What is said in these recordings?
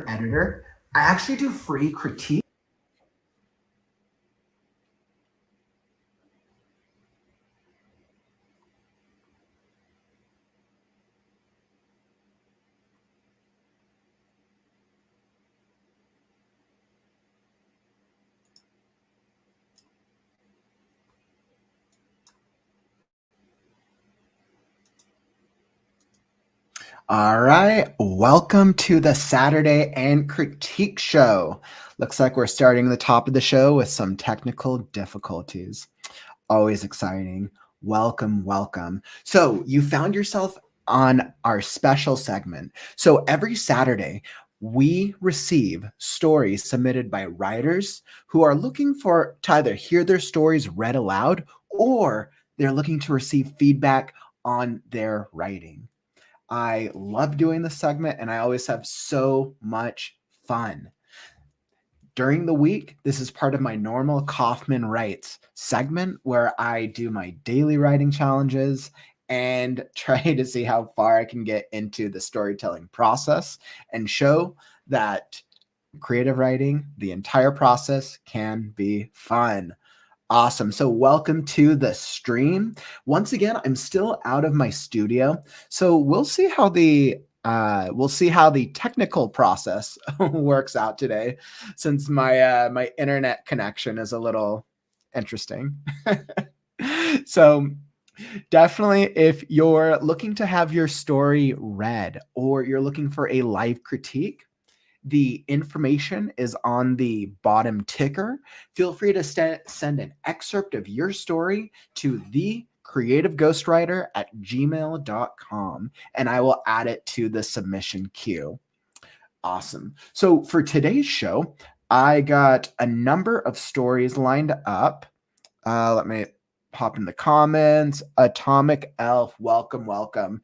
editor. I actually do free critique. All right, welcome to the Saturday and Critique Show. Looks like we're starting the top of the show with some technical difficulties. Always exciting. Welcome, welcome. So you found yourself on our special segment. So every Saturday, we receive stories submitted by writers who are looking to either hear their stories read aloud or they're looking to receive feedback on their writing. I love doing this segment and I always have so much fun. During the week, this is part of my normal Kauffman Writes segment where I do my daily writing challenges and try to see how far I can get into the storytelling process and show that creative writing, the entire process, can be fun. Awesome. So welcome to the stream. Once again, I'm still out of my studio, so we'll see how the technical process works out today, since my internet connection is a little interesting. So definitely, if you're looking to have your story read or you're looking for a live critique, the information is on the bottom ticker. Feel free to send an excerpt of your story to thecreativeghostwriter@gmail.com, and I will add it to the submission queue. Awesome. So for today's show, I got a number of stories lined up. Let me pop in the comments. Atomic Elf, welcome, welcome.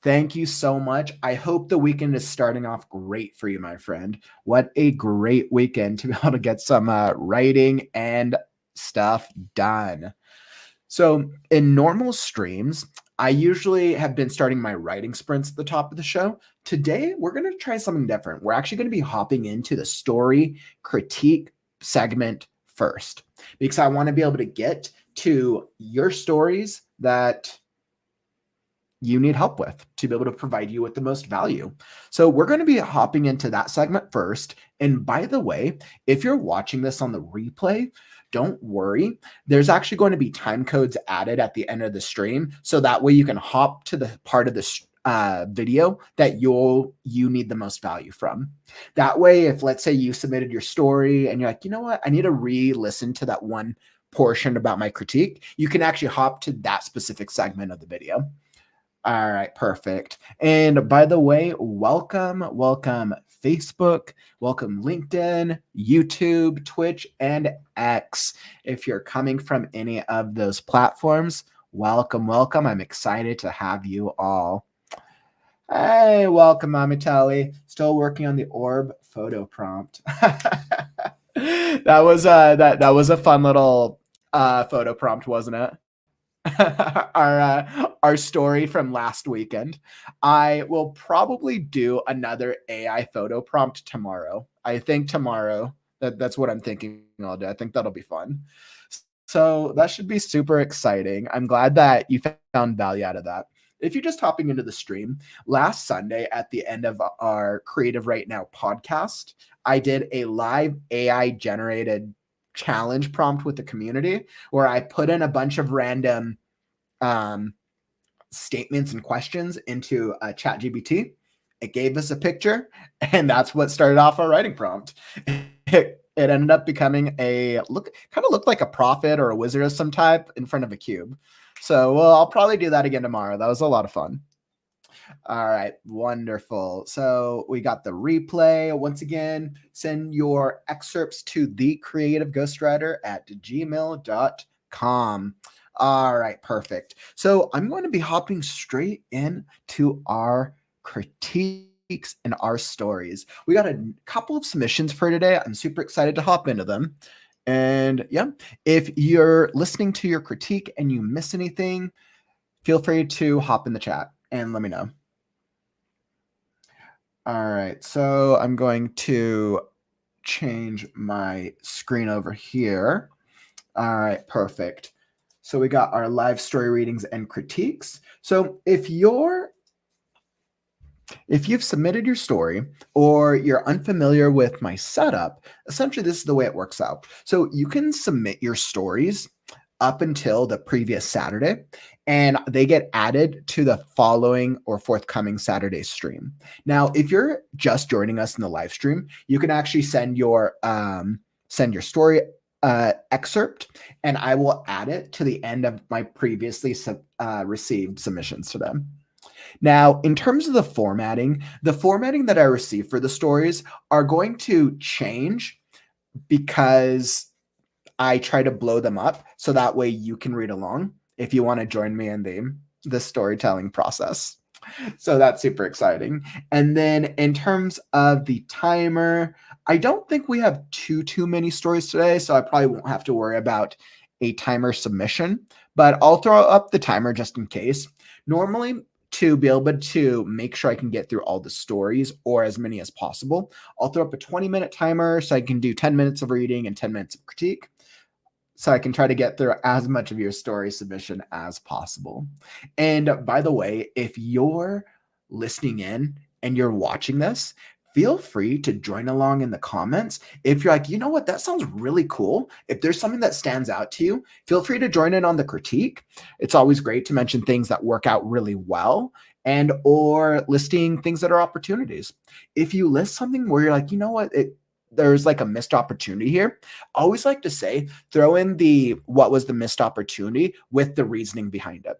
Thank you so much. I hope the weekend is starting off great for you, my friend. What a great weekend to be able to get some writing and stuff done. So in normal streams, I usually have been starting my writing sprints at the top of the show. Today, we're going to try something different. We're actually going to be hopping into the story critique segment first, because I want to be able to get to your stories that you need help with to be able to provide you with the most value. So we're going to be hopping into that segment first. And by the way, if you're watching this on the replay, don't worry. There's actually going to be time codes added at the end of the stream. So that way you can hop to the part of the video that you need the most value from. That way, if let's say you submitted your story and you're like, you know what, I need to re-listen to that one portion about my critique, you can actually hop to that specific segment of the video. All right, perfect. And by the way, welcome Facebook, welcome LinkedIn, YouTube, Twitch, and X. If you're coming from any of those platforms, welcome. I'm excited to have you all. Hey, welcome, Amitali. Still working on the orb photo prompt. That was a fun little photo prompt, wasn't it? Our story from last weekend. I will probably do another AI photo prompt tomorrow. I think tomorrow. That's what I'm thinking I'll do. I think that'll be fun. So that should be super exciting. I'm glad that you found value out of that. If you're just hopping into the stream, last Sunday at the end of our Creative Right Now podcast, I did a live AI generated challenge prompt with the community where I put in a bunch of random statements and questions into ChatGPT. It gave us a picture, and that's what started off our writing prompt. It ended up becoming kind of looked like a prophet or a wizard of some type in front of a cube. So, well, I'll probably do that again tomorrow. That was a lot of fun. All right, wonderful. So we got the replay. Once again, send your excerpts to thecreativeghostwriter@gmail.com. All right, perfect. So I'm going to be hopping straight into our critiques and our stories. We got a couple of submissions for today. I'm super excited to hop into them. And yeah, if you're listening to your critique and you miss anything, feel free to hop in the chat and let me know. All right, so I'm going to change my screen over here. All right, perfect. So we got our live story readings and critiques. So if you've submitted your story or you're unfamiliar with my setup, essentially this is the way it works out. So you can submit your stories up until the previous Saturday, and they get added to the following or forthcoming Saturday stream. Now, if you're just joining us in the live stream, you can actually send your story excerpt, and I will add it to the end of my previously received submissions to them. Now, in terms of the formatting that I receive for the stories are going to change because I try to blow them up so that way you can read along if you want to join me in the storytelling process. So that's super exciting. And then in terms of the timer, I don't think we have too many stories today, so I probably won't have to worry about a timer submission, but I'll throw up the timer just in case. Normally, to be able to make sure I can get through all the stories or as many as possible, I'll throw up a 20-minute timer so I can do 10 minutes of reading and 10 minutes of critique. So I can try to get through as much of your story submission as possible. And by the way, if you're listening in and you're watching this, feel free to join along in the comments. If you're like, you know what, that sounds really cool. If there's something that stands out to you, feel free to join in on the critique. It's always great to mention things that work out really well and or listing things that are opportunities. If you list something where you're like, you know what, there's like a missed opportunity here, I always like to say, throw in the what was the missed opportunity with the reasoning behind it.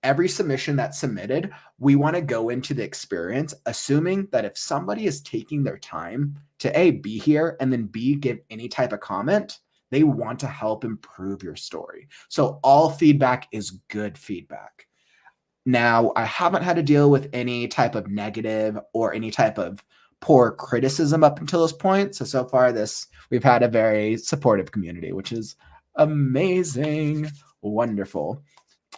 Every submission that's submitted, we want to go into the experience assuming that if somebody is taking their time to A, be here, and then B, give any type of comment, they want to help improve your story. So all feedback is good feedback. Now, I haven't had to deal with any type of negative or any type of poor criticism up until this point. So far we've had a very supportive community, which is amazing. Wonderful.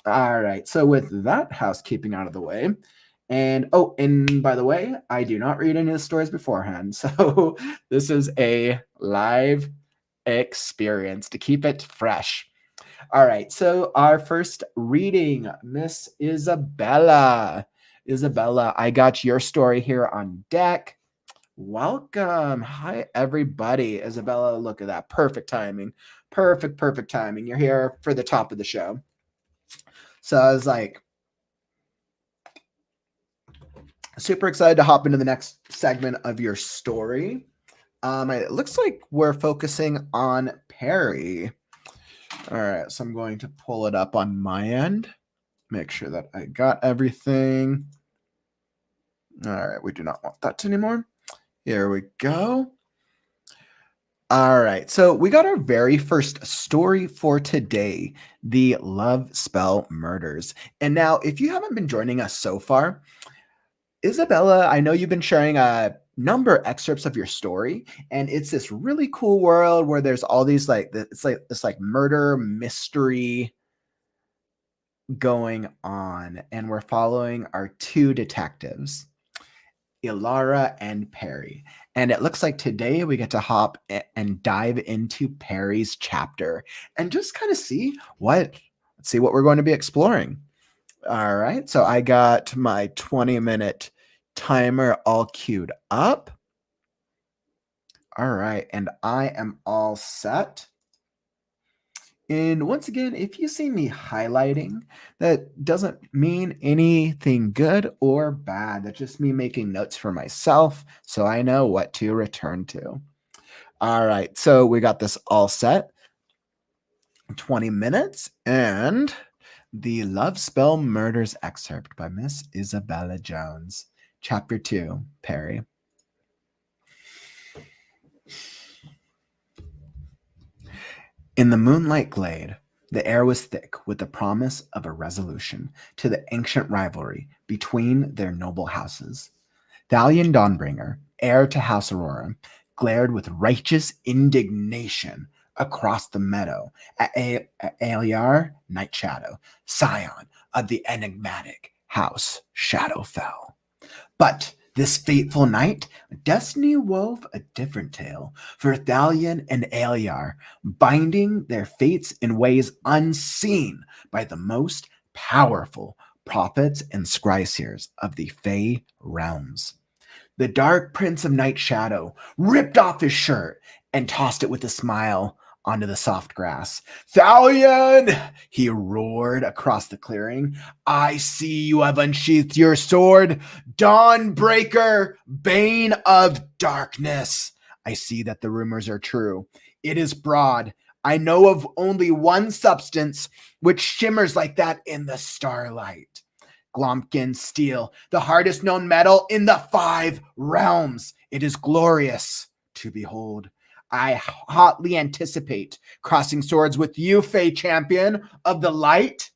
All right. So with that housekeeping out of the way, and by the way, I do not read any of the stories beforehand. So this is a live experience to keep it fresh. All right. So our first reading, Miss Isabella. Isabella, I got your story here on deck. Welcome. Hi, everybody. Isabella, look at that. Perfect timing. Perfect timing. You're here for the top of the show. So I was like, super excited to hop into the next segment of your story. It looks like we're focusing on Perry. All right, so I'm going to pull it up on my end. Make sure that I got everything. All right, we do not want that anymore. Here we go. All right, so we got our very first story for today, the LoveSpell Murders. And now, if you haven't been joining us so far, Isabella, I know you've been sharing a number of excerpts of your story, and it's this really cool world where there's all these it's like this murder mystery going on, and we're following our two detectives, Ilara and Perry. And it looks like today we get to hop and dive into Perry's chapter and just kind of see what we're going to be exploring. All right, so I got my 20-minute timer all queued up. All right, and I am all set. And once again, if you see me highlighting, that doesn't mean anything good or bad. That's just me making notes for myself so I know what to return to. All right, so we got this all set. 20 minutes and the LoveSpell Murders excerpt by Miss Isabella Jones. Chapter 2, Perry. In the moonlight glade, the air was thick with the promise of a resolution to the ancient rivalry between their noble houses. Thalion Dawnbringer, heir to House Aurora, glared with righteous indignation across the meadow at Aliyah Nightshadow, scion of the enigmatic House Shadowfell. But This fateful night, destiny wove a different tale for Thalion and Aliyah, binding their fates in ways unseen by the most powerful prophets and scriseers of the Fey realms. The dark prince of Night Shadow ripped off his shirt and tossed it with a smile onto the soft grass. Thalion! He roared across the clearing. I see you have unsheathed your sword. Dawnbreaker, bane of darkness. I see that the rumors are true. It is broad. I know of only one substance which shimmers like that in the starlight. Glomkin steel, the hardest known metal in the 5 realms. It is glorious to behold. I hotly anticipate crossing swords with you, Fey champion of the light.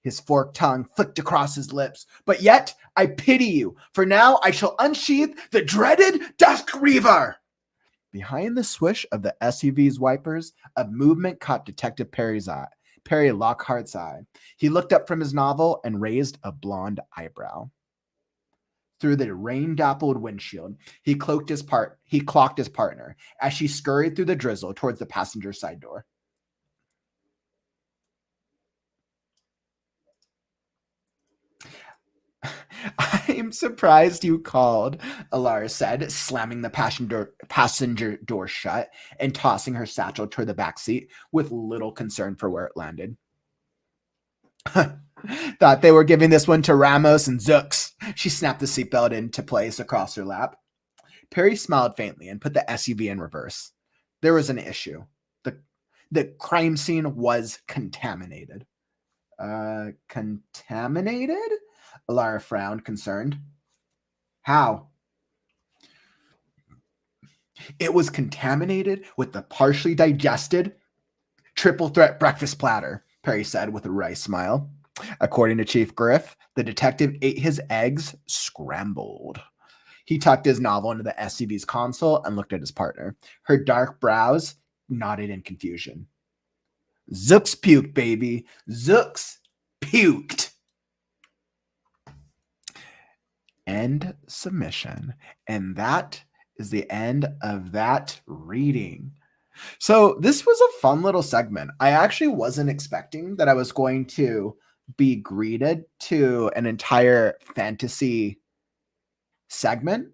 His forked tongue flicked across his lips. But yet I pity you, for now I shall unsheath the dreaded Dusk Reaver. Behind the swish of the SUV's wipers, a movement caught Detective Perry Lockhart's eye. He looked up from his novel and raised a blonde eyebrow. Through the rain-dappled windshield, he clocked his partner as she scurried through the drizzle towards the passenger side door. I'm surprised you called, Alara said, slamming the passenger door shut and tossing her satchel toward the back seat with little concern for where it landed. Thought they were giving this one to Ramos and Zooks. She snapped the seatbelt into place across her lap. Perry smiled faintly and put the SUV in reverse. There was an issue. The crime scene was contaminated. Contaminated? Alara frowned, concerned. How? It was contaminated with the partially digested triple threat breakfast platter, Perry said with a wry smile. According to Chief Griff, the detective ate his eggs scrambled. He tucked his novel into the SUV's console and looked at his partner. Her dark brows nodded in confusion. Zooks puked, baby. Zooks puked. End submission. And that is the end of that reading. So this was a fun little segment. I actually wasn't expecting that I was going to be greeted to an entire fantasy segment.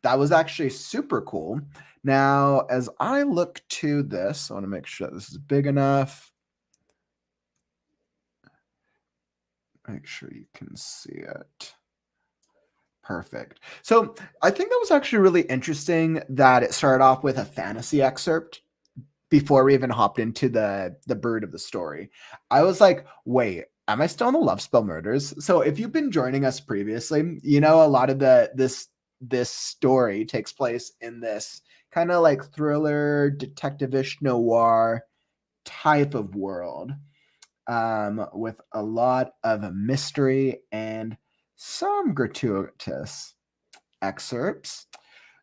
That was actually super cool. Now, as I look to this, I want to make sure this is big enough. Make sure you can see it. Perfect. So I think that was actually really interesting that it started off with a fantasy excerpt before we even hopped into the bird of the story. I was like, wait, am I still in the LoveSpell Murders? So if you've been joining us previously, you know a lot of this story takes place in this kind of like thriller, detective-ish noir type of world, with a lot of mystery and some gratuitous excerpts.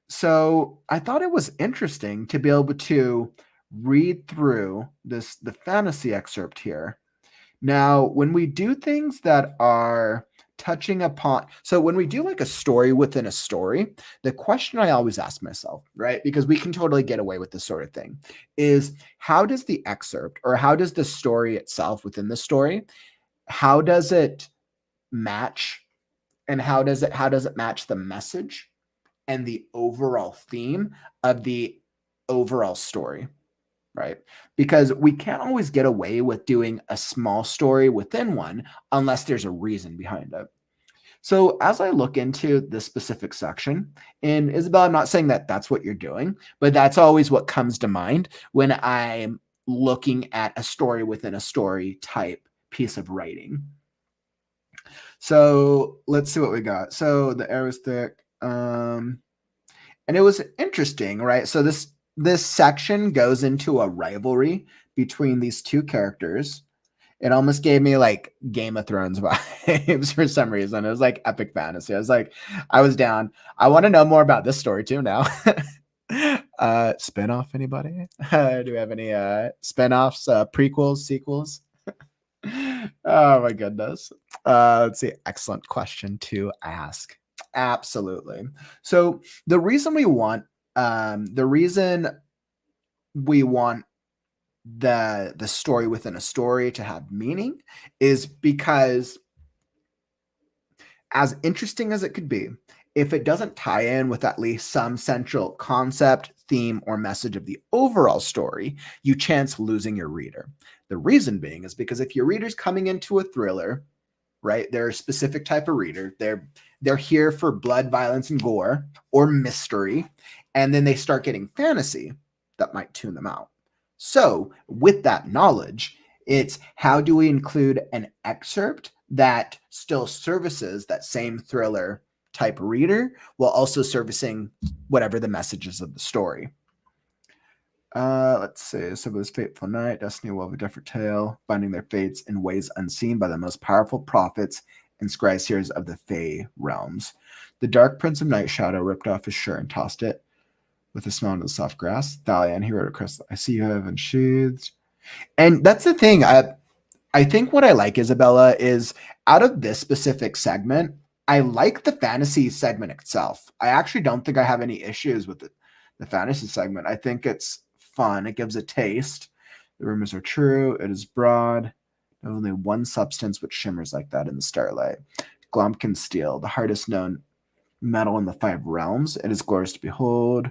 So I thought it was interesting to be able to read through the fantasy excerpt here. Now, when we do things that are touching upon, so when we do like a story within a story, the question I always ask myself, right, because we can totally get away with this sort of thing, is how does the excerpt or how does the story itself within the story, how does it match, and how does it match the message and the overall theme of the overall story, right? Because we can't always get away with doing a small story within one unless there's a reason behind it. So as I look into this specific section, and Isabella, I'm not saying that that's what you're doing, but that's always what comes to mind when I'm looking at a story within a story type piece of writing. So let's see what we got. So the air was thick. And it was interesting, right? So this section goes into a rivalry between these two characters. It almost gave me like Game of Thrones vibes for some reason. It was like epic fantasy. I was down. I want to know more about this story too now. Spinoff, anybody? Do we have any spinoffs, prequels, sequels? Oh my goodness. Let's see. Excellent question to ask. Absolutely. So the reason we want the story within a story to have meaning is because, as interesting as it could be, if it doesn't tie in with at least some central concept, theme, or message of the overall story, you chance losing your reader. The reason being is because if your reader's coming into a thriller, right, they're a specific type of reader. They're here for blood, violence, and gore, or mystery, and then they start getting fantasy, that might tune them out. So with that knowledge, it's how do we include an excerpt that still services that same thriller type reader while also servicing whatever the messages of the story. Let's see. So it was Fateful Night, Destiny will have a different tale, finding their fates in ways unseen by the most powerful prophets and scryseers of the Fey realms. The Dark Prince of Night Shadow ripped off his shirt and tossed it with a smell into the soft grass. Thalia, and he wrote across, I see you have unsheathed. And that's the thing. I think what I like, Isabella, is out of this specific segment, I like the fantasy segment itself. I actually don't think I have any issues with the fantasy segment. I think it's fun. It gives a taste. The rumors are true. It is broad. There's only one substance which shimmers like that in the starlight. Glomkin steel, the hardest known metal in the 5 realms. It is glorious to behold.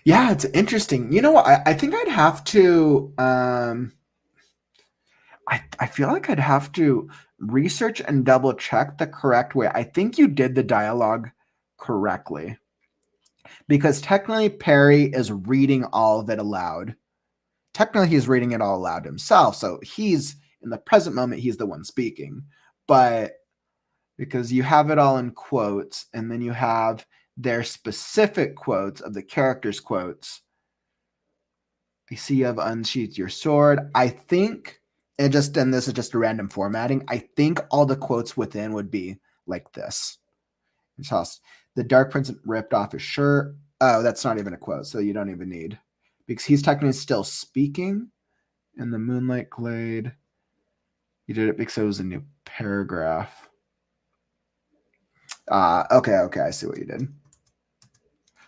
Yeah, it's interesting. You know what? I think I'd have to I feel like I'd have to research and double check the correct way. I think you did the dialogue correctly because technically Perry is reading all of it aloud. Technically, he's reading it all aloud himself. So he's in the present moment, he's the one speaking. But because you have it all in quotes and then you have their specific quotes of the characters' quotes. I see you have unsheathed your sword. I think, and this is just a random formatting, I think all the quotes within would be like this. The Dark Prince ripped off his shirt. Oh, that's not even a quote, so you don't even need. Because he's technically still speaking in the moonlight glade. You did it because it was a new paragraph. Okay, I see what you did.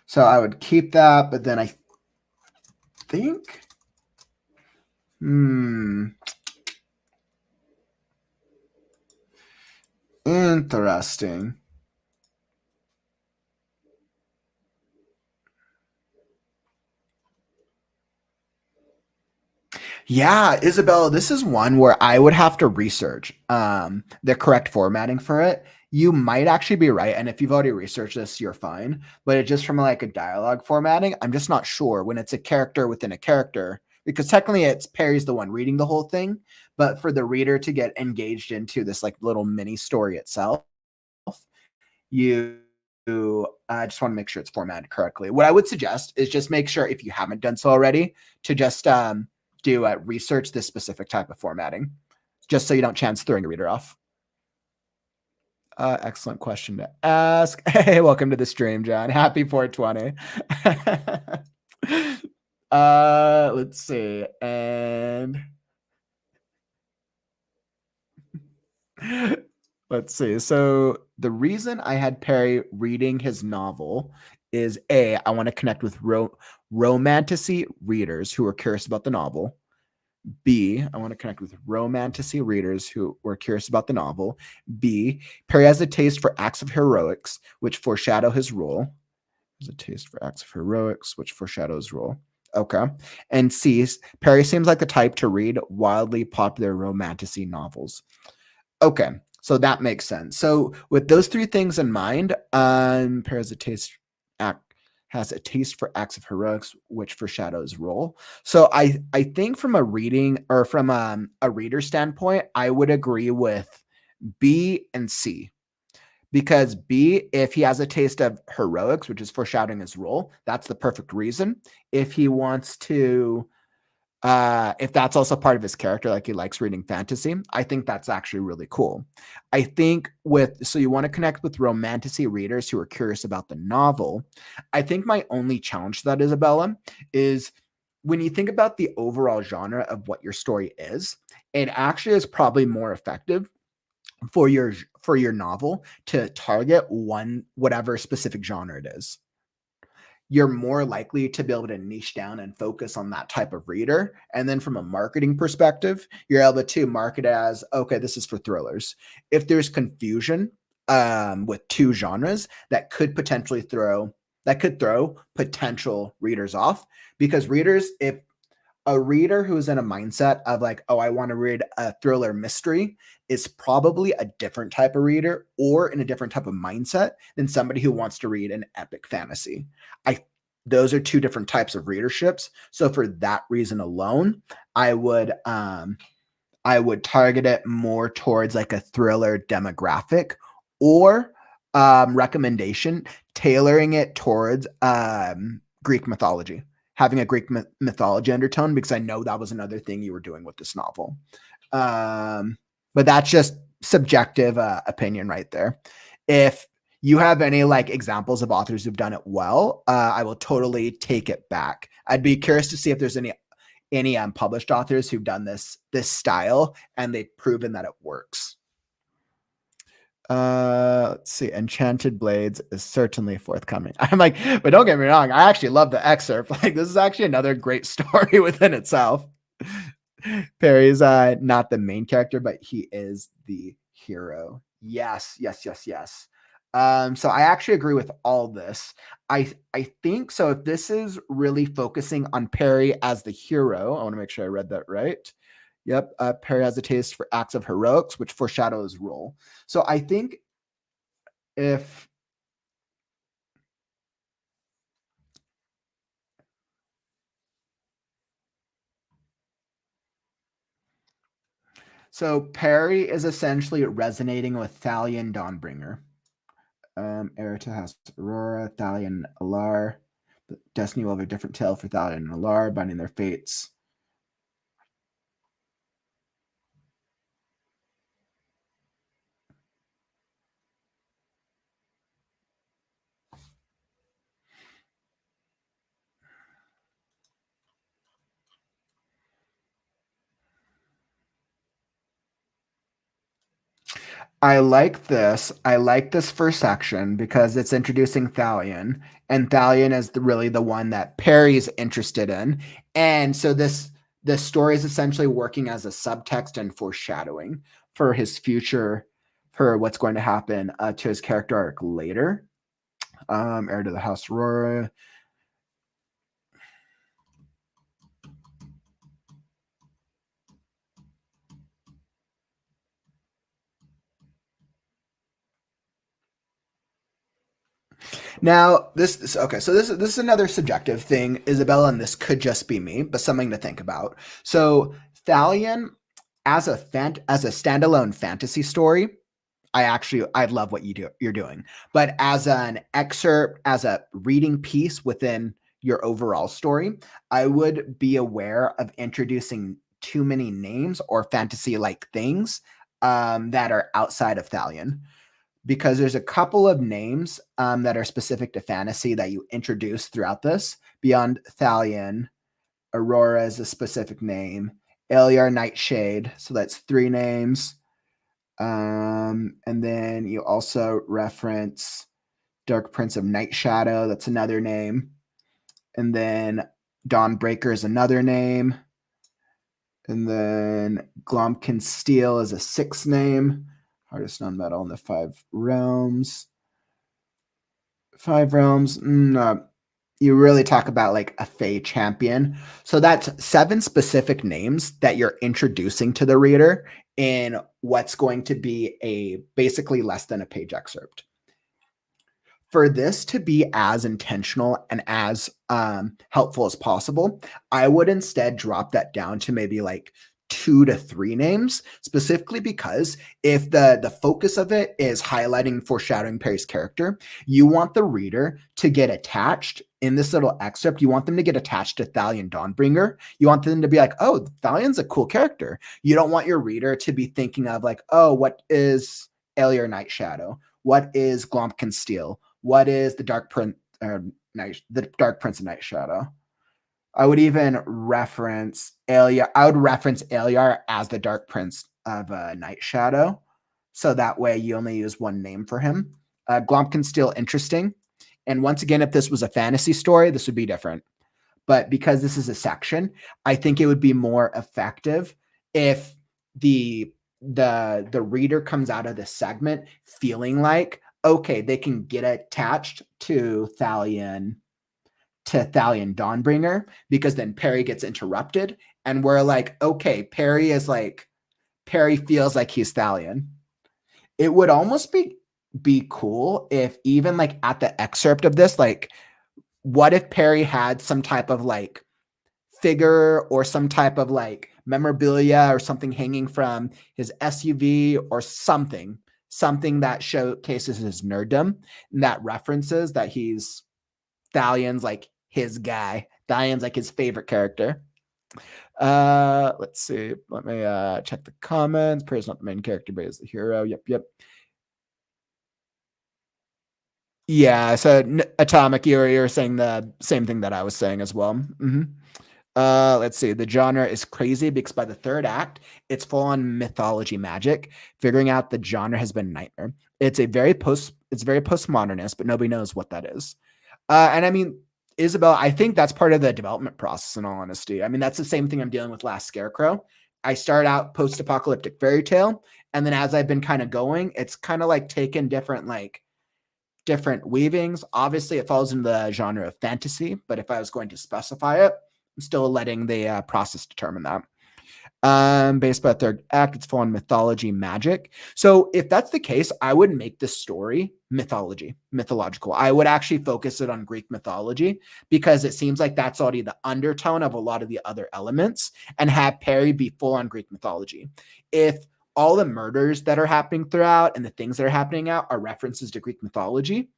So I would keep that, but then I think, interesting. Yeah, Isabella, this is one where I would have to research the correct formatting for it. You might actually be right, and if you've already researched this, you're fine. But it just from like a dialogue formatting, I'm just not sure when it's a character within a character, because technically it's Perry's the one reading the whole thing, but for the reader to get engaged into this like little mini story itself, you just want to make sure it's formatted correctly. What I would suggest is just make sure, if you haven't done so already, to just do research this specific type of formatting, just so you don't chance throwing a reader off. Excellent question to ask. Hey, welcome to the stream, John. Happy 420. Let's see. And let's see. So the reason I had Perry reading his novel is A, I want to connect with romantasy readers who are curious about the novel. B, I want to connect with romantasy readers who were curious about the novel. B, Perry has a taste for acts of heroics, which foreshadow his role. Has a taste for acts of heroics, which foreshadow his role. Okay. And C, Perry seems like the type to read wildly popular romantasy novels. Okay. So that makes sense. So with those 3 things in mind, Perry has a taste for acts of heroics, which foreshadows role. So I think from a reading or from a reader standpoint, I would agree with B and C. Because B, if he has a taste of heroics, which is foreshadowing his role, that's the perfect reason. If he wants to If that's also part of his character, like he likes reading fantasy, I think that's actually really cool. I think so you want to connect with romantasy readers who are curious about the novel. I think my only challenge to that, Isabella, is when you think about the overall genre of what your story is, it actually is probably more effective for your novel to target whatever specific genre it is. You're more likely to be able to niche down and focus on that type of reader. And then from a marketing perspective, you're able to market as, okay, this is for thrillers. If there's confusion with two genres, that could potentially throw potential readers off, because readers, if a reader who's in a mindset of like, oh, I want to read a thriller mystery, is probably a different type of reader or in a different type of mindset than somebody who wants to read an epic fantasy. Those are two different types of readerships. So for that reason alone, I would target it more towards like a thriller demographic, or recommendation, tailoring it towards Greek mythology, having a Greek mythology undertone, because I know that was another thing you were doing with this novel. But that's just subjective opinion right there. If you have any like examples of authors who've done it well, I will totally take it back. I'd be curious to see if there's any published authors who've done this style and they've proven that it works. Let's see. Enchanted Blades is certainly forthcoming. I'm like, but don't get me wrong, I actually love the excerpt. Like, this is actually another great story within itself. Perry's not the main character, but he is the hero. Yes. So I actually agree with all this. I think so. If this is really focusing on Perry as the hero, I want to make sure I read that right. Yep. Perry has a taste for acts of heroics, which foreshadow his role. So I think if so, Perry is essentially resonating with Thalion Dawnbringer. Heir to House Aurora, Thalion Alar. Destiny will have a different tale for Thalion and Alar, binding their fates. I like this. I like this first section because it's introducing Thalion, and Thalion is really the one that Perry's interested in. And so this story is essentially working as a subtext and foreshadowing for his future, for what's going to happen to his character arc later. Heir to the House Aurora. Now, this is another subjective thing, Isabella, and this could just be me, but something to think about. So, Thalion, as a standalone fantasy story, I love what you're doing. But as an excerpt, as a reading piece within your overall story, I would be aware of introducing too many names or fantasy-like things that are outside of Thalion, because there's a couple of names that are specific to fantasy that you introduce throughout this. Beyond Thalion, Aurora is a specific name. Eliar Nightshade, so that's 3 names. And then you also reference Dark Prince of Night Shadow, that's another name. And then Dawnbreaker is another name. And then Glomkin Steel is a 6th name. Hardest known metal in the 5 realms. 5 realms. You really talk about like a Fey champion. So that's 7 specific names that you're introducing to the reader in what's going to be a basically less than a page excerpt. For this to be as intentional and as helpful as possible, I would instead drop that down to maybe like 2 to 3 names, specifically because if the focus of it is highlighting, foreshadowing Perry's character, you want the reader to get attached in this little excerpt, you want them to get attached to Thalion Dawnbringer. You want them to be like, oh, Thalion's a cool character. You don't want your reader to be thinking of like, oh, what is Aelier Night Shadow? What is Glompkin Steel? What is the Dark Prince of Night Shadow? I would even reference Aliyah. I would reference Aeliar as the Dark Prince of Night Shadow. So that way you only use one name for him. Glompkin's still interesting. And once again, if this was a fantasy story, this would be different. But because this is a section, I think it would be more effective if the reader comes out of this segment feeling like, okay, they can get attached to Thalion Dawnbringer, because then Perry gets interrupted and we're like, okay, Perry feels like he's Thalion. It would almost be cool if even like at the excerpt of this, like, what if Perry had some type of like figure or some type of like memorabilia or something hanging from his SUV or something that showcases his nerddom and that references that he's Thalion's like his guy. Thalion's like his favorite character. Let's see. Let me check the comments. Perry's not the main character, but he's the hero. Yep. Yeah, so Atomic, you're saying the same thing that I was saying as well. Let's see. The genre is crazy because by the third act, it's full on mythology magic. Figuring out the genre has been a nightmare. It's very postmodernist, but nobody knows what that is. And I mean, Isabella, I think that's part of the development process, in all honesty. I mean, that's the same thing I'm dealing with Last Scarecrow. I start out post-apocalyptic fairy tale, and then as I've been kind of going, it's kind of like taken different weavings. Obviously, it falls into the genre of fantasy, but if I was going to specify it, I'm still letting the process determine that. Based by third act, it's full on mythology magic. So if that's the case, I would make this story mythological. I would actually focus it on Greek mythology because it seems like that's already the undertone of a lot of the other elements, and have Perry be full on Greek mythology. If all the murders that are happening throughout and the things that are happening out are references to Greek mythology,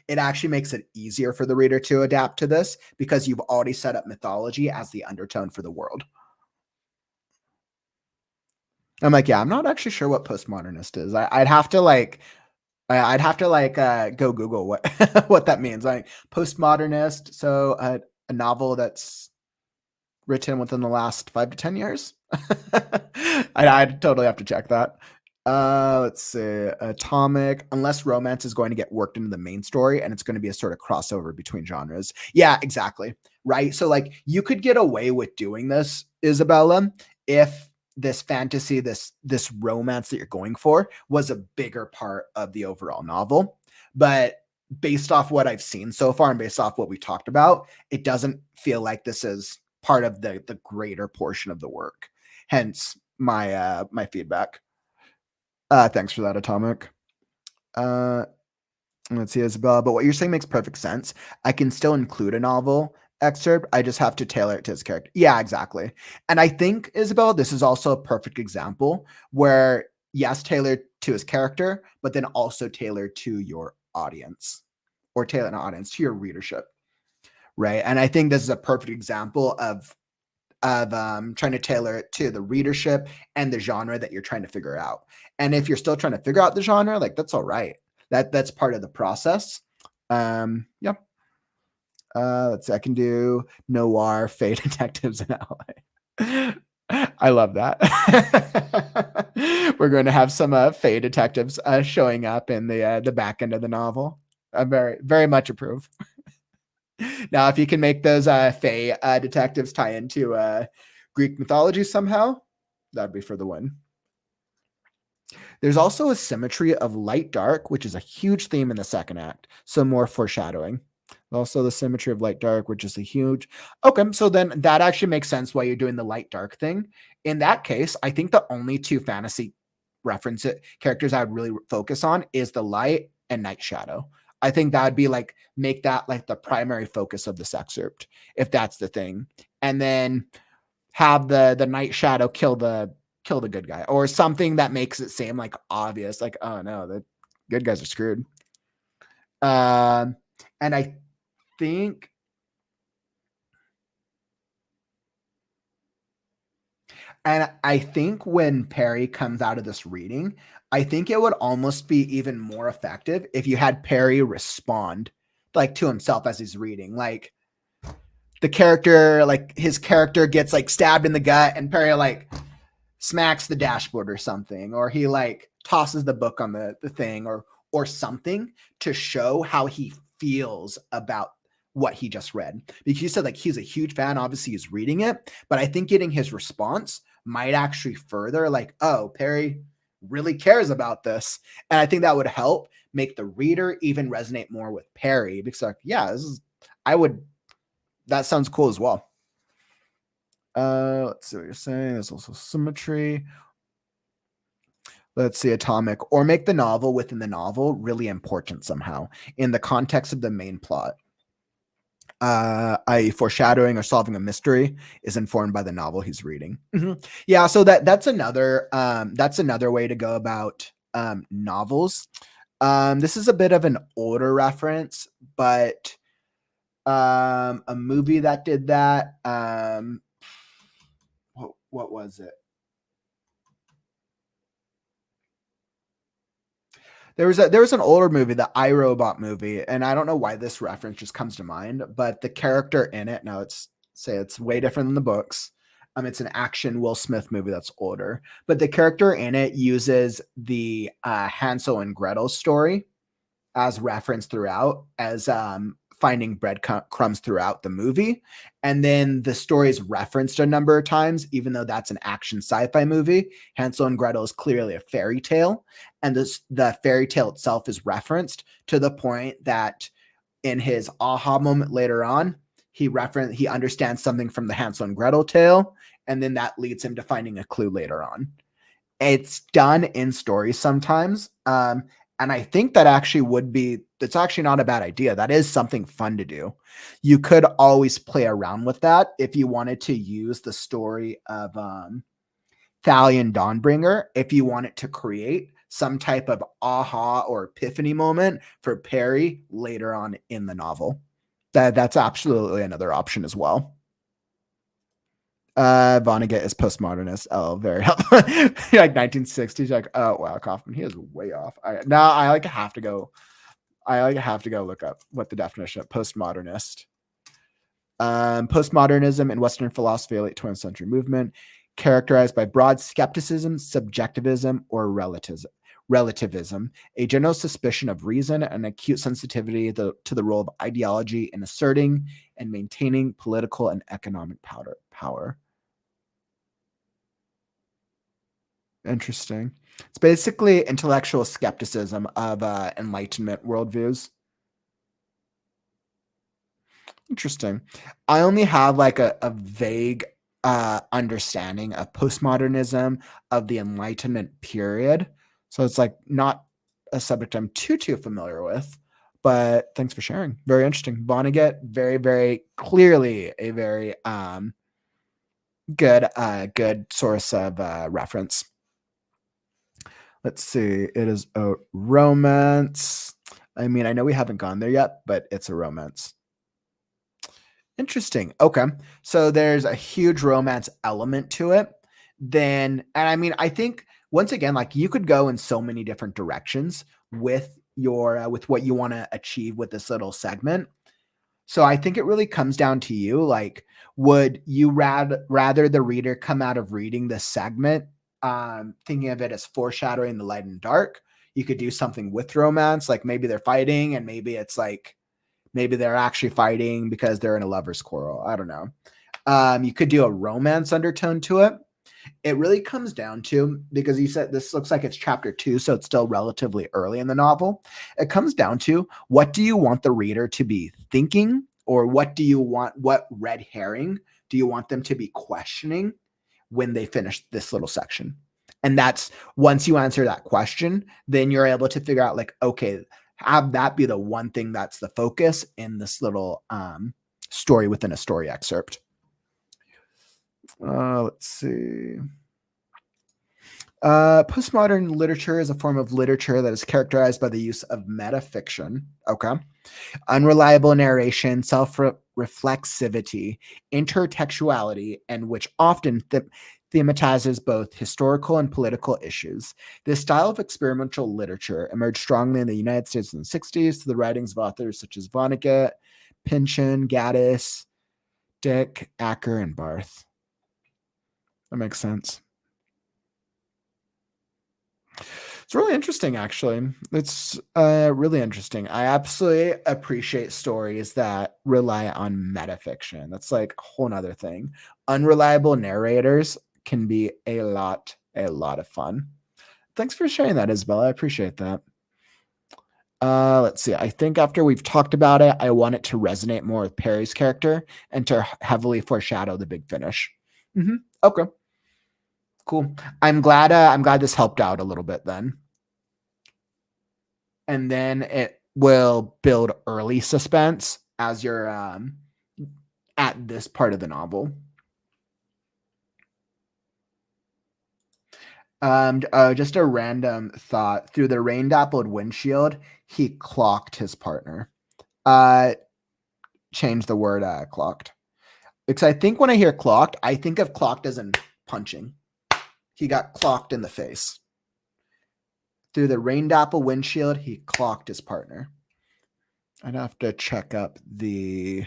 it actually makes it easier for the reader to adapt to this because you've already set up mythology as the undertone for the world. I'm like, yeah, I'm not actually sure what postmodernist is. I'd have to go Google what what that means. Like postmodernist, so a novel that's written within the last 5 to 10 years. I'd totally have to check that. Let's see. Atomic, unless romance is going to get worked into the main story and it's going to be a sort of crossover between genres. Yeah, exactly. Right. So like you could get away with doing this, Isabella, if this fantasy, this romance that you're going for was a bigger part of the overall novel. But based off what I've seen so far and based off what we talked about, it doesn't feel like this is part of the greater portion of the work. Hence my my feedback. Thanks for that, Atomic. Let's see, Isabella. But what you're saying makes perfect sense. I can still include a novel excerpt. I just have to tailor it to his character. Yeah, exactly. And I think, Isabella, this is also a perfect example where, yes, tailored to his character, but then also tailored to your audience, or tailor an audience to your readership. Right. And I think this is a perfect example of trying to tailor it to the readership and the genre that you're trying to figure out. And if you're still trying to figure out the genre, like that's all right. That's part of the process. Yeah. Let's see. I can do noir, Fey detectives, and LA. I love that. We're going to have some Fey detectives showing up in the back end of the novel. I very, very much approve. Now, if you can make those Fey detectives tie into Greek mythology somehow, that'd be for the win. There's also a symmetry of light-dark, which is a huge theme in the second act. So more foreshadowing. Also the symmetry of light-dark, which is a huge... Okay, so then that actually makes sense why you're doing the light-dark thing. In that case, I think the only two fantasy reference characters I would really focus on is the light and Night Shadow. I think that would be like, make that like the primary focus of this excerpt, if that's the thing. And then have the Night Shadow kill the good guy, or something that makes it seem like obvious, like, oh no, the good guys are screwed. And I think when Perry comes out of this reading, I think it would almost be even more effective if you had Perry respond like to himself as he's reading. Like the character, like his character gets like stabbed in the gut and Perry like smacks the dashboard or something, or he like tosses the book on the thing or something to show how he feels about what he just read. Because you said like he's a huge fan, obviously he's reading it, but I think getting his response might actually further like, oh, Perry really cares about this. And I think that would help make the reader even resonate more with Perry, because like, yeah, that sounds cool as well. Let's see what you're saying. There's also symmetry. Let's see, atomic, or make the novel within the novel really important somehow in the context of the main plot. A foreshadowing or solving a mystery is informed by the novel he's reading. Yeah, so that's another way to go about novels. This is a bit of an older reference, but a movie that did that. What was it? There was an older movie, the iRobot movie, and I don't know why this reference just comes to mind, but the character in it, now it's way different than the books. It's an action Will Smith movie that's older, but the character in it uses the Hansel and Gretel story as reference throughout, as finding breadcrumbs throughout the movie. And then the story is referenced a number of times, even though that's an action sci-fi movie. Hansel and Gretel is clearly a fairy tale. And the fairy tale itself is referenced to the point that in his aha moment later on, he understands something from the Hansel and Gretel tale. And then that leads him to finding a clue later on. It's done in stories sometimes. And I think that it's actually not a bad idea. That is something fun to do. You could always play around with that if you wanted to use the story of Thalion Dawnbringer, if you wanted to create some type of aha or epiphany moment for Perry later on in the novel. That's absolutely another option as well. Vonnegut is postmodernist. Oh, very helpful. Like 1960s. Like, oh wow, Kauffman, he is way off. I have to go look up what the definition of postmodernist. Postmodernism in Western philosophy, late 20th century movement, characterized by broad skepticism, subjectivism, or relativism, a general suspicion of reason, and acute sensitivity to the role of ideology in asserting and maintaining political and economic power. Interesting. It's basically intellectual skepticism of Enlightenment worldviews. Interesting. I only have like a vague understanding of postmodernism, of the Enlightenment period. So it's like not a subject I'm too familiar with, but thanks for sharing. Very interesting. Vonnegut, very, very clearly a very good source of reference. Let's see. It is a romance. I mean, I know we haven't gone there yet, but it's a romance. Interesting. Okay. So there's a huge romance element to it. And I mean, I think once again, like you could go in so many different directions with your with what you want to achieve with this little segment. So I think it really comes down to you. Like, would you rather the reader come out of reading this segment thinking of it as foreshadowing the light and dark? You could do something with romance, like maybe they're fighting and maybe it's like, maybe they're actually fighting because they're in a lover's quarrel. I don't know. You could do a romance undertone to it. It really comes down to, because you said this looks like it's chapter 2, so it's still relatively early in the novel. It comes down to, what do you want the reader to be thinking, or what red herring do you want them to be questioning when they finish this little section? And that's, once you answer that question, then you're able to figure out like, okay, have that be the one thing that's the focus in this little story within a story excerpt. Let's see. Postmodern literature is a form of literature that is characterized by the use of metafiction. Okay. Unreliable narration, self-reflexivity, intertextuality, and which often thematizes both historical and political issues. This style of experimental literature emerged strongly in the United States in the 60s through the writings of authors such as Vonnegut, Pynchon, Gaddis, Dick, Acker, and Barth. That makes sense. It's really interesting, actually. It's really interesting. I absolutely appreciate stories that rely on metafiction. That's like a whole nother thing. Unreliable narrators can be a lot of fun. Thanks for sharing that, Isabella. I appreciate that. Let's see. I think after we've talked about it, I want it to resonate more with Perry's character and to heavily foreshadow the big finish. Okay. Cool. I'm glad this helped out a little bit then. And then it will build early suspense as you're at this part of the novel. Just a random thought. Through the rain-dappled windshield, he clocked his partner. Change the word clocked. Because I think when I hear clocked, I think of clocked as in punching. He got clocked in the face. Through the rain-dappled windshield, he clocked his partner. I'd have to check up the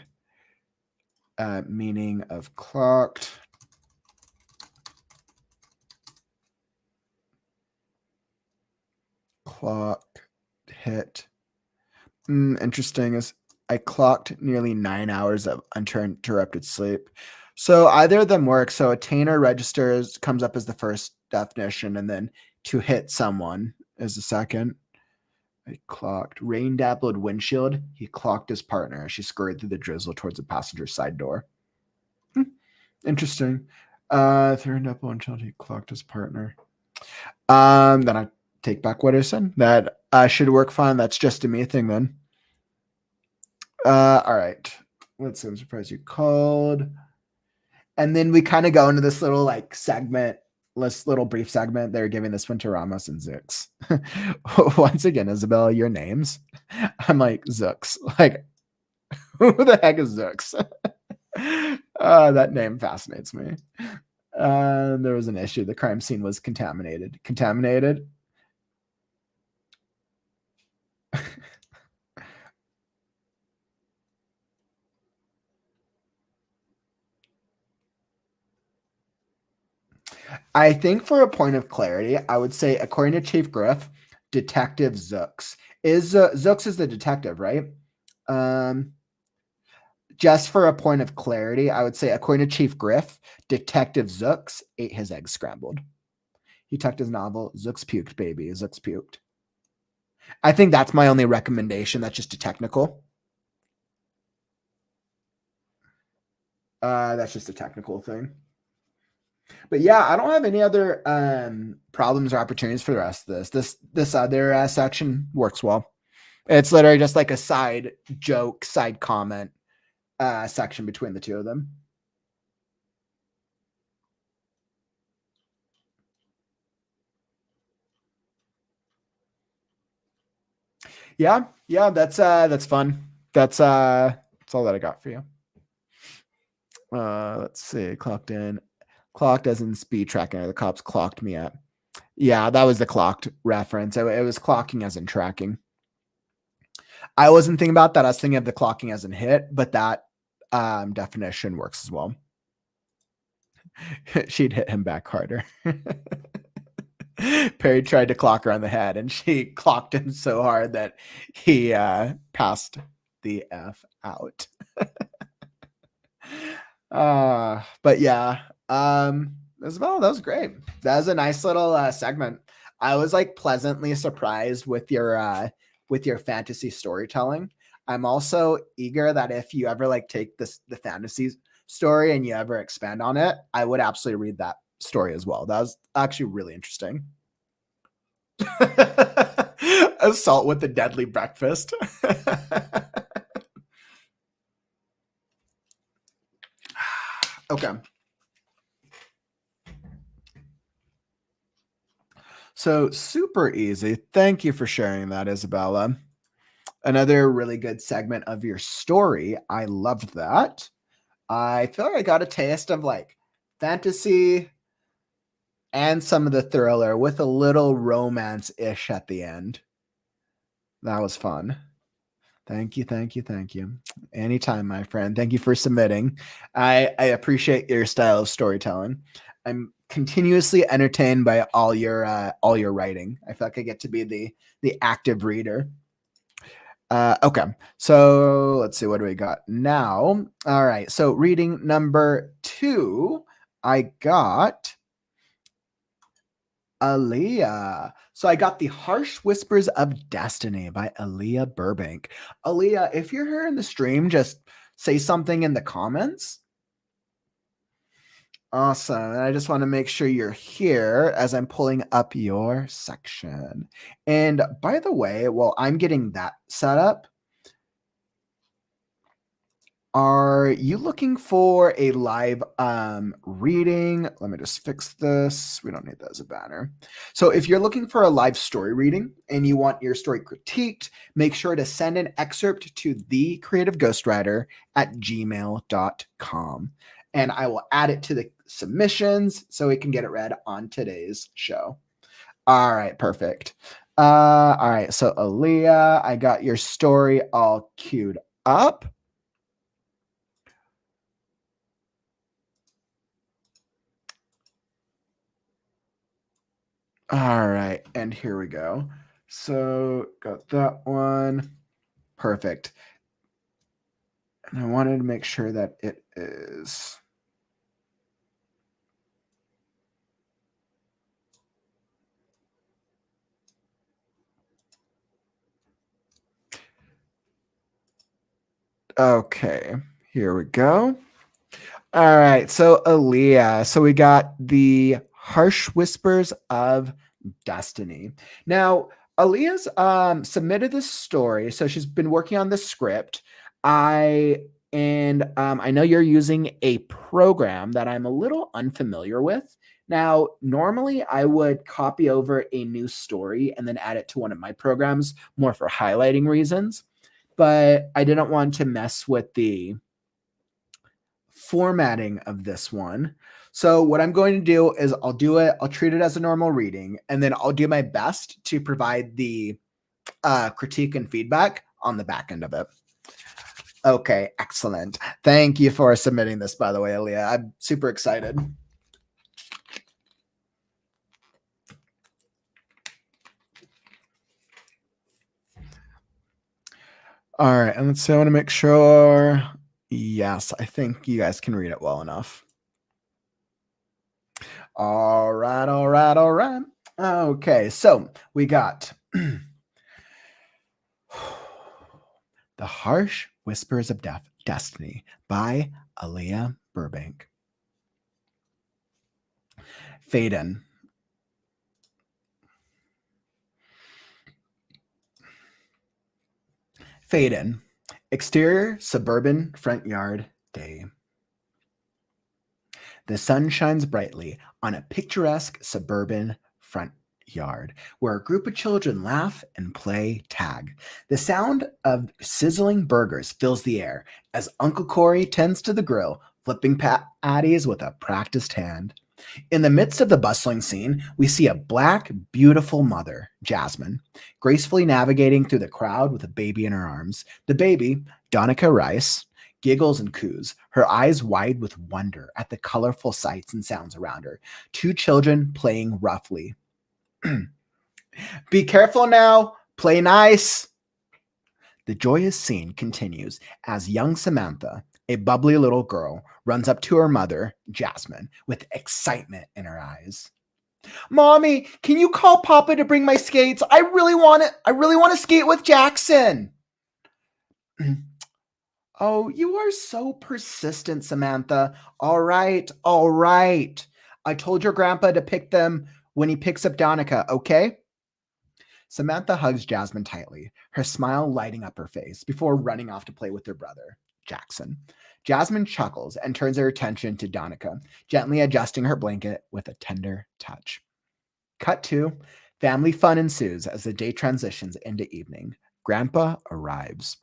meaning of clocked. Clock hit. Interesting. Is I clocked nearly 9 hours of uninterrupted sleep. So either of them work. So attainer registers comes up as the first definition, and then to hit someone is the second. I clocked. Rain-dappled windshield. He clocked his partner as she scurried through the drizzle towards the passenger side door. Interesting. Rain-dappled windshield. He clocked his partner. Then I take back what I said. That should work fine. That's just a me thing then. All right. Let's see. I'm surprised you called. And then we kind of go into this little like segment, this little brief segment. They're giving this one to Ramos and Zooks. Once again, Isabella, your names. I'm like, Zooks. Like, who the heck is Zooks? That name fascinates me. There was an issue. The crime scene was contaminated. Contaminated? I think for a point of clarity, I would say, according to Chief Griff, Detective Zooks. Zooks is the detective, right? Just for a point of clarity, I would say, according to Chief Griff, Detective Zooks ate his eggs scrambled. He tucked his novel. Zooks puked, baby. Zooks puked. I think that's my only recommendation. That's just a technical. That's just a technical thing. But yeah, I don't have any other problems or opportunities for the rest of this. This other section works well. It's literally just like a side joke, side comment section between the two of them. Yeah, that's fun. That's all that I got for you. Let's see. Clocked in. Clocked as in speed tracking. The cops clocked me at. Yeah, that was the clocked reference. It was clocking as in tracking. I wasn't thinking about that. I was thinking of the clocking as in hit, but that definition works as well. She'd hit him back harder. Perry tried to clock her on the head, and she clocked him so hard that he passed the F out. But yeah, Isabella, that was great. That was a nice little segment. I was like pleasantly surprised with your fantasy storytelling. I'm also eager that if you ever like take the fantasy story and you ever expand on it, I would absolutely read that story as well. That was actually really interesting. Assault with the deadly breakfast. Okay. So super easy. Thank you for sharing that, Isabella. Another really good segment of your story. I loved that. I feel like I got a taste of like fantasy and some of the thriller with a little romance-ish at the end. That was fun. Thank you, thank you, thank you. Anytime, my friend. Thank you for submitting. I appreciate your style of storytelling. I'm continuously entertained by all your writing. I feel like I get to be the active reader. Okay, so let's see, what do we got now? All right, so reading number 2, I got Aliyah. So I got The Harsh Whispers of Destiny by Aliyah Burbank. Aliyah, if you're here in the stream, just say something in the comments. Awesome. And I just want to make sure you're here as I'm pulling up your section. And by the way, while I'm getting that set up, are you looking for a live reading? Let me just fix this. We don't need that as a banner. So if you're looking for a live story reading and you want your story critiqued, make sure to send an excerpt to thecreativeghostwriter@gmail.com. And I will add it to the submissions so we can get it read on today's show. All right, perfect. All right, so Aliyah, I got your story all queued up. All right, and here we go. So got that one. Perfect. And I wanted to make sure that it is. Okay, here we go. All right, so Aliyah. So we got The Harsh Whispers of Destiny. Now, Aliyah's submitted this story, so she's been working on the script. I know you're using a program that I'm a little unfamiliar with. Now, normally I would copy over a new story and then add it to one of my programs more for highlighting reasons, but I didn't want to mess with the formatting of this one. So what I'm going to do is I'll treat it as a normal reading, and then I'll do my best to provide the critique and feedback on the back end of it. Okay, excellent. Thank you for submitting this, by the way, Aliyah. I'm super excited. All right, and let's see, I want to make sure. Yes, I think you guys can read it well enough. All right, all right, all right. Okay, so we got The Harsh Whispers of Destiny by Aliyah Burbank. Faden. Faden. Exterior suburban front yard day. The sun shines brightly on a picturesque suburban front yard where a group of children laugh and play tag. The sound of sizzling burgers fills the air as Uncle Corey tends to the grill, flipping patties with a practiced hand. In the midst of the bustling scene, we see a black, beautiful mother, Jasmine, gracefully navigating through the crowd with a baby in her arms. The baby, Donica Rice, giggles and coos, her eyes wide with wonder at the colorful sights and sounds around her. Two children playing roughly. Be careful now, play nice. The joyous scene continues as young Samantha, a bubbly little girl, runs up to her mother, Jasmine, with excitement in her eyes. Mommy, can you call Papa to bring my skates? I really want to skate with Jackson. Oh, you are so persistent, Samantha. All right, all right. I told your grandpa to pick them when he picks up Donica, okay? Samantha hugs Jasmine tightly, her smile lighting up her face before running off to play with her brother, Jackson. Jasmine chuckles and turns her attention to Donica, gently adjusting her blanket with a tender touch. Cut to Family fun ensues as the day transitions into evening. Grandpa arrives.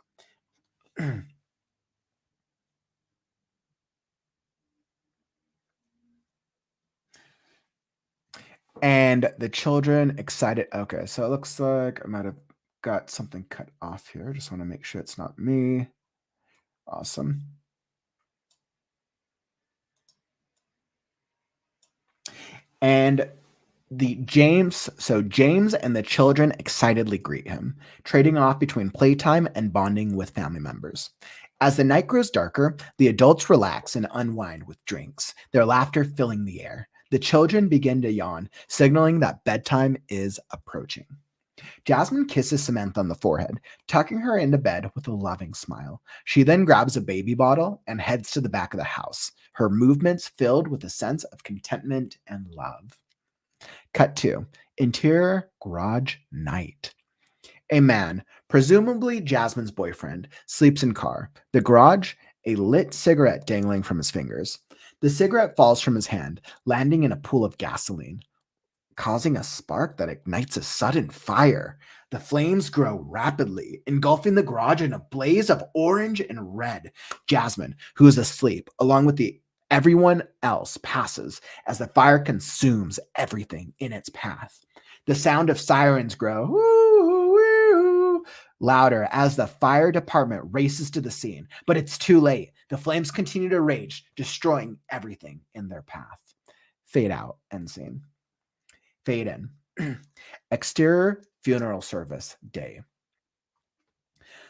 And the children excited. Okay, so it looks like I might have got something cut off here. Just want to make sure it's not me. Awesome. And James and the children excitedly greet him, trading off between playtime and bonding with family members. As the night grows darker, the adults relax and unwind with drinks, their laughter filling the air. The children begin to yawn, signaling that bedtime is approaching. Jasmine kisses Samantha on the forehead, tucking her into bed with a loving smile. She then grabs a baby bottle and heads to the back of the house, her movements filled with a sense of contentment and love. Cut 2. Interior garage night. A man, presumably Jasmine's boyfriend, sleeps in car. The garage, a lit cigarette dangling from his fingers. The cigarette falls from his hand, landing in a pool of gasoline, causing a spark that ignites a sudden fire. The flames grow rapidly, engulfing the garage in a blaze of orange and red. Jasmine, who is asleep, along with everyone else, passes as the fire consumes everything in its path. The sound of sirens grow louder as the fire department races to the scene, but it's too late. The flames continue to rage, destroying everything in their path. Fade out, end scene. Fade in. Exterior funeral service day.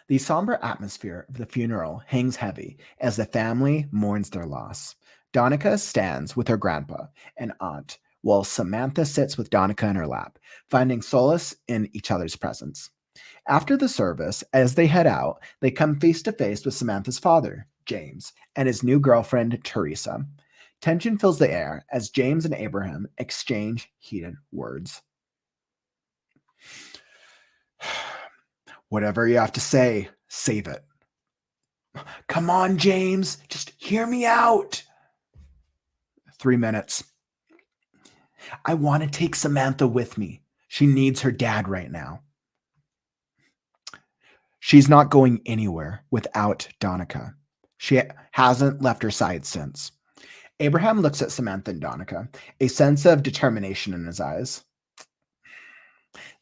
The somber atmosphere of the funeral hangs heavy as the family mourns their loss. Donica stands with her grandpa and aunt, while Samantha sits with Donica in her lap, finding solace in each other's presence. After the service, as they head out, they come face to face with Samantha's father, James, and his new girlfriend, Teresa. Tension fills the air as James and Abraham exchange heated words. Whatever you have to say, save it. Come on, James, just hear me out. 3 minutes. I want to take Samantha with me. She needs her dad right now. She's not going anywhere without Donica. She hasn't left her side since. Abraham looks at Samantha and Donica, a sense of determination in his eyes.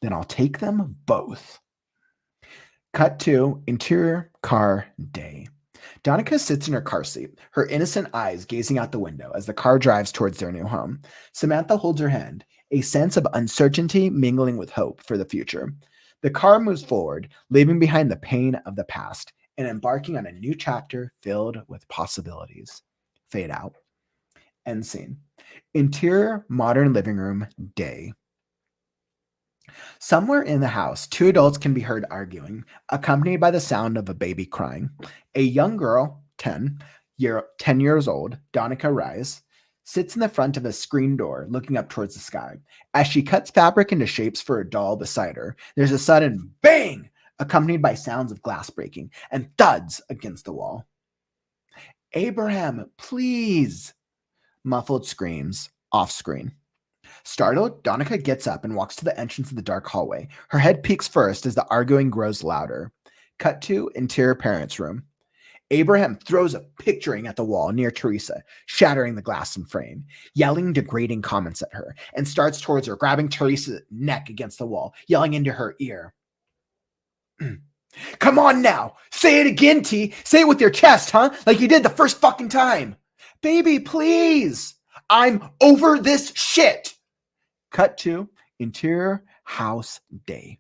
Then I'll take them both. Cut to interior car day. Donica sits in her car seat, her innocent eyes gazing out the window as the car drives towards their new home. Samantha holds her hand, a sense of uncertainty mingling with hope for the future. The car moves forward, leaving behind the pain of the past and embarking on a new chapter filled with possibilities. Fade out. End scene. Interior modern living room day. Somewhere in the house, 2 adults can be heard arguing, accompanied by the sound of a baby crying. A young girl, 10 years old, Donica Rice, sits in the front of a screen door looking up towards the sky. As she cuts fabric into shapes for a doll beside her, there's a sudden bang, accompanied by sounds of glass breaking and thuds against the wall. Abraham, please! Muffled screams off screen. Startled, Donica gets up and walks to the entrance of the dark hallway. Her head peeks first as the arguing grows louder. Cut to interior parents' room. Abraham throws a picturing at the wall near Teresa, shattering the glass and frame, yelling degrading comments at her, and starts towards her, grabbing Teresa's neck against the wall, yelling into her ear. Come on now! Say it again, T! Say it with your chest, huh? Like you did the first fucking time! Baby, please! I'm over this shit! Cut to interior house day.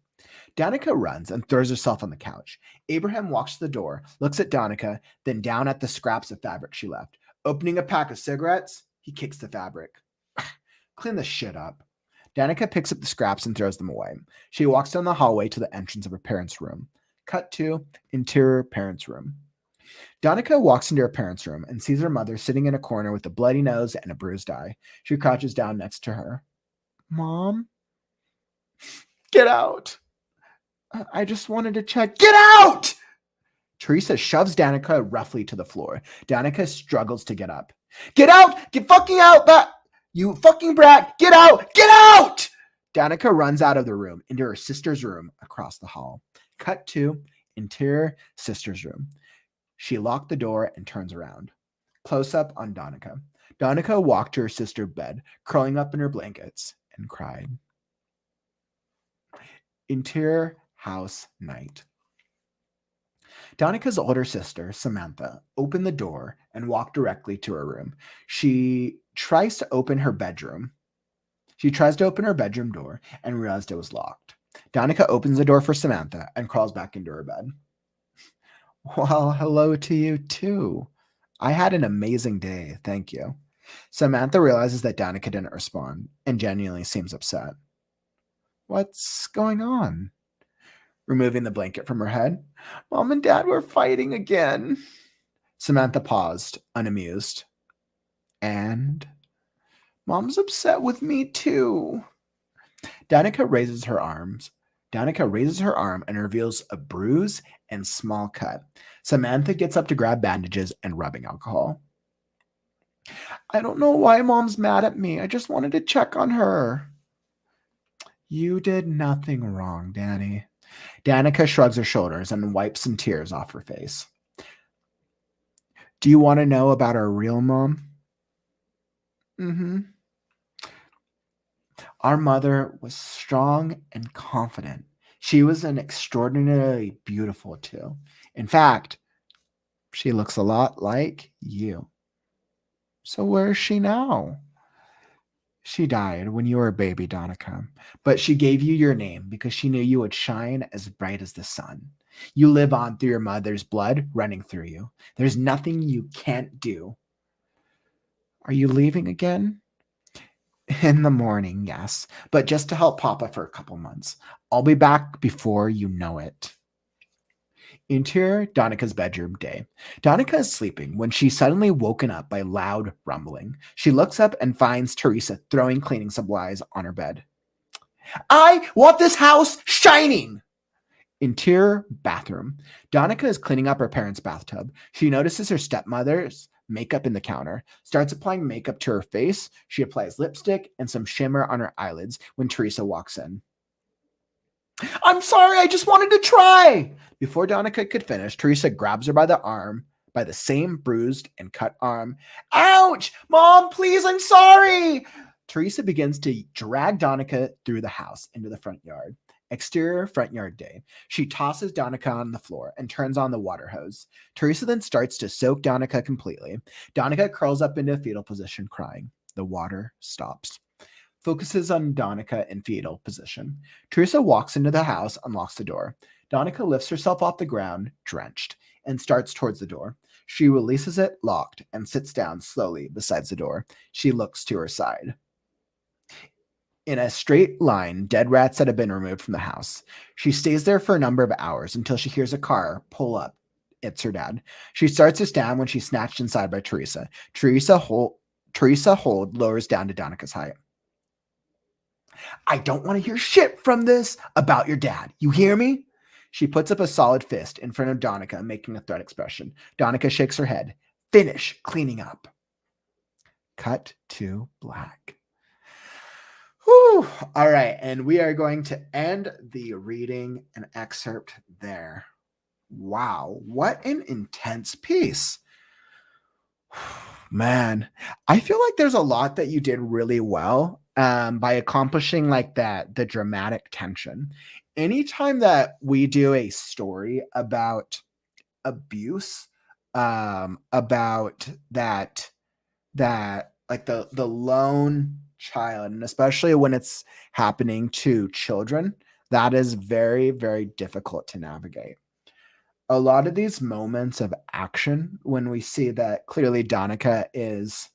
Donica runs and throws herself on the couch. Abraham walks to the door, looks at Donica, then down at the scraps of fabric she left. Opening a pack of cigarettes, he kicks the fabric. Clean this shit up. Donica picks up the scraps and throws them away. She walks down the hallway to the entrance of her parents' room. Cut to interior parents' room. Donica walks into her parents' room and sees her mother sitting in a corner with a bloody nose and a bruised eye. She crouches down next to her. Mom? Get out! I just wanted to check. Get out! Teresa shoves Danica roughly to the floor. Danica struggles to get up. Get out! Get fucking out! You fucking brat! Get out! Get out! Danica runs out of the room into her sister's room across the hall. Cut to interior sister's room. She locked the door and turns around. Close up on Danica. Danica walked to her sister's bed, curling up in her blankets, and cried. Interior house night. Danica's older sister, Samantha, opened the door and walked directly to her room. She tries to open her bedroom door and realized it was locked. Danica opens the door for Samantha and crawls back into her bed. Well, hello to you too. I had an amazing day, thank you. Samantha realizes that Danica didn't respond and genuinely seems upset. What's going on? Removing the blanket from her head. Mom and Dad were fighting again. Samantha paused, unamused. And Mom's upset with me too. Danica raises her arm and reveals a bruise and small cut. Samantha gets up to grab bandages and rubbing alcohol. I don't know why Mom's mad at me. I just wanted to check on her. You did nothing wrong, Danny. Danica shrugs her shoulders and wipes some tears off her face. Do you want to know about our real mom? Our mother was strong and confident. She was an extraordinarily beautiful too. In fact, she looks a lot like you. So where is she now? She died when you were a baby, Danica, but she gave you your name because she knew you would shine as bright as the sun. You live on through your mother's blood running through you. There's nothing you can't do. Are you leaving again? In the morning, yes, but just to help Papa for a couple months. I'll be back before you know it. Interior Danica's bedroom day. Danica is sleeping when she's suddenly woken up by loud rumbling. She looks up and finds Teresa throwing cleaning supplies on her bed. I want this house shining! Interior bathroom. Danica is cleaning up her parents' bathtub. She notices her stepmother's makeup in the counter, starts applying makeup to her face. She applies lipstick and some shimmer on her eyelids when Teresa walks in. I'm sorry, I just wanted to try. Before Danica could finish, Teresa grabs her by the same bruised and cut arm. Ouch! Mom, please, I'm sorry. Teresa begins to drag Danica through the house into the front yard. Exterior front yard day. She tosses Danica on the floor and turns on the water hose. Teresa then starts to soak Danica completely. Danica curls up into a fetal position, crying. The water stops. Focuses on Danica in fetal position. Teresa walks into the house, unlocks the door. Danica lifts herself off the ground, drenched, and starts towards the door. She releases it, locked, and sits down slowly beside the door. She looks to her side. In a straight line, dead rats that have been removed from the house. She stays there for a number of hours until she hears a car pull up. It's her dad. She starts to stand when she's snatched inside by Teresa. Teresa hold lowers down to Danica's height. I don't want to hear shit from this about your dad. You hear me? She puts up a solid fist in front of Danica, making a threat expression. Danica shakes her head. Finish cleaning up. Cut to black. Whew. All right, and we are going to end the reading and excerpt there. Wow, what an intense piece. Man, I feel like there's a lot that you did really well by accomplishing like that, the dramatic tension. Anytime that we do a story about abuse, about that like the lone child, and especially when it's happening to children, that is very, very difficult to navigate. A lot of these moments of action, when we see that clearly Danica is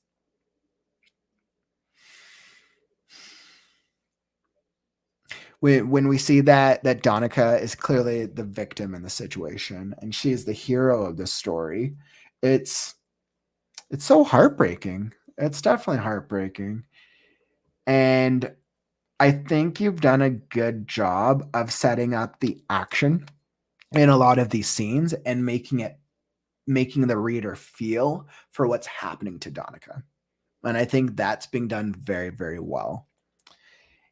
when we see that Danica is clearly the victim in the situation and she is the hero of the story, it's so heartbreaking. It's definitely heartbreaking. And I think you've done a good job of setting up the action in a lot of these scenes and making the reader feel for what's happening to Danica. And I think that's being done very, very well.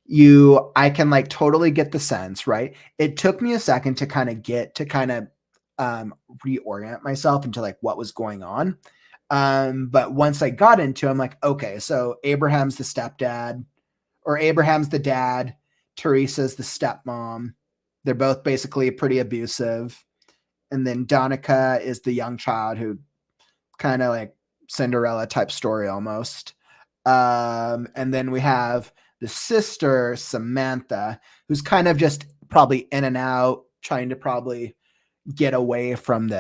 I can like totally get the sense, right? It took me a second to kind of reorient myself into like what was going on. But once I got into it, I'm like, okay, so Abraham's the stepdad, or Abraham's the dad, Teresa's the stepmom. They're both basically pretty abusive. And then Donica is the young child who kind of like Cinderella type story almost. And then we have the sister, Samantha, who's kind of just probably in and out, trying to probably get away from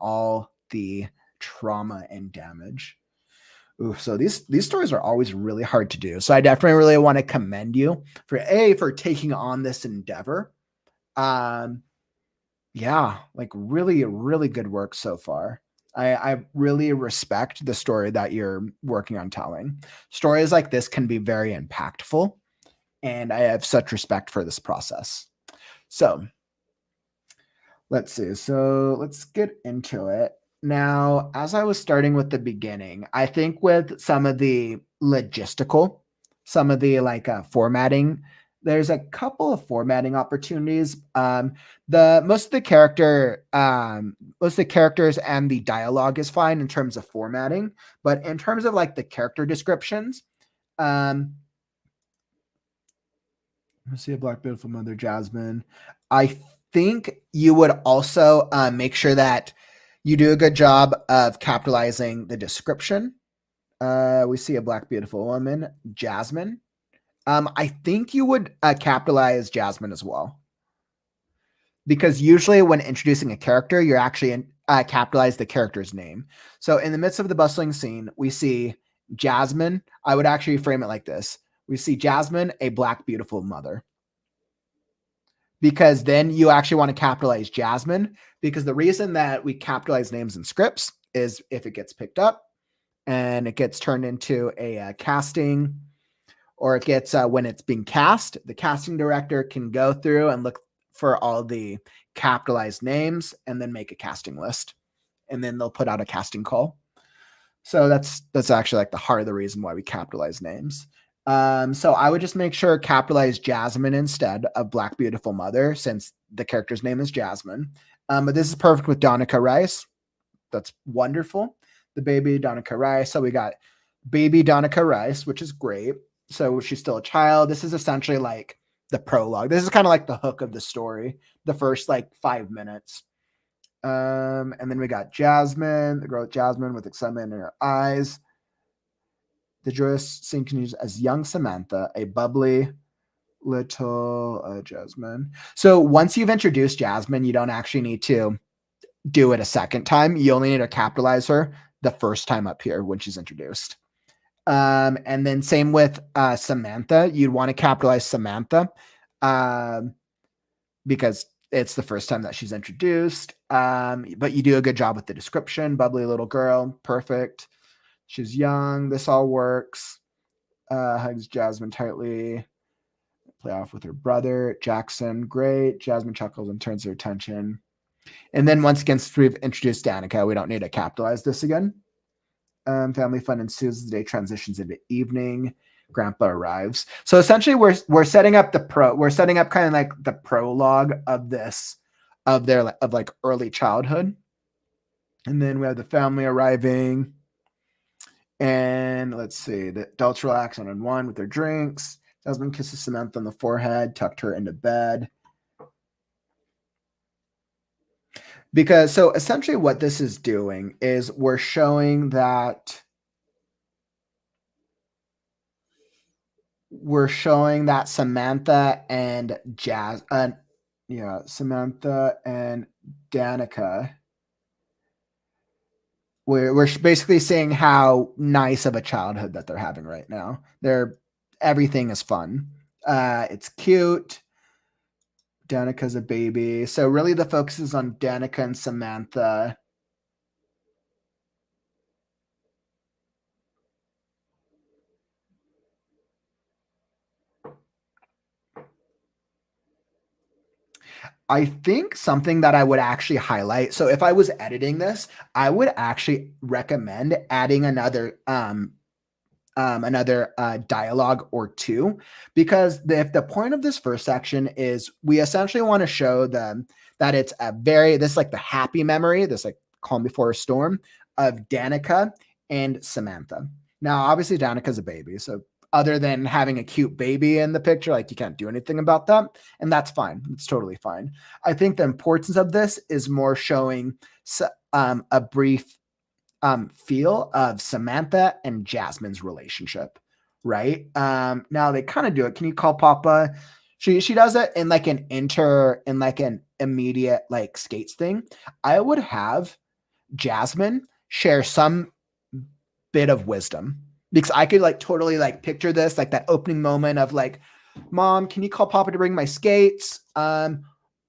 all the trauma and damage. Ooh, so these stories are always really hard to do. So I definitely really want to commend you for taking on this endeavor. Yeah, like really, really good work so far. I really respect the story that you're working on telling. Stories like this can be very impactful, and I have such respect for this process. So let's see. So let's get into it. Now, as I was starting with the beginning, I think with some of the logistical, some of the like formatting, there's a couple of formatting opportunities. Most of the characters and the dialogue is fine in terms of formatting, but in terms of like the character descriptions, let's see a Black Beautiful Mother, Jasmine. I think you would also make sure that you do a good job of capitalizing the description. We see a Black Beautiful Woman, Jasmine. I think you would capitalize Jasmine as well. Because usually when introducing a character, you're actually capitalize the character's name. So in the midst of the bustling scene, we see Jasmine. I would actually frame it like this. We see Jasmine, a Black Beautiful Mother. Because then you actually want to capitalize Jasmine, because the reason that we capitalize names in scripts is if it gets picked up and it gets turned into a casting, or it gets when it's being cast, the casting director can go through and look for all the capitalized names and then make a casting list, and then they'll put out a casting call. So that's actually like the heart of the reason why we capitalize names. So I would just make sure capitalize Jasmine instead of Black Beautiful Mother, since the character's name is Jasmine. But this is perfect with Donica Rice. That's wonderful. The baby Donica Rice. So we got baby Donica Rice, which is great. So she's still a child. This is essentially like the prologue. This is kind of like the hook of the story, the first like 5 minutes. And then we got Jasmine, the girl Jasmine with excitement in her eyes. The joyous scene continues as young Samantha, a bubbly little Jasmine. So once you've introduced Jasmine, you don't actually need to do it a second time. You only need to capitalize her the first time up here when she's introduced. And then same with Samantha. You'd want to capitalize Samantha because it's the first time that she's introduced. But you do a good job with the description. Bubbly little girl. Perfect. She's young. This all works. Hugs Jasmine tightly. Play off with her brother. Jackson, great. Jasmine chuckles and turns her attention. And then once again, since we've introduced Danica, we don't need to capitalize this again. Family fun ensues as the day transitions into evening. Grandpa arrives. So essentially, we're setting up we're setting up kind of like the prologue of this, of like early childhood. And then we have the family arriving. And let's see, the adults relax and unwind with their drinks. Jasmine kisses Samantha on the forehead, tucked her into bed. Because so essentially what this is doing is we're showing that Samantha and Samantha and Danica, we're basically seeing how nice of a childhood that they're having right now. Everything is fun. It's cute. Danica's a baby. So really the focus is on Danica and Samantha. I think something that I would actually highlight. So if I was editing this, I would actually recommend adding another another dialogue or two, because if the point of this first section is we essentially want to show them that it's this like the happy memory, this like calm before a storm of Danica and Samantha. Now, obviously, Danica's a baby, so other than having a cute baby in the picture, like you can't do anything about that, and that's fine. It's totally fine. I think the importance of this is more showing a brief feel of Samantha and Jasmine's relationship, right? Now they kind of do it. Can you call Papa? She does it in like an immediate like skates thing. I would have Jasmine share some bit of wisdom, because I could like totally like picture this, like that opening moment of like, Mom, can you call Papa to bring my skates?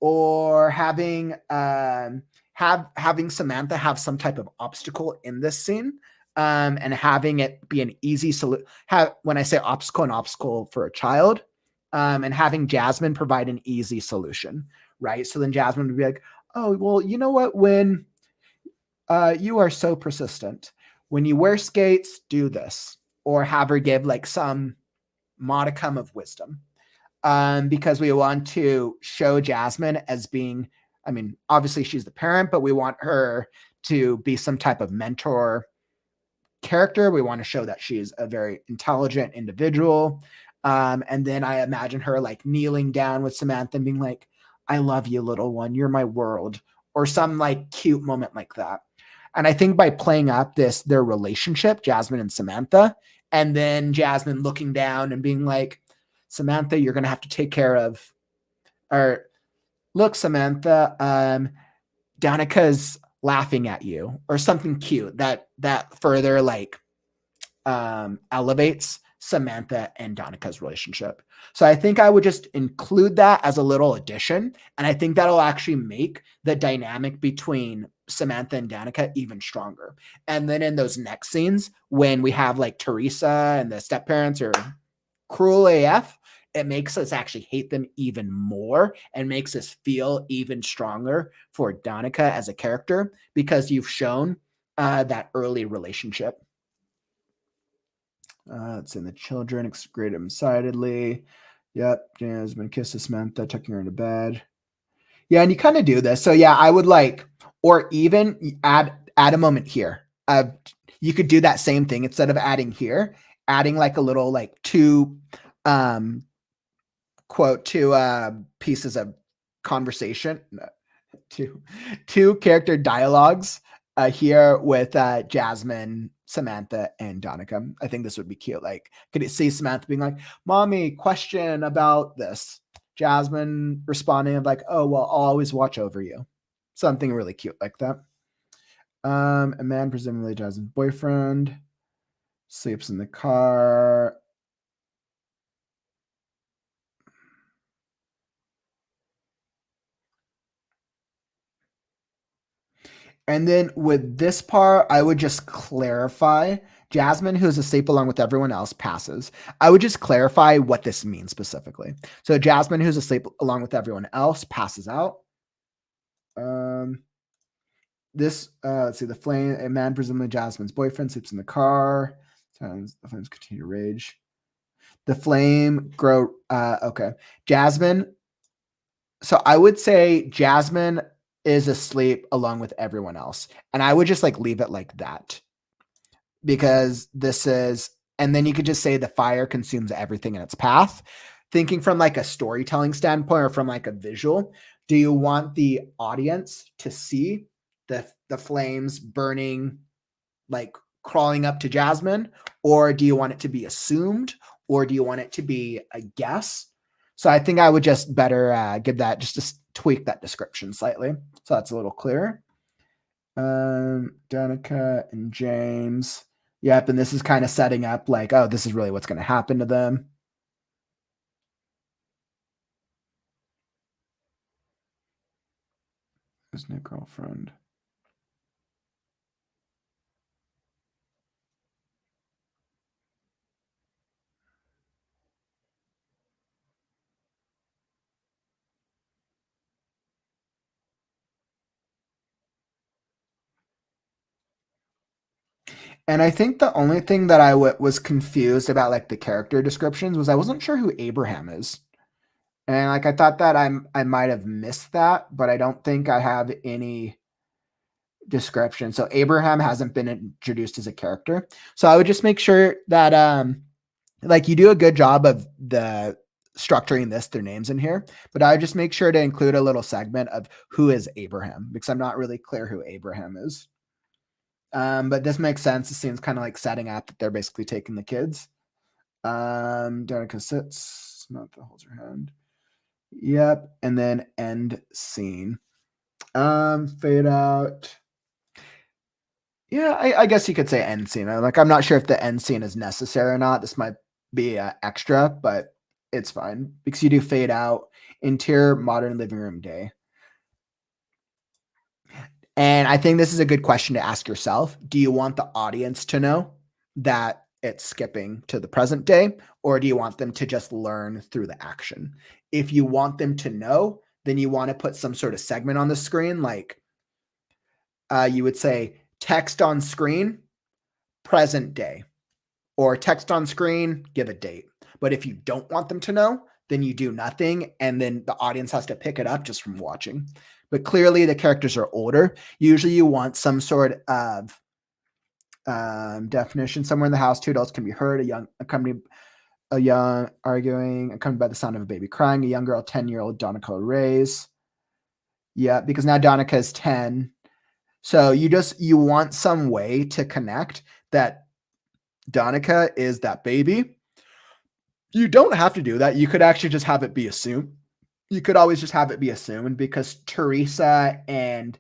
Or having having Samantha have some type of obstacle in this scene, and having it be an easy solution. When I say obstacle, an obstacle for a child, and having Jasmine provide an easy solution, right? So then Jasmine would be like, oh, well, you know what? When you are so persistent, when you wear skates, do this, or have her give like some modicum of wisdom. Because we want to show Jasmine as being, I mean, obviously she's the parent, but we want her to be some type of mentor character. We want to show that she's a very intelligent individual. And then I imagine her like kneeling down with Samantha and being like, I love you, little one. You're my world. Or some like cute moment like that. And I think by playing up their relationship, Jasmine and Samantha, and then Jasmine looking down and being like, Samantha, you're going to have to take care of, or look, Samantha, Danica's laughing at you, or something cute that further like elevates Samantha and Danica's relationship. So I think I would just include that as a little addition. And I think that'll actually make the dynamic between Samantha and Danica even stronger. And then in those next scenes, when we have like Teresa and the step parents are cruel AF, it makes us actually hate them even more and makes us feel even stronger for Danica as a character, because you've shown that early relationship. It's in the children, great excitedly. Yep, Jasmine kisses Samantha, tucking her into bed. Yeah, and you kind of do this. So yeah, I would like, or even add a moment here. You could do that same thing instead of adding here, adding like a little like two pieces of conversation, two character dialogues here with Jasmine, Samantha, and Danica. I think this would be cute. Like, could you see Samantha being like, Mommy, question about this? Jasmine responding of like, oh, well, I'll always watch over you. Something really cute like that. A man, presumably Jasmine's boyfriend, sleeps in the car. And then with this part, I would just clarify Jasmine, who's asleep along with everyone else, passes. I would just clarify what this means specifically. So Jasmine, who's asleep along with everyone else, passes out. Let's see, a man, presumably Jasmine's boyfriend, sleeps in the car. The flames continue to rage. The flame grow. Okay. Jasmine. So I would say Jasmine is asleep along with everyone else. And I would just like leave it like that, because and then you could just say the fire consumes everything in its path. Thinking from like a storytelling standpoint or from like a visual, do you want the audience to see the flames burning, like crawling up to Jasmine, or do you want it to be assumed, or do you want it to be a guess? So I think I would just better give that, just to tweak that description slightly, so that's a little clearer. Danica and James. Yep, and this is kind of setting up like, oh, this is really what's going to happen to them. His new girlfriend. And I think the only thing that I was confused about, like the character descriptions, was I wasn't sure who Abraham is. And like I thought that I might have missed that, but I don't think I have any description. So Abraham hasn't been introduced as a character. So I would just make sure that like you do a good job of the structuring their names in here, but I would just make sure to include a little segment of who is Abraham, because I'm not really clear who Abraham is. But this makes sense. It seems kind of like setting up that they're basically taking the kids. Danica sits, Samantha holds her hand. Yep. And then end scene. Fade out. Yeah, I guess you could say end scene. Like, I'm not sure if the end scene is necessary or not. This might be extra, but it's fine because you do fade out. Interior modern living room day. And I think this is a good question to ask yourself. Do you want the audience to know that it's skipping to the present day, or do you want them to just learn through the action? If you want them to know, then you want to put some sort of segment on the screen, like you would say text on screen, present day, or text on screen, give a date. But if you don't want them to know, then you do nothing, and then the audience has to pick it up just from watching. But clearly the characters are older. Usually you want some sort of definition. Somewhere in the house, two adults can be heard, a young arguing, accompanied by the sound of a baby crying, a young girl, 10-year-old Donica Reyes. Yeah, because now Donica is 10. So you want some way to connect that Donica is that baby. You don't have to do that. You could actually just have it be assumed. You could always just have it be assumed, because Teresa and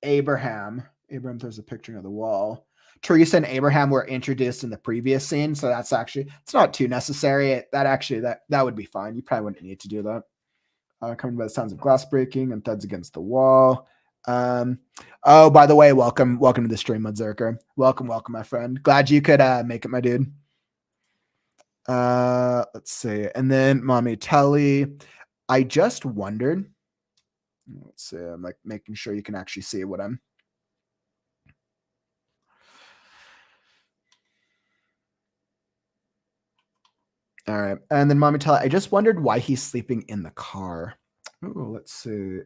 Abraham throws a picture on the wall. Teresa and Abraham were introduced in the previous scene, so that's actually, it's not too necessary. That would be fine. You probably wouldn't need to do that. Coming by the sounds of glass breaking and thuds against the wall. Oh, by the way, welcome to the stream, Mudzerker. Welcome, my friend. Glad you could make it, my dude. Let's see. And then Mommy Telly. I just wondered. Let's see. I'm like making sure you can actually see what I'm. All right. And then Mommy Telly, I just wondered why he's sleeping in the car. Oh, let's see.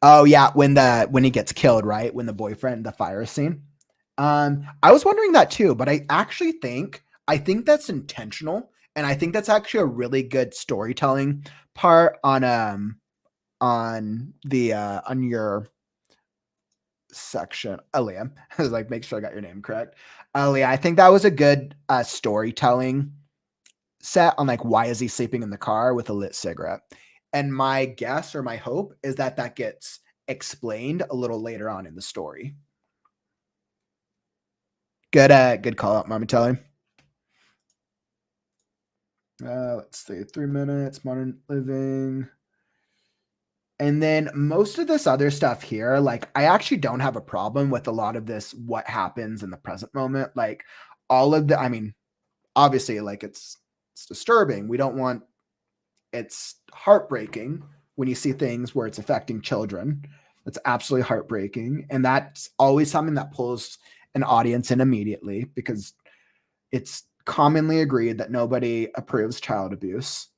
Oh yeah, when he gets killed, right? When the fire scene. I was wondering that too, but I actually think that's intentional, and I think that's actually a really good storytelling part on your section. Aliyah. I was like, make sure I got your name correct. Aliyah, I think that was a good storytelling set on like why is he sleeping in the car with a lit cigarette. And my guess or my hope is that gets explained a little later on in the story. Good call out, Mama Telly. Let's see, 3 minutes, modern living. And then most of this other stuff here, like I actually don't have a problem with a lot of this, what happens in the present moment. Like all of the, I mean, obviously like it's disturbing. It's heartbreaking when you see things where it's affecting children. It's absolutely heartbreaking. And that's always something that pulls an audience in immediately, because it's commonly agreed that nobody approves child abuse.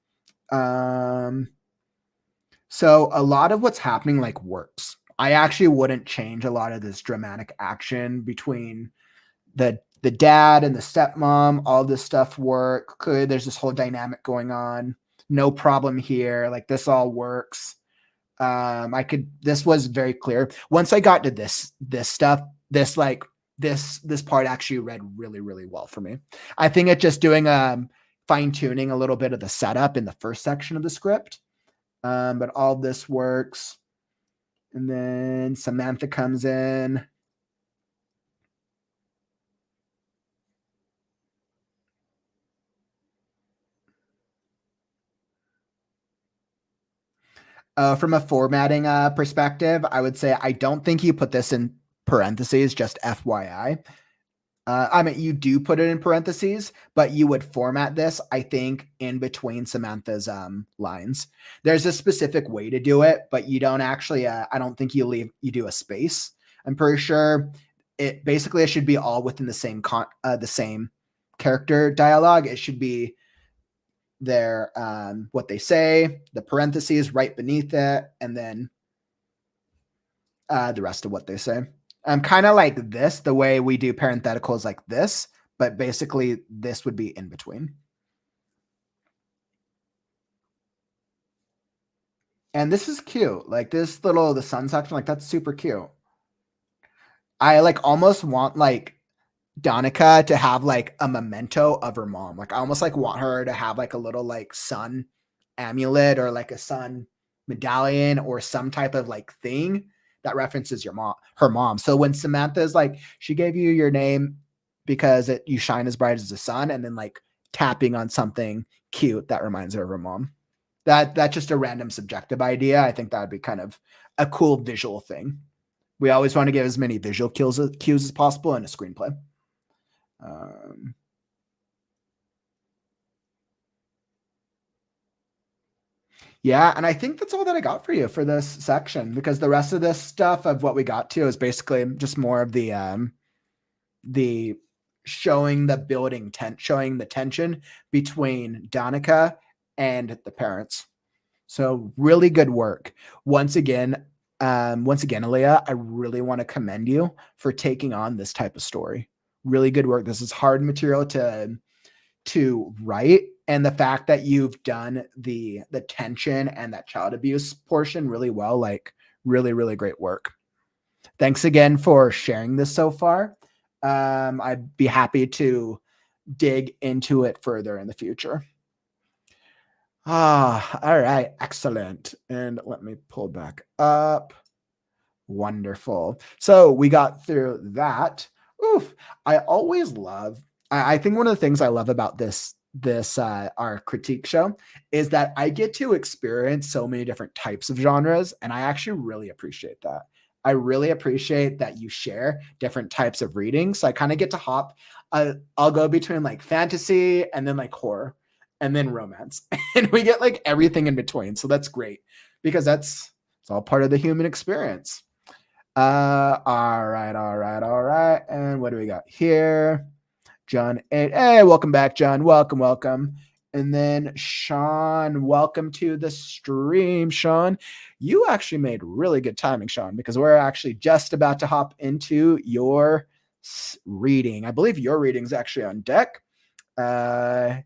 So a lot of what's happening like works. I actually wouldn't change a lot of this dramatic action between the dad and the stepmom. All this stuff work. Clearly, there's this whole dynamic going on. No problem here. Like this all works. This was very clear. Once I got to this stuff, this part actually read really, really well for me. I think it's just doing fine tuning a little bit of the setup in the first section of the script. But all this works. And then Samantha comes in. From a formatting perspective, I would say I don't think you put this in parentheses, just FYI. I mean, you do put it in parentheses, but you would format this, I think, in between Samantha's lines. There's a specific way to do it, but you don't actually, I don't think you do a space. I'm pretty sure it should be all within the same character dialogue. It should be their what they say, the parentheses right beneath it, and then the rest of what they say. Kind of like this, the way we do parentheticals like this, but basically this would be in between. And this is cute. Like this little, the sun section, like that's super cute. I like almost want like Danica to have like a memento of her mom. Like I almost like want her to have like a little like sun amulet or like a sun medallion or some type of like thing that references her mom. So when Samantha is like, she gave you your name because you shine as bright as the sun, and then like tapping on something cute that reminds her of her mom. That's just a random subjective idea. I think that would be kind of a cool visual thing. We always want to give as many visual cues as possible in a screenplay. Yeah, and I think that's all that I got for you for this section, because the rest of this stuff of what we got to is basically just more of the showing the tension between Danica and the parents. So really good work. Once again, Aliyah, I really want to commend you for taking on this type of story. Really good work. This is hard material to write, and the fact that you've done the tension and that child abuse portion really well, like really, really great work. Thanks again for sharing this so far. I'd be happy to dig into it further in the future. All right, excellent. And let me pull back up. Wonderful. So we got through that. Oof. I think one of the things I love about this our critique show is that I get to experience so many different types of genres, and I actually really appreciate that. I really appreciate that you share different types of readings. So I kind of get to hop. I'll go between like fantasy and then like horror and then romance, and we get like everything in between. So that's great, because it's all part of the human experience. All right. And what do we got here? John 8. Hey, welcome back, John. Welcome. And then Sean, welcome to the stream, Sean. You actually made really good timing, Sean, because we're actually just about to hop into your reading. I believe your reading is actually on deck. Yeah,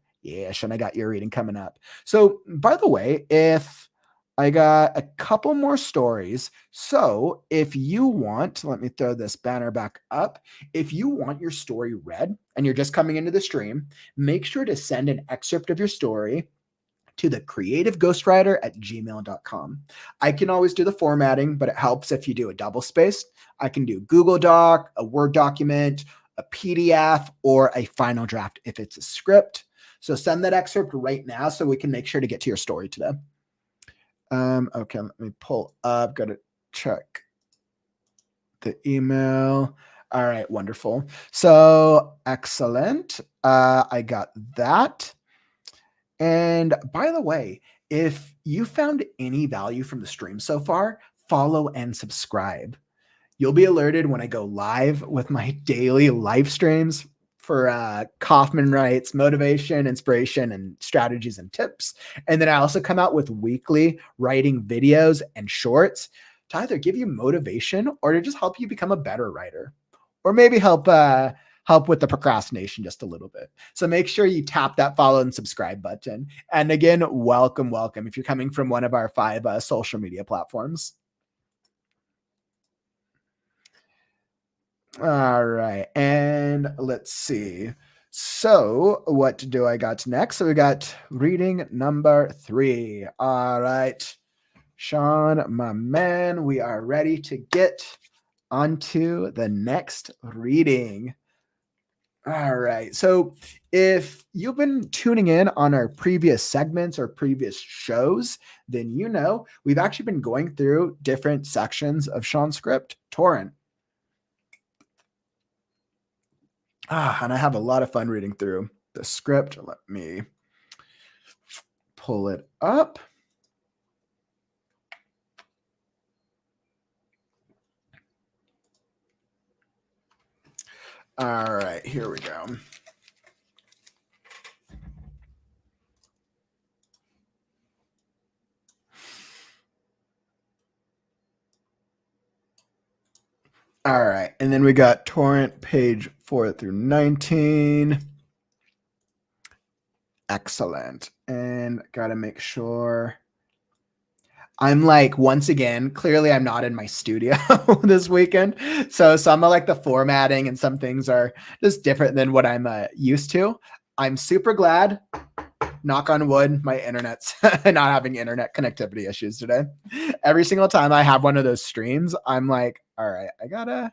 Sean, I got your reading coming up. So, by the way, if I got a couple more stories. So if you want, let me throw this banner back up. If you want your story read and you're just coming into the stream, make sure to send an excerpt of your story to the creativeghostwriter@gmail.com. I can always do the formatting, but it helps if you do a double spaced. I can do Google Doc, a Word document, a PDF, or a final draft if it's a script. So send that excerpt right now so we can make sure to get to your story today. Okay, let me pull up. Got to check the email. All right, wonderful. So excellent. I got that. And by the way, if you found any value from the stream so far, follow and subscribe. You'll be alerted when I go live with my daily live streams for Kauffman Writes, motivation, inspiration, and strategies and tips. And then I also come out with weekly writing videos and shorts to either give you motivation or to just help you become a better writer, or maybe help with the procrastination just a little bit. So make sure you tap that follow and subscribe button. And again, welcome if you're coming from one of our 5 social media platforms. All right, and let's see. So what do I got next? So we got reading number 3. All right, Sean, my man, we are ready to get onto the next reading. All right, so if you've been tuning in on our previous segments or previous shows, then you know we've actually been going through different sections of Sean's script, Torrent. And I have a lot of fun reading through the script. Let me pull it up. All right, here we go. All right, and then we got Torrent page 4 through 19. Excellent. And gotta make sure. I'm like, once again, clearly I'm not in my studio this weekend. So some of like the formatting and some things are just different than what I'm used to. I'm super glad, knock on wood, my internet's not having internet connectivity issues today. Every single time I have one of those streams, I'm like, all right, I gotta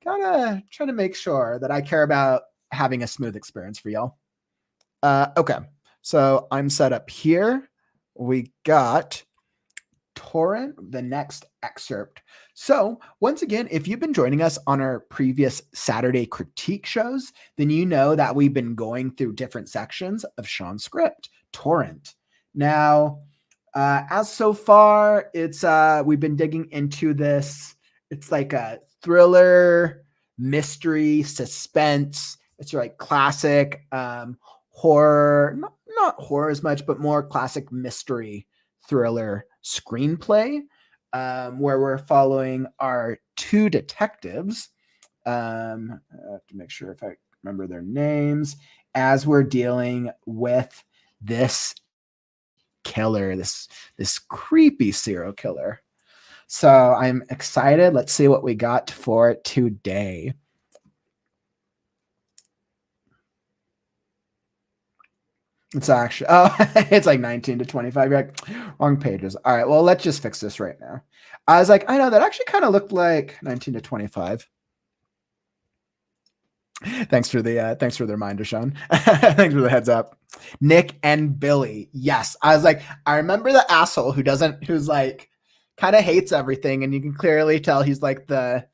try to make sure that I care about having a smooth experience for y'all. Okay, so I'm set up here. We got Torrent, the next excerpt. So once again, if you've been joining us on our previous Saturday critique shows, then you know that we've been going through different sections of Sean's script, Torrent. Now, as so far, it's we've been digging into this. It's like a thriller, mystery, suspense. It's like classic horror, not horror as much, but more classic mystery thriller screenplay, where we're following our two detectives. I have to make sure if I remember their names, as we're dealing with this killer, this creepy serial killer. So I'm excited. Let's see what we got for today. It's actually, oh, it's like 19 to 25. You're like, wrong pages. All right, well, let's just fix this right now. I was like, I know that actually kind of looked like 19 to 25. Thanks for the reminder, Sean. Thanks for the heads up. Nick and Billy. Yes. I was like, I remember the asshole who's like kind of hates everything, and you can clearly tell he's like the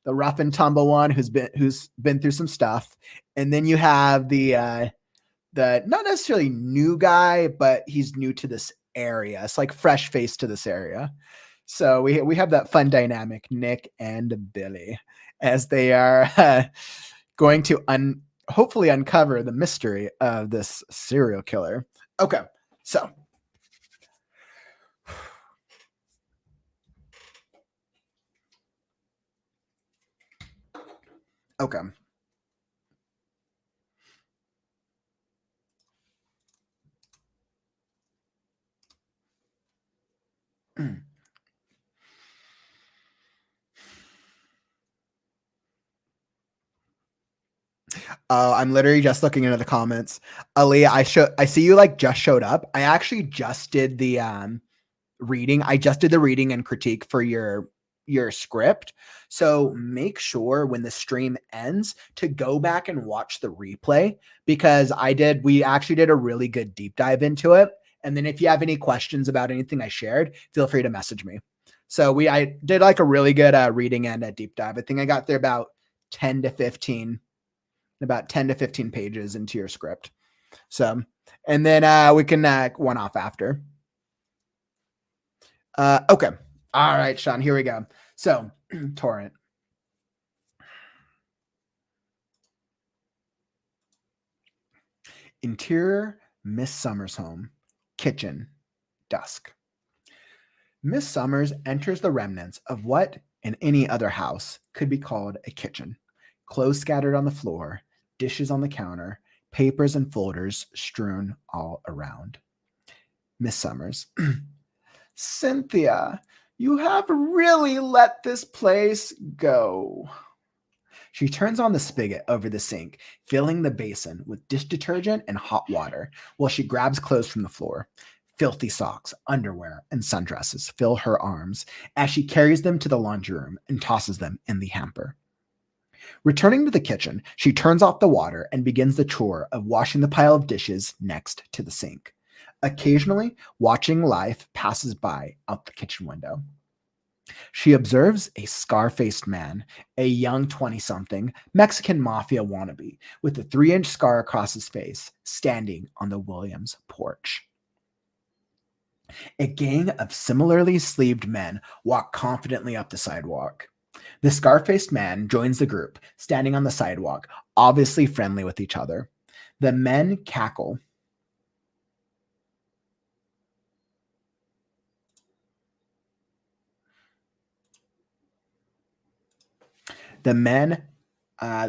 rough and tumble one who's been through some stuff. And then you have the not necessarily new guy, but he's new to this area. It's like fresh face to this area. So we have that fun dynamic, Nick and Billy, as they are going to hopefully uncover the mystery of this serial killer. Okay, so okay. I'm literally just looking into the comments. Aliyah, I see you like just showed up. I actually just did the reading. I just did the reading and critique for your script. So make sure when the stream ends to go back and watch the replay, because we actually did a really good deep dive into it. And then if you have any questions about anything I shared, feel free to message me. So I did like a really good reading and a deep dive. I think I got there about 10 to 15 pages into your script. So, and then we can one off after. Okay. All right, Sean, here we go. So, Torrent. Interior, Miss Summers' home. Kitchen, dusk. Miss Summers enters the remnants of what, in any other house, could be called a kitchen. Clothes scattered on the floor, dishes on the counter, papers and folders strewn all around. Miss Summers. Cynthia, you have really let this place go. She turns on the spigot over the sink, filling the basin with dish detergent and hot water, while she grabs clothes from the floor. Filthy socks, underwear, and sundresses fill her arms as she carries them to the laundry room and tosses them in the hamper. Returning to the kitchen, she turns off the water and begins the chore of washing the pile of dishes next to the sink. Occasionally, watching life passes by out the kitchen window. She observes a scar-faced man, a young 20-something Mexican mafia wannabe with a 3-inch scar across his face, standing on the Williams porch. A gang of similarly sleeved men walk confidently up the sidewalk. The scar-faced man joins the group, standing on the sidewalk, obviously friendly with each other. The men cackle. The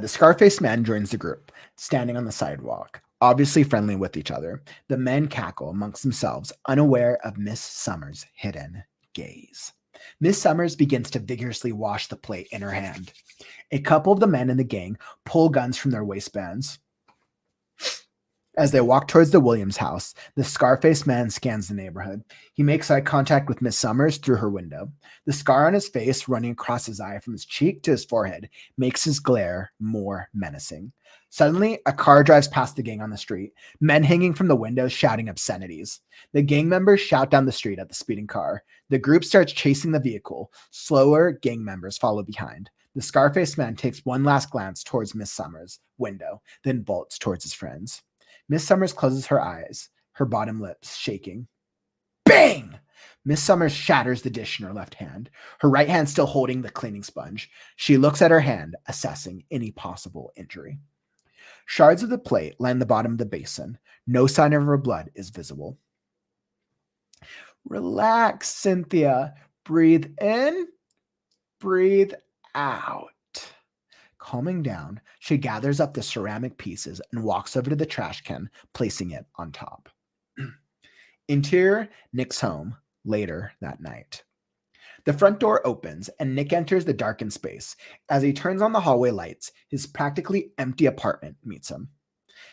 scar-faced man joins the group, standing on the sidewalk, obviously friendly with each other. The men cackle amongst themselves, unaware of Miss Summers' hidden gaze. Miss Summers begins to vigorously wash the plate in her hand. A couple of the men in the gang pull guns from their waistbands. As they walk towards the Williams house, the scar-faced man scans the neighborhood. He makes eye contact with Miss Summers through her window. The scar on his face, running across his eye from his cheek to his forehead, makes his glare more menacing. Suddenly, a car drives past the gang on the street, men hanging from the windows shouting obscenities. The gang members shout down the street at the speeding car. The group starts chasing the vehicle. Slower gang members follow behind. The scar-faced man takes one last glance towards Miss Summers' window, then bolts towards his friends. Miss Summers closes her eyes, her bottom lips shaking. Bang! Miss Summers shatters the dish in her left hand, her right hand still holding the cleaning sponge. She looks at her hand, assessing any possible injury. Shards of the plate line the bottom of the basin. No sign of her blood is visible. Relax, Cynthia. Breathe in, breathe out. Calming down, she gathers up the ceramic pieces and walks over to the trash can, placing it on top. Interior, Nick's home, later that night. The front door opens and Nick enters the darkened space. As he turns on the hallway lights, his practically empty apartment meets him.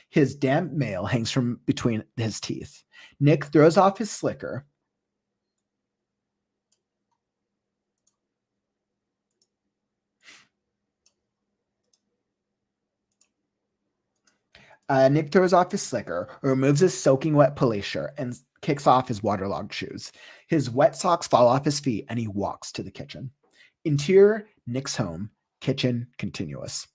His damp mail hangs from between his teeth. Nick throws off his slicker. Nick throws off his slicker, removes his soaking wet police shirt, and kicks off his waterlogged shoes. His wet socks fall off his feet, and he walks to the kitchen. Interior, Nick's home, kitchen continuous.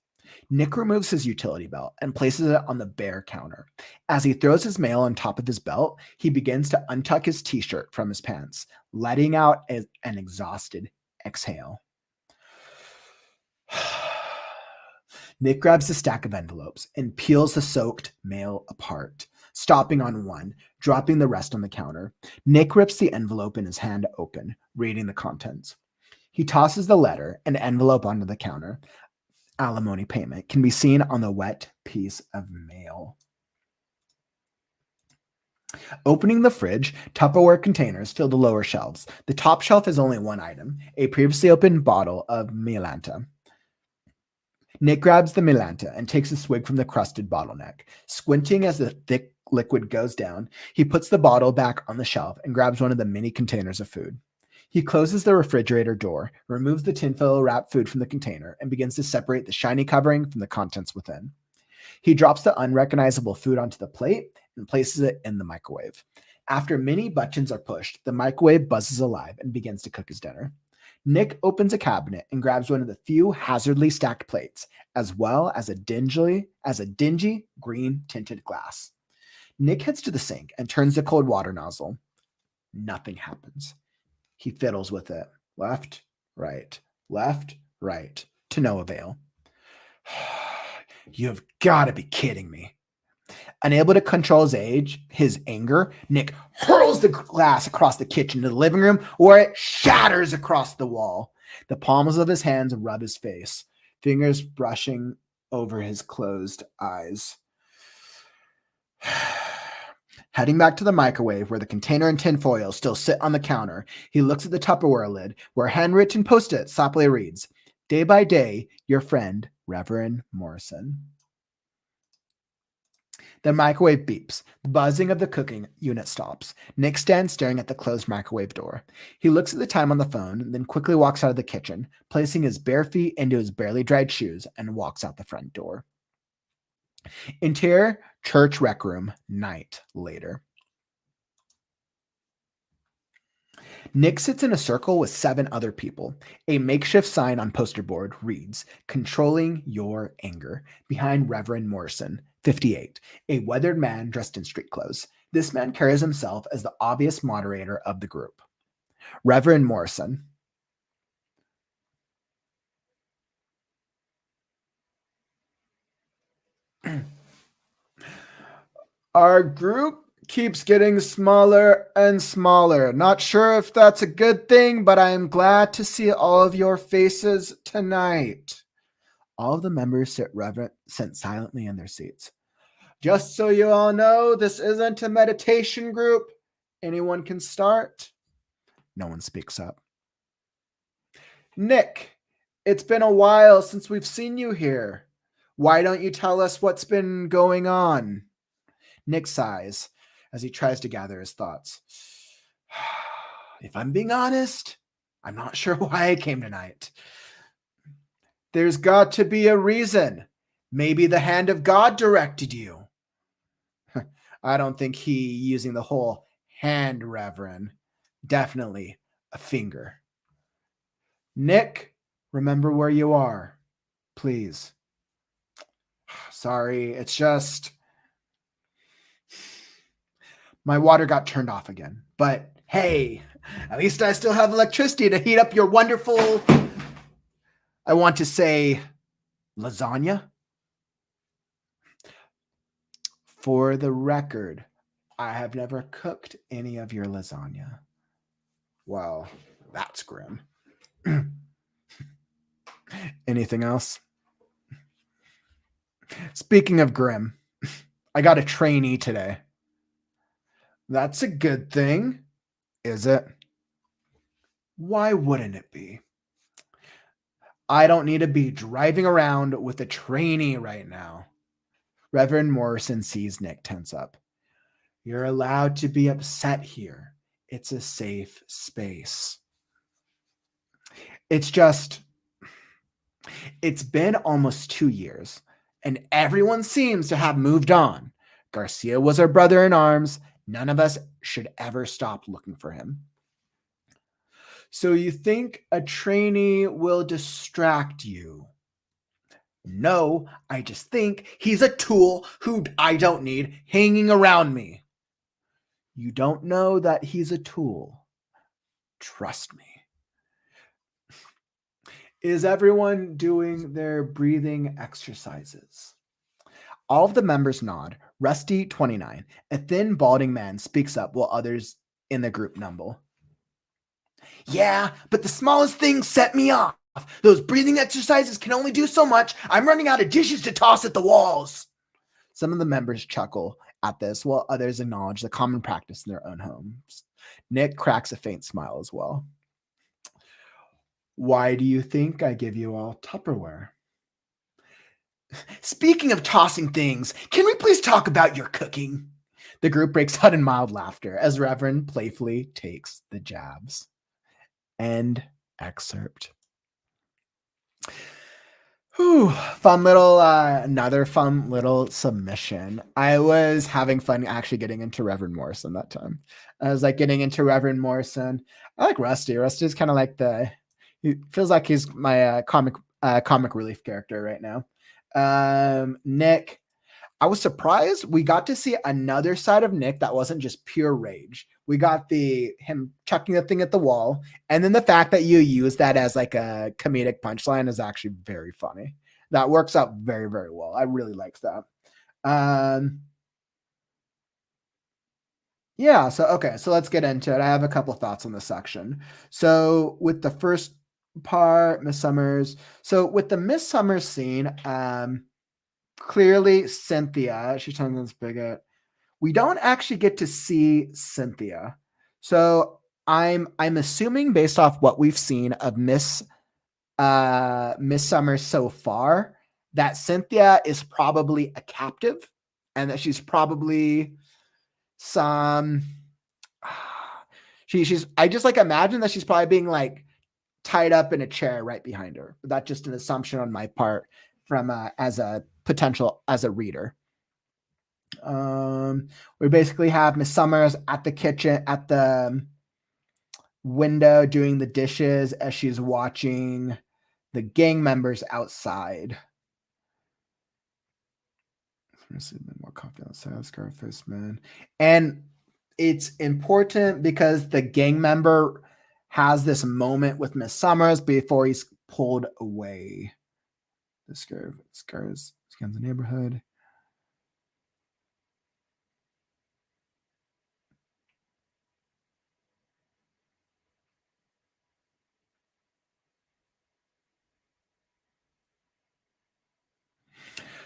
Nick removes his utility belt and places it on the bare counter. As he throws his mail on top of his belt, he begins to untuck his t-shirt from his pants, letting out an exhausted exhale. Nick grabs the stack of envelopes and peels the soaked mail apart, stopping on one, dropping the rest on the counter. Nick rips the envelope in his hand open, reading the contents. He tosses the letter and envelope onto the counter. Alimony payment can be seen on the wet piece of mail. Opening the fridge, Tupperware containers fill the lower shelves. The top shelf has only one item, a previously opened bottle of Milanta. Nick grabs the Milanta and takes a swig from the crusted bottleneck. Squinting as the thick liquid goes down, he puts the bottle back on the shelf and grabs one of the many containers of food. He closes the refrigerator door, removes the tinfoil wrapped food from the container, and begins to separate the shiny covering from the contents within. He drops the unrecognizable food onto the plate and places it in the microwave. After many buttons are pushed, the microwave buzzes alive and begins to cook his dinner. Nick opens a cabinet and grabs one of the few hazardly stacked plates, as well as a dingy green tinted glass. Nick heads to the sink and turns the cold water nozzle. Nothing happens. He fiddles with it. Left, right, to no avail. You've got to be kidding me. Unable to control his anger, Nick hurls the glass across the kitchen to the living room, where it shatters across the wall. The palms of his hands rub his face, fingers brushing over his closed eyes. Heading back to the microwave, where the container and tin foil still sit on the counter, he looks at the Tupperware lid, where handwritten post-it softly reads, "Day by day, your friend, Reverend Morrison." The microwave beeps. The buzzing of the cooking unit stops. Nick stands staring at the closed microwave door. He looks at the time on the phone, then quickly walks out of the kitchen, placing his bare feet into his barely dried shoes, and walks out the front door. Interior, church rec room, night later. Nick sits in a circle with 7 other people. A makeshift sign on poster board reads, "Controlling Your Anger," behind Reverend Morrison, 58, a weathered man dressed in street clothes. This man carries himself as the obvious moderator of the group. Reverend Morrison. Our group keeps getting smaller and smaller. Not sure if that's a good thing, but I am glad to see all of your faces tonight. All of the members sit silently in their seats. Just so you all know, this isn't a meditation group. Anyone can start. No one speaks up. Nick, it's been a while since we've seen you here. Why don't you tell us what's been going on? Nick sighs as he tries to gather his thoughts. If I'm being honest, I'm not sure why I came tonight. There's got to be a reason. Maybe the hand of God directed you. I don't think he using the whole hand, Reverend. Definitely a finger. Nick, remember where you are, please. Sorry, it's just my water got turned off again. But hey, at least I still have electricity to heat up your wonderful, I want to say, lasagna. For the record, I have never cooked any of your lasagna. Well, that's grim. Anything else? Speaking of grim, I got a trainee today. That's a good thing, is it? Why wouldn't it be? I don't need to be driving around with a trainee right now. Reverend Morrison sees Nick tense up. You're allowed to be upset here. It's a safe space. It's been almost 2 years, and everyone seems to have moved on. Garcia was our brother in arms. None of us should ever stop looking for him. So you think a trainee will distract you? No, I just think he's a tool who I don't need hanging around me. You don't know that he's a tool. Trust me. Is everyone doing their breathing exercises? All of the members nod. Rusty, 29, a thin, balding man, speaks up while others in the group mumble. Yeah, but the smallest things set me off. Those breathing exercises can only do so much. I'm running out of dishes to toss at the walls. Some of the members chuckle at this, while others acknowledge the common practice in their own homes. Nick cracks a faint smile as well. Why do you think I give you all Tupperware? Speaking of tossing things, can we please talk about your cooking? The group breaks out in mild laughter as Reverend playfully takes the jabs. End excerpt. Whew, another fun little submission. I was having fun actually getting into Reverend Morrison that time. I was like getting into Reverend Morrison. I like Rusty. Rusty's kind of like he feels like he's my comic relief character right now. Nick, I was surprised we got to see another side of Nick that wasn't just pure rage. We got him chucking the thing at the wall, and then the fact that you use that as like a comedic punchline is actually very funny. That works out very, very well. I really like that. Yeah, so let's get into it. I have a couple thoughts on this section. So with the first part, Miss Summers. So with the Miss Summers scene, clearly Cynthia, she's telling this bigot. We don't actually get to see Cynthia. So I'm assuming based off what we've seen of Miss Summers so far, that Cynthia is probably a captive and that she's probably she's I just like imagine that she's probably being like tied up in a chair right behind her. But that's just an assumption on my part from as a reader. We basically have Miss Summers at the kitchen, at the window doing the dishes as she's watching the gang members outside. More confident outside, Scarface man. And it's important because the gang member has this moment with Miss Summers before he's pulled away. The scans the neighborhood.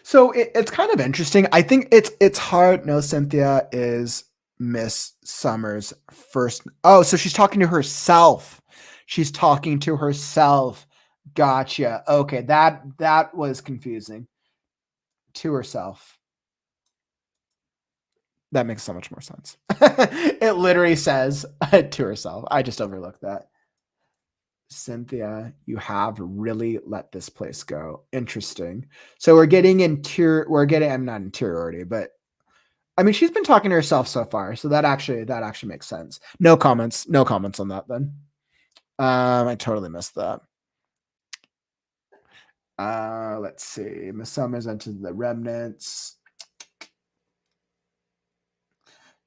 So it's kind of interesting. I think it's hard. No, Cynthia is Miss Summers' first. Oh, so she's talking to herself. She's talking to herself. Gotcha. Okay, that was confusing. To herself. That makes so much more sense. It literally says to herself. I just overlooked that. Cynthia, you have really let this place go. Interesting. So we're getting I'm not interiority, but I mean she's been talking to herself so far. So that actually makes sense. No comments on that then. I totally missed that. Let's see. Miss Summers enters the remnants.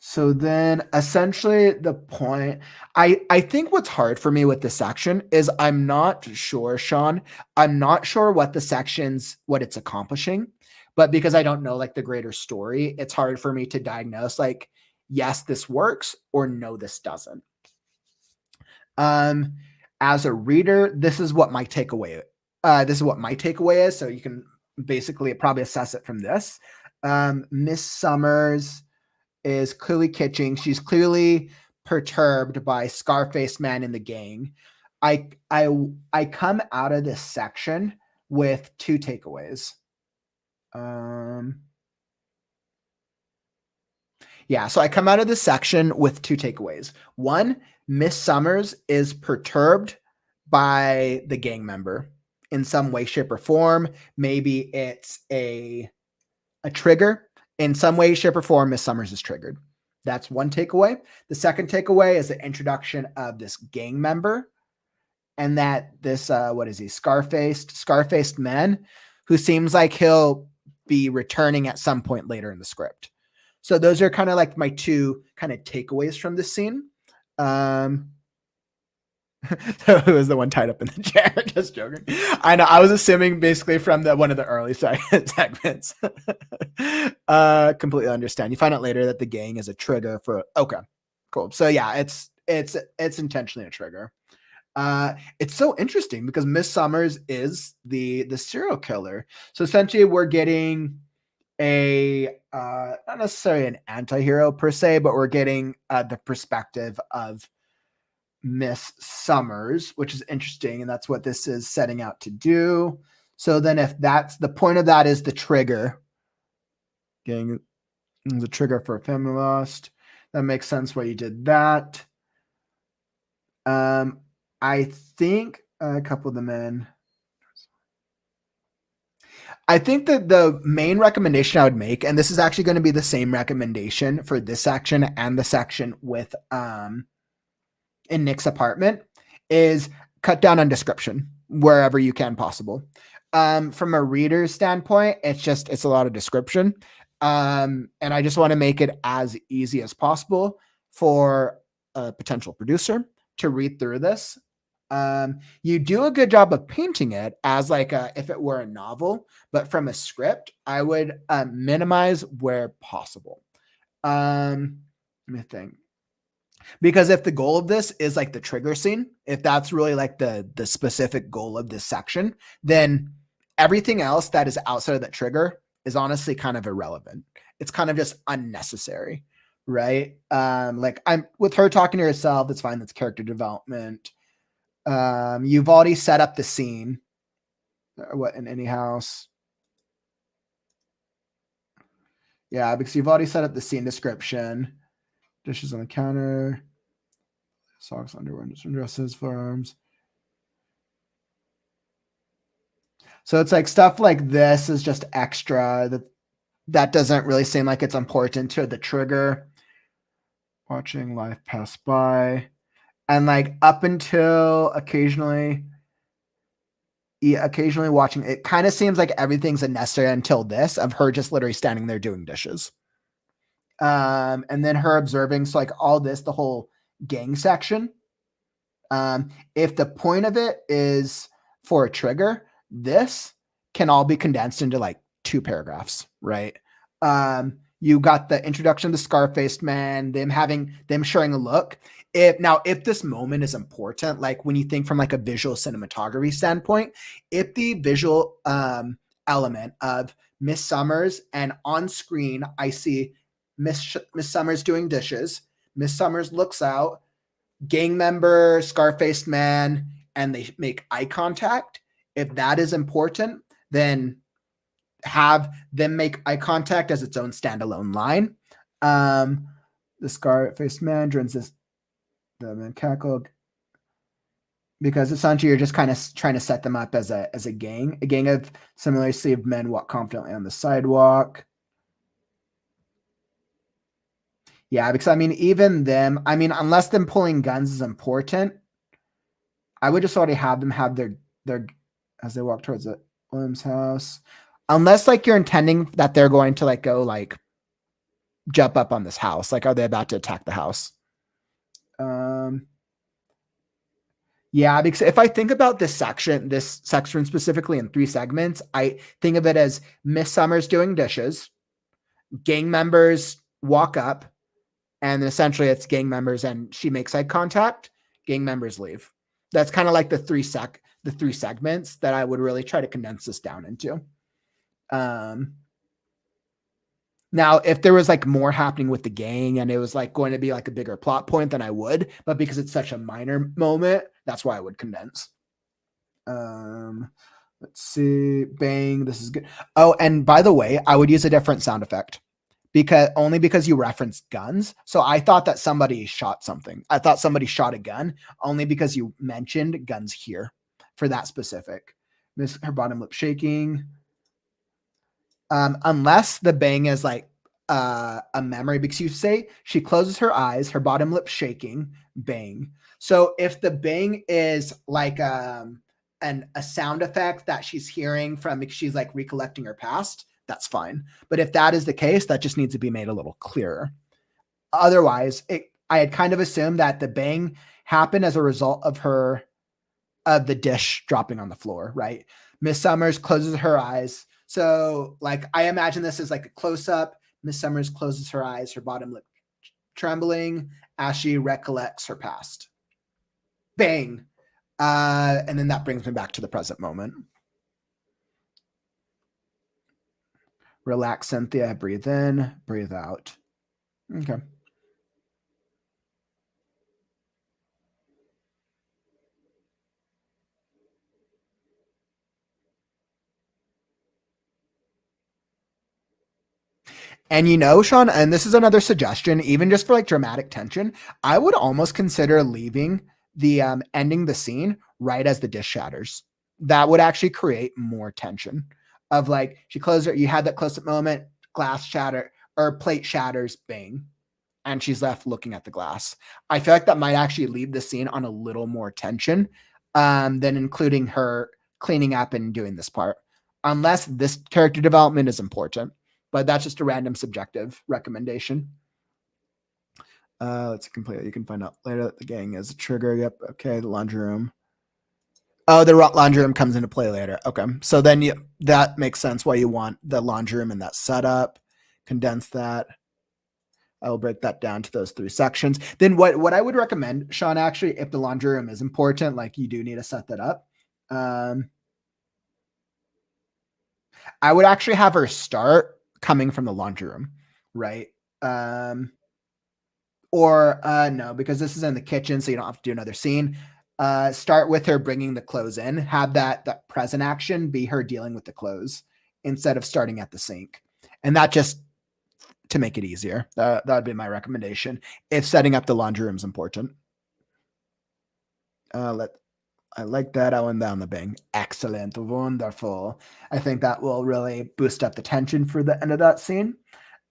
So then essentially the point, I think what's hard for me with this section is I'm not sure, Sean, I'm not sure what it's accomplishing, but because I don't know like the greater story, it's hard for me to diagnose like, yes, this works or no, this doesn't. As a reader, this is what my takeaway is. So you can basically probably assess it from this. Miss Summers is clearly kitsching. She's clearly perturbed by Scarface Man and the gang. I come out of this section with two takeaways. So I come out of this section with two takeaways. One, Miss Summers is perturbed by the gang member in some way, shape, or form. Maybe it's a trigger. In some way, shape, or form, Miss Summers is triggered. That's one takeaway. The second takeaway is the introduction of this gang member, and that this what is he, Scarfaced man, who seems like he'll be returning at some point later in the script. So those are kind of like my two kind of takeaways from this scene. So it was the one tied up in the chair. Just joking. I know. I was assuming basically from one of the early segments. Completely understand. You find out later that the gang is a trigger for. Okay, cool. So yeah, it's intentionally a trigger. It's so interesting because Miss Summers is the serial killer. So essentially, we're getting a not necessarily an anti-hero per se, but we're getting the perspective of Miss Summers, which is interesting, and that's what this is setting out to do. So then if that's the point of that is the trigger, getting the trigger for a family lost, that makes sense why you did that. I think a couple of the men. I think that the main recommendation I would make, and this is actually going to be the same recommendation for this section and the section with in Nick's apartment, is cut down on description wherever you can possible. From a reader's standpoint, it's a lot of description. And I just want to make it as easy as possible for a potential producer to read through this. You do a good job of painting it as like if it were a novel, but from a script, I would minimize where possible. Let me think. Because if the goal of this is like the trigger scene, if that's really like the specific goal of this section, then everything else that is outside of that trigger is honestly kind of irrelevant. It's kind of just unnecessary, right? Like I'm with her talking to herself, that's fine. That's character development. You've already set up the scene. What, in any house? Yeah, because you've already set up the scene description. Dishes on the counter. Socks, underwear, dresses, forearms. So it's like stuff like this is just extra. That doesn't really seem like it's important to the trigger. Watching life pass by. And like up until occasionally watching, it kind of seems like everything's unnecessary until this of her just literally standing there doing dishes. And then her observing, so like all this, the whole gang section. If the point of it is for a trigger, this can all be condensed into like 2 paragraphs, right? You got the introduction of the Scarfaced man, them showing a look. If this moment is important, like when you think from like a visual cinematography standpoint, if the visual element of Miss Summers, and on screen, I see Miss Summers doing dishes. Miss Summers looks out, gang member, scar-faced man, and they make eye contact. If that is important, then have them make eye contact as its own standalone line. The scar-faced man joins this, the man cackled, because essentially you're just kind of trying to set them up as a gang of similarly sleeved men walk confidently on the sidewalk. Yeah, because I mean, even them, I mean, unless them pulling guns is important, I would just already have them have their as they walk towards the Williams house, unless like you're intending that they're going to like go like jump up on this house. Like, are they about to attack the house? Yeah, because if I think about this section specifically in 3 segments, I think of it as Miss Summers doing dishes, gang members walk up, and essentially it's gang members and she makes eye contact, gang members leave. That's kind of like the three segments that I would really try to condense this down into. Now, if there was like more happening with the gang and it was like going to be like a bigger plot point, then I would, but because it's such a minor moment, that's why I would condense. Let's see, bang, this is good. Oh, and by the way, I would use a different sound effect because you referenced guns. So I thought that somebody shot something. I thought somebody shot a gun only because you mentioned guns here for that specific. Miss her bottom lip shaking. Unless the bang is like a memory, because you say she closes her eyes, her bottom lip shaking, bang. So if the bang is like a sound effect that she's hearing from, she's like recollecting her past, that's fine. But if that is the case, that just needs to be made a little clearer. Otherwise, I had kind of assumed that the bang happened as a result of the dish dropping on the floor, right? Miss Summers closes her eyes. So like, I imagine this is like a close up. Miss Summers closes her eyes, her bottom lip trembling as she recollects her past. Bang. And then that brings me back to the present moment. Relax, Cynthia. Breathe in, breathe out. Okay. And you know, Sean, and this is another suggestion, even just for like dramatic tension, I would almost consider leaving the ending the scene right as the dish shatters. That would actually create more tension of like, she closed her, you had that close up moment, glass shatter or plate shatters, bang. And she's left looking at the glass. I feel like that might actually leave the scene on a little more tension than including her cleaning up and doing this part, unless this character development is important. But that's just a random subjective recommendation. Let's complete. You can find out later that the gang is a trigger. Yep. Okay. The laundry room. Oh, the laundry room comes into play later. Okay. So then that makes sense why you want the laundry room in that setup. Condense that. I will break that down to those 3 sections. Then what I would recommend, Sean, actually, if the laundry room is important, like you do need to set that up. I would actually have her start coming from the laundry room, right? Or no, because this is in the kitchen, so you don't have to do another scene. Start with her bringing the clothes in. Have that present action be her dealing with the clothes instead of starting at the sink. And that just to make it easier. That would be my recommendation if setting up the laundry room is important. I like that. I went down the bang. Excellent. Wonderful. I think that will really boost up the tension for the end of that scene.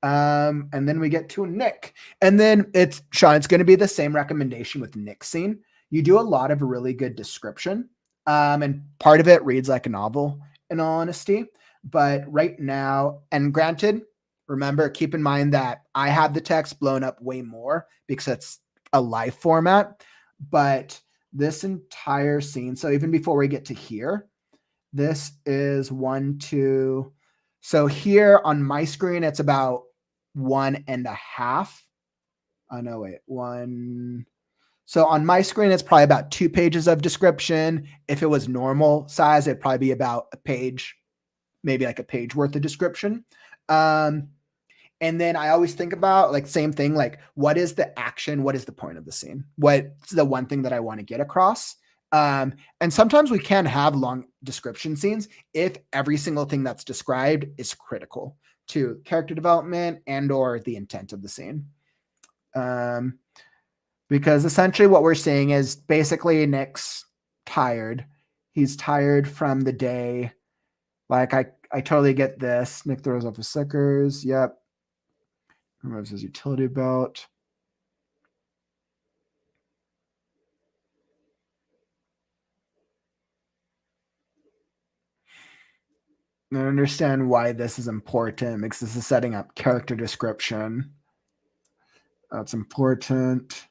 And then we get to Nick. And then Sean, it's going to be the same recommendation with Nick's scene. You do a lot of really good description. And part of it reads like a novel, in all honesty. But right now, and granted, remember, keep in mind that I have the text blown up way more because it's a live format. But this entire scene, so even before we get to here, this is 1, 2. So here on my screen, it's about 1.5. Oh, no, wait, 1. So on my screen, it's probably about 2 pages of description. If it was normal size, it'd probably be about a page maybe like a page worth of description. And then I always think about like same thing, like what is the action? What is the point of the scene? What's the one thing that I want to get across? And sometimes we can have long description scenes if every single thing that's described is critical to character development and or the intent of the scene. Because essentially what we're seeing is basically Nick's tired. He's tired from the day. Like I totally get this. Nick throws off his suckers. Yep. Removes his utility belt. I understand why this is important because this is setting up character description. That's important.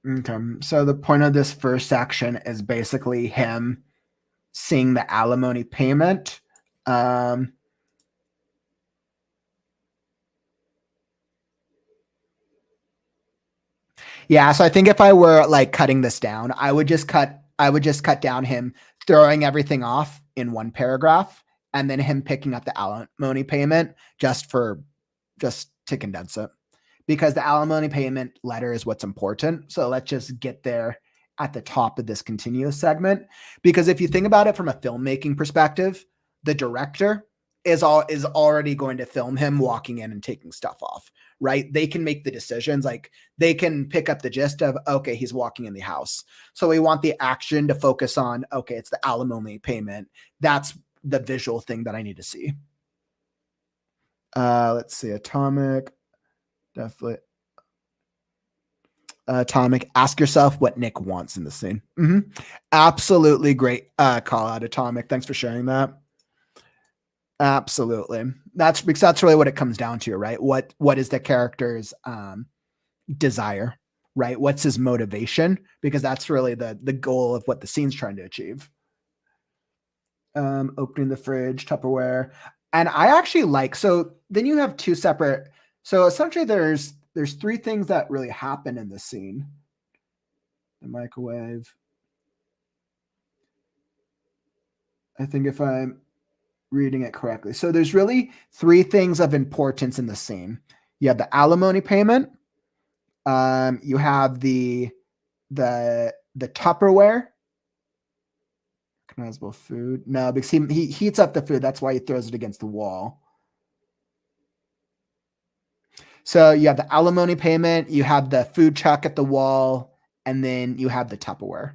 Okay, so the point of this first section is basically him seeing the alimony payment. Yeah, so I think if I were like cutting this down, I would just cut down him throwing everything off in one paragraph and then him picking up the alimony payment just to condense it. Because the alimony payment letter is what's important. So let's just get there at the top of this continuous segment. Because if you think about it from a filmmaking perspective, the director is already going to film him walking in and taking stuff off, right? They can make the decisions, like they can pick up the gist of, okay, he's walking in the house. So we want the action to focus on, okay, it's the alimony payment. That's the visual thing that I need to see. Let's see, Atomic. Definitely. Atomic, ask yourself what Nick wants in the scene. Absolutely great call out, Atomic. Thanks for sharing that. Absolutely. That's because that's really what it comes down to, right? What is the character's desire, right? What's his motivation? Because that's really the goal of what the scene's trying to achieve. Opening the fridge, Tupperware. And I actually like, so then you have two separate, so essentially there's three things that really happen in this scene. The microwave. I think if I'm reading it correctly. So there's really three things of importance in the scene. You have the alimony payment. You have the Tupperware. Recognizable food. No, because he heats up the food. That's why he throws it against the wall. So you have the alimony payment, you have the food chuck at the wall, and then you have the Tupperware.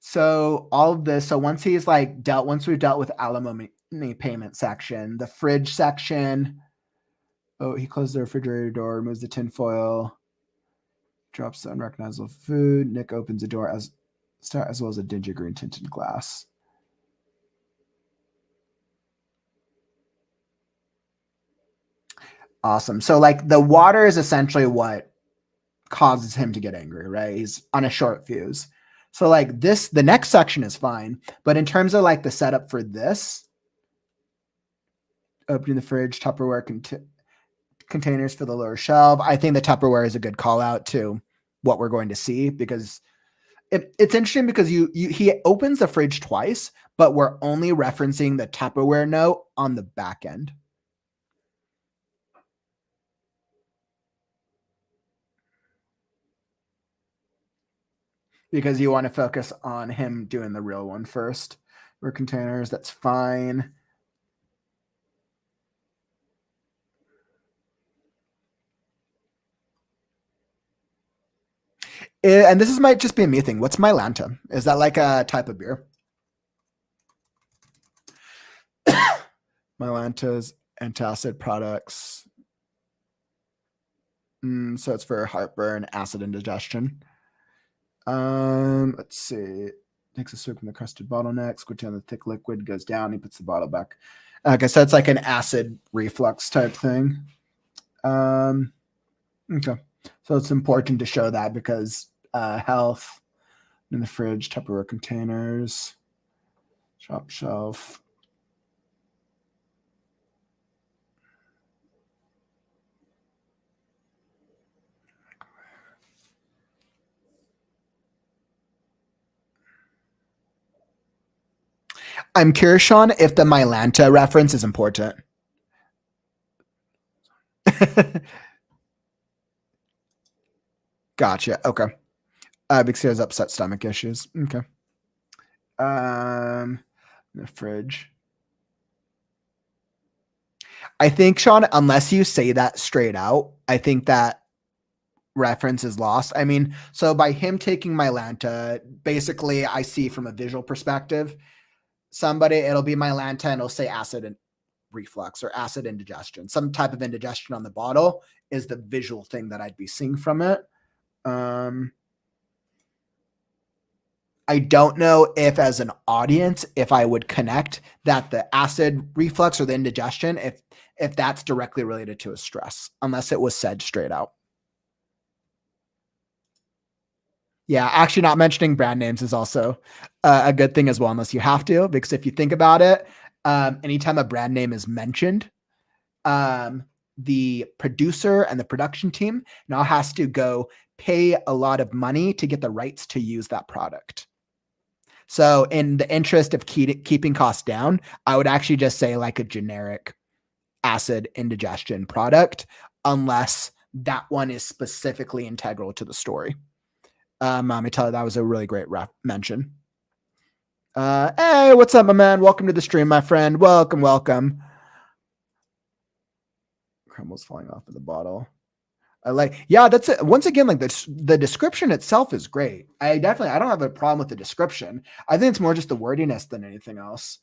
So all of this, so once we've dealt with alimony payment section, the fridge section, oh, he closed the refrigerator door, removes the tinfoil, drops the unrecognizable food. Nick opens the door as well as a dingy green tinted glass. Awesome. So like the water is essentially what causes him to get angry, right? He's on a short fuse. So like this, the next section is fine. But in terms of like the setup for this, opening the fridge, Tupperware containers for the lower shelf. I think the Tupperware is a good call out to what we're going to see because it's interesting because he opens the fridge twice, but we're only referencing the Tupperware note on the back end. Because you want to focus on him doing the real one first. Or containers, that's fine. And this might just be a me thing. What's Mylanta? Is that like a type of beer? Mylanta's antacid products. So it's for heartburn, acid indigestion. Let's see. Takes a swig from the crusted bottleneck, squirts down the thick liquid, goes down, he puts the bottle back. Okay, so it's like an acid reflux type thing. Okay. So it's important to show that because health in the fridge, Tupperware containers, top shelf. I'm curious, Sean, if the Mylanta reference is important. Gotcha. Okay. Because he has upset stomach issues. Okay. The fridge. I think, Sean, unless you say that straight out, I think that reference is lost. I mean, so by him taking Mylanta, basically I see from a visual perspective, it'll be Mylanta and it'll say acid and reflux or acid indigestion. Some type of indigestion on the bottle is the visual thing that I'd be seeing from it. I don't know if as an audience, if I would connect that the acid reflux or the indigestion, if that's directly related to a stress, unless it was said straight out. Yeah, actually not mentioning brand names is also a good thing as well, unless you have to, because if you think about it, anytime a brand name is mentioned, the producer and the production team now has to go pay a lot of money to get the rights to use that product. So in the interest of keeping costs down, I would actually just say like a generic acid indigestion product, unless that one is specifically integral to the story. Let me tell you, that was a really great mention. Hey, what's up, my man? Welcome to the stream, my friend. Welcome. Crumbles falling off of the bottle. Yeah, that's it. Once again, like the description itself is great. I don't have a problem with the description. I think it's more just the wordiness than anything else.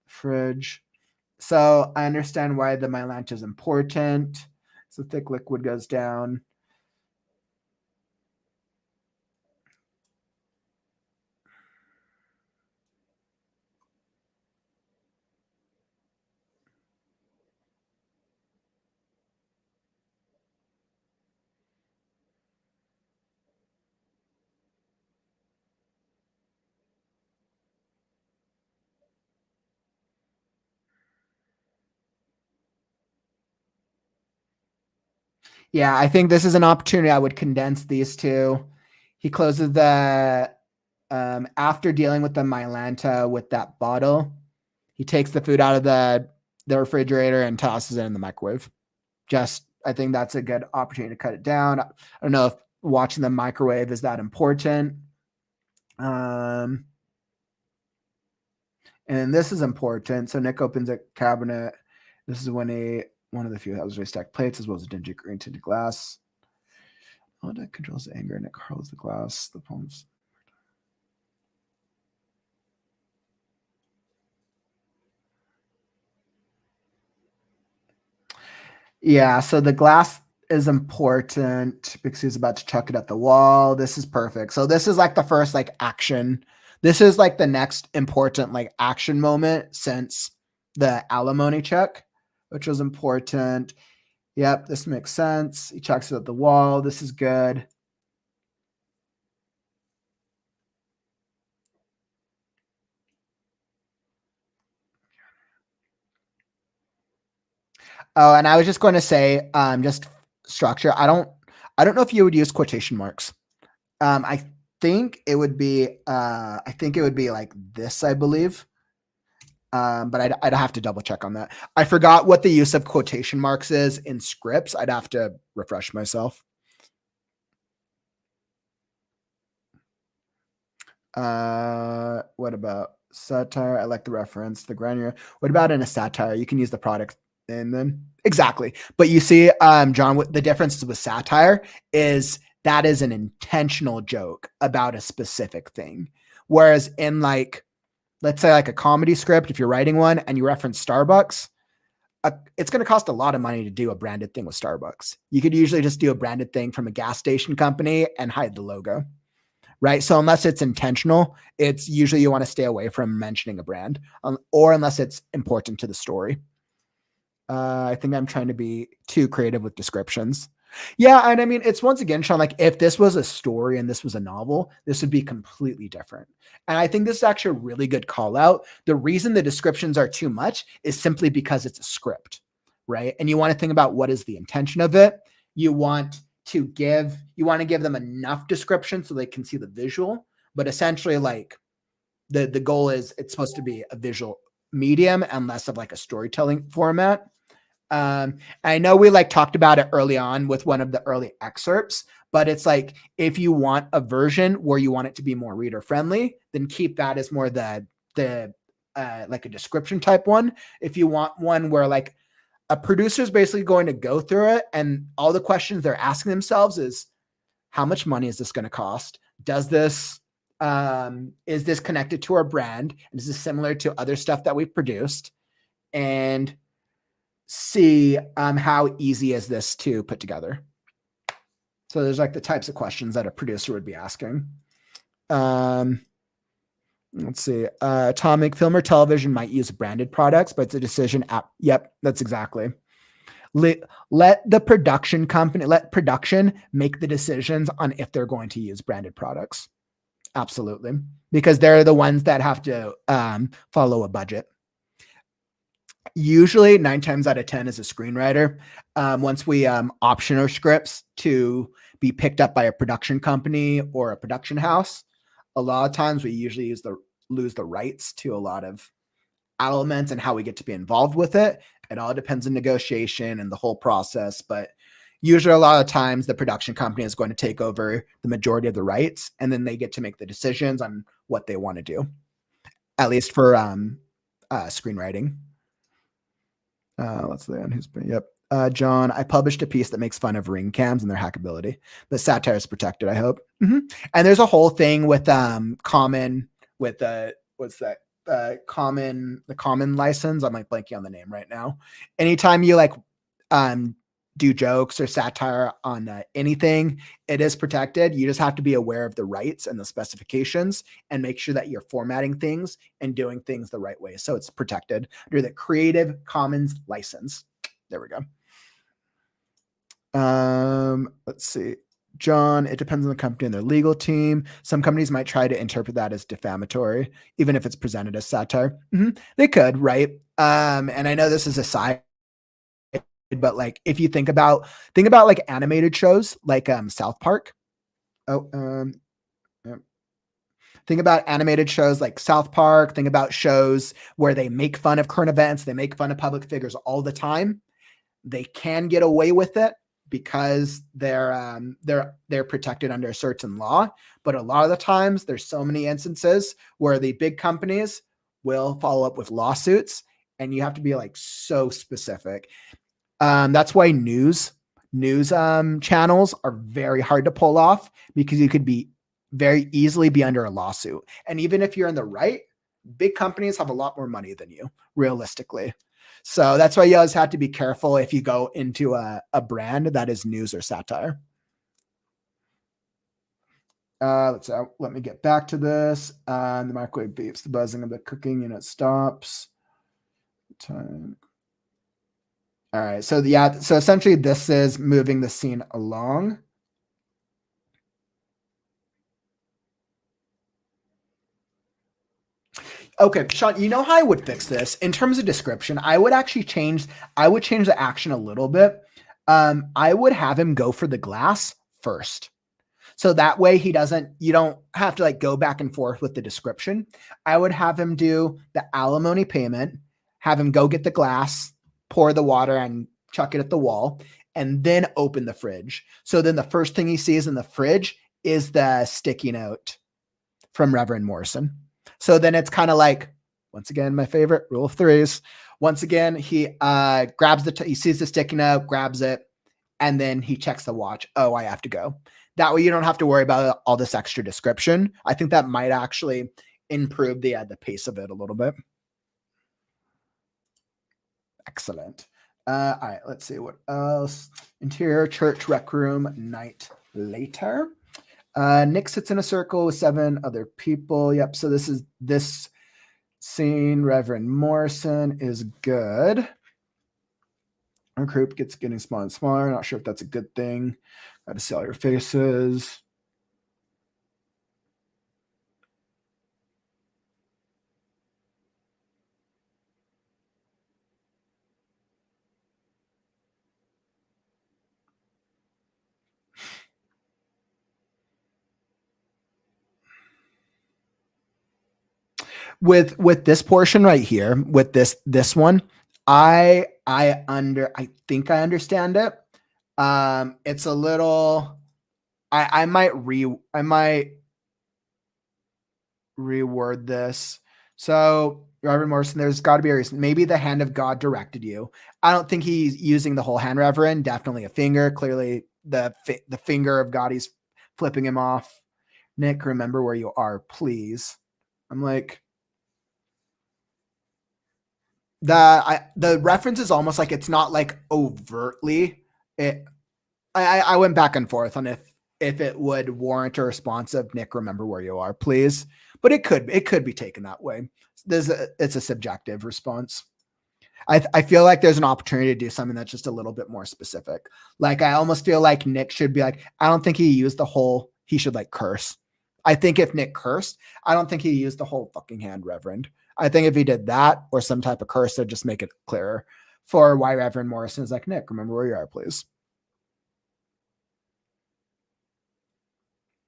Fridge. So I understand why the Mylanta is important. So thick liquid goes down. Yeah, I think this is an opportunity. I would condense these two. He closes the, after dealing with the Mylanta with that bottle, he takes the food out of the refrigerator and tosses it in the microwave. I think that's a good opportunity to cut it down. I don't know if watching the microwave is that important. And this is important. So Nick opens a cabinet. This is when one of the few houses stacked plates as well as a dingy green tinted glass. Oh, that controls the anger. Nick hurls the glass. The poems. Yeah, so the glass is important because he's about to chuck it at the wall. This is perfect. So this is like the first like action. This is like the next important like action moment since the alimony check, which was important. Yep, this makes sense. He chucks it at the wall. This is good. Oh, and I was just going to say, just structure. I don't know if you would use quotation marks. I think it would be like this, I believe. But I'd have to double check on that. I forgot what the use of quotation marks is in scripts. I'd have to refresh myself. What about satire? I like the reference, the granular. What about in a satire? You can use the product and then exactly. But you see, John, what the difference with satire is that is an intentional joke about a specific thing. Whereas in like, let's say like a comedy script, if you're writing one and you reference Starbucks, it's going to cost a lot of money to do a branded thing with Starbucks. You could usually just do a branded thing from a gas station company and hide the logo. Right. So unless it's intentional, it's usually you want to stay away from mentioning a brand or unless it's important to the story. I think I'm trying to be too creative with descriptions. Yeah. And I mean, it's once again, Sean, like if this was a story and this was a novel, this would be completely different. And I think this is actually a really good call out. The reason the descriptions are too much is simply because it's a script, right? And you want to think about what is the intention of it. You want to give them enough description so they can see the visual, but essentially like the goal is it's supposed to be a visual medium and less of like a storytelling format. I know we like talked about it early on with one of the early excerpts, but it's like, if you want a version where you want it to be more reader friendly, then keep that as more the like a description type one. If you want one where like a producer is basically going to go through it and all the questions they're asking themselves is, how much money is this going to cost? Does this, is this connected to our brand? Is this similar to other stuff that we've produced? And see how easy is this to put together? So there's like the types of questions that a producer would be asking. Let's see. Atomic film or television might use branded products, but it's a decision app. Yep, that's exactly. Let the production company, let production make the decisions on if they're going to use branded products. Absolutely. Because they're the ones that have to follow a budget. Usually 9 times out of 10 as a screenwriter, once we option our scripts to be picked up by a production company or a production house, a lot of times we usually lose the rights to a lot of elements and how we get to be involved with it. It all depends on negotiation and the whole process, but usually a lot of times the production company is going to take over the majority of the rights, and then they get to make the decisions on what they want to do, at least for screenwriting. Let's see on who's been, yep. John, I published a piece that makes fun of ring cams and their hackability. The satire is protected, I hope. And there's a whole thing with Common, with what's that? The Common license. I'm like blanking on the name right now. Anytime you like do jokes or satire on anything, it is protected. You just have to be aware of the rights and the specifications and make sure that you're formatting things and doing things the right way. So it's protected under the Creative Commons license. There we go. Let's see. John, it depends on the company and their legal team. Some companies might try to interpret that as defamatory, even if it's presented as satire. They could, right? And I know this is a side, but like if you think about like animated shows like South Park. Think about animated shows like South Park. Think about shows where they make fun of current events, they make fun of public figures all the time. They can get away with it because they're protected under a certain law, but a lot of the times there's so many instances where the big companies will follow up with lawsuits, and you have to be like so specific. That's why news channels are very hard to pull off, because you could be very easily be under a lawsuit. And even if you're in the right, big companies have a lot more money than you, realistically. So that's why you always have to be careful if you go into a brand that is news or satire. Let me get back to this. The microwave beeps, the buzzing of the cooking unit stops. Time. All right. So yeah, so essentially this is moving the scene along. Okay, Sean, you know how I would fix this in terms of description? I would change the action a little bit. I would have him go for the glass first. So that way you don't have to like go back and forth with the description. I would have him do the alimony payment, have him go get the glass, pour the water and chuck it at the wall, and then open the fridge. So then the first thing he sees in the fridge is the sticky note from Reverend Morrison. So then it's kind of like, once again, my favorite rule of threes. Once again, he he sees the sticky note, grabs it, and then he checks the watch. Oh, I have to go. That way you don't have to worry about all this extra description. I think that might actually improve the pace of it a little bit. Excellent. All right, let's see what else. Interior church rec room night later. Nick sits in a circle with 7 other people. Yep. So this scene. Reverend Morrison is good. Our group getting smaller and smaller. Not sure if that's a good thing. Got to see all your faces. with this portion right here, with this one, I think I understand it. It's a little, I might reword this. So Reverend Morrison, there's got to be a reason. Maybe the hand of God directed you. I don't think he's using the whole hand, Reverend. Definitely a finger. Clearly the finger of God. He's flipping him off. Nick, remember where you are, please. I'm like, the reference is almost like it's not like overtly. I went back and forth on if it would warrant a response of Nick, remember where you are, please. But it could be taken that way. It's a subjective response. I feel like there's an opportunity to do something that's just a little bit more specific. Like I almost feel like Nick should be like, I don't think he used the whole, he should like curse. I think if Nick cursed, I don't think he used the whole fucking hand, Reverend. I think if he did that or some type of curse, it'd just make it clearer for why Reverend Morrison is like, Nick, remember where you are, please.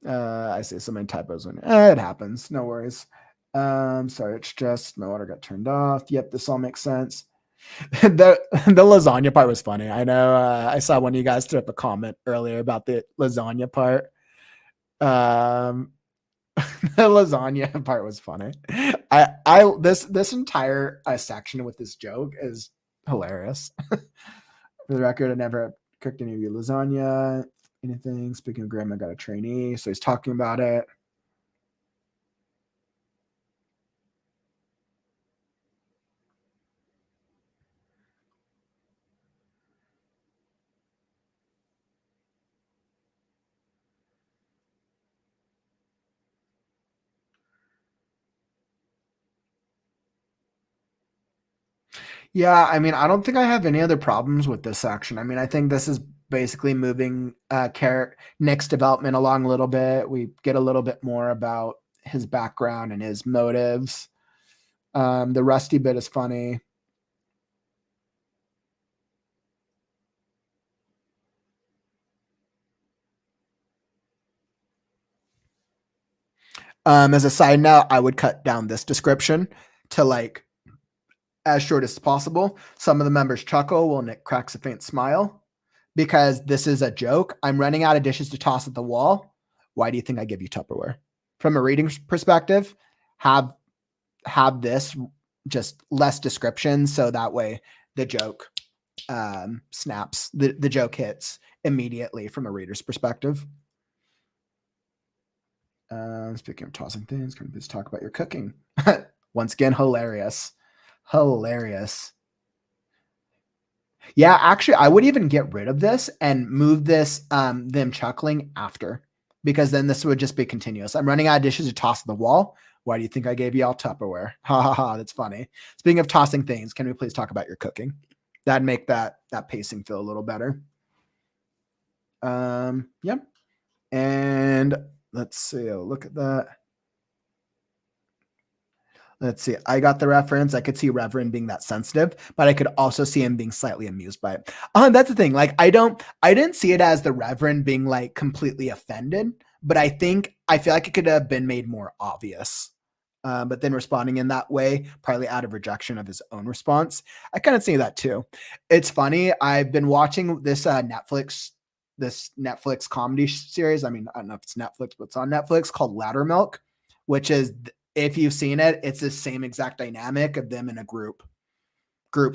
I see so many typos when it happens. No worries. Sorry, it's just my water got turned off. Yep, this all makes sense. the lasagna part was funny. I know I saw one of you guys threw up a comment earlier about the lasagna part. The lasagna part was funny. This entire section with this joke is hilarious. For the record, I never cooked any of your lasagna. Anything. Speaking of grandma, got a trainee, so he's talking about it. Yeah, I mean, I don't think I have any other problems with this section. I mean, I think this is basically moving Nick's development along a little bit. We get a little bit more about his background and his motives. The Rusty bit is funny. As a side note, I would cut down this description to like as short as possible. Some of the members chuckle while Nick cracks a faint smile because this is a joke. I'm running out of dishes to toss at the wall. Why do you think I give you Tupperware? From a reading perspective, have this just less description so that way the joke snaps. The joke hits immediately from a reader's perspective. Speaking of tossing things, can we please talk about your cooking? Once again, hilarious. Yeah, actually, I would even get rid of this and move this, them chuckling after, because then this would just be continuous. I'm running out of dishes to toss at the wall. Why do you think I gave you all Tupperware? Ha ha ha, that's funny. Speaking of tossing things, can we please talk about your cooking? That'd make that pacing feel a little better. Yep. And let's see, I'll look at that. Let's see. I got the reference. I could see Reverend being that sensitive, but I could also see him being slightly amused by it. That's the thing. Like, I didn't see it as the Reverend being like completely offended, but I feel like it could have been made more obvious. But then responding in that way, probably out of rejection of his own response. I kind of see that too. It's funny. I've been watching this Netflix comedy series. I mean, I don't know if it's Netflix, but it's on Netflix called Loudermilk, which is, if you've seen it, it's the same exact dynamic of them in a group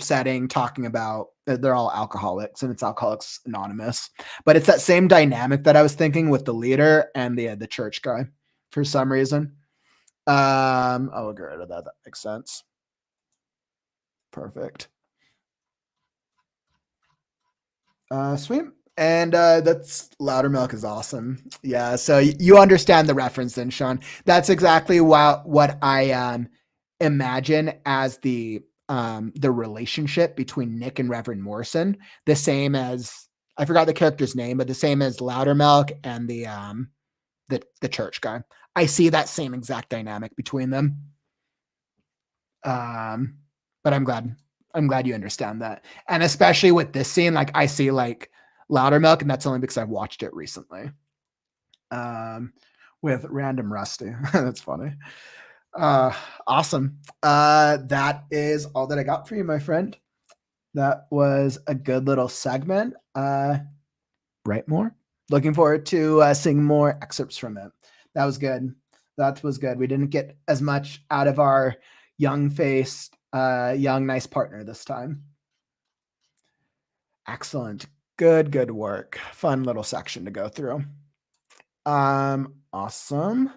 setting talking about, they're all alcoholics and it's Alcoholics Anonymous, but it's that same dynamic that I was thinking with the leader and the church guy for some reason. I'll get rid of that. That makes sense. Perfect. Sweet. And that's Loudermilk is awesome. Yeah, so you understand the reference then, Sean. That's exactly what I imagine as the relationship between Nick and Reverend Morrison. The same as, I forgot the character's name, but the same as Loudermilk and the church guy. I see that same exact dynamic between them. But I'm glad you understand that. And especially with this scene, like I see like Loudermilk, and that's only because I've watched it recently. With Random Rusty. That's funny. Awesome. That is all that I got for you, my friend. That was a good little segment. Write more. Looking forward to seeing more excerpts from it. That was good. That was good. We didn't get as much out of our young-faced, young, nice partner this time. Excellent. Good work. Fun little section to go through. Awesome.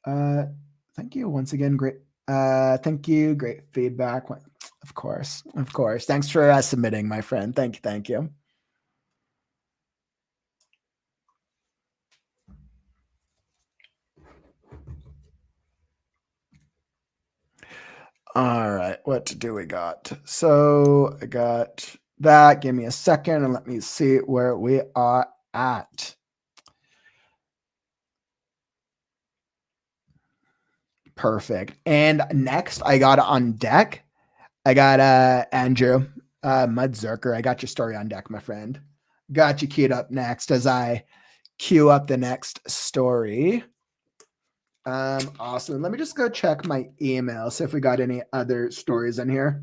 Thank you once again. Great. Thank you. Great feedback. Of course. Thanks for submitting, my friend. Thank you. All right, what do we got? So I got that. Give me a second and let me see where we are at. Perfect. And next, I got on deck. I got Andrew Mudzerker. I got your story on deck, my friend. Got you queued up next as I queue up the next story. Awesome. Let me just go check my email, see if we got any other stories in here.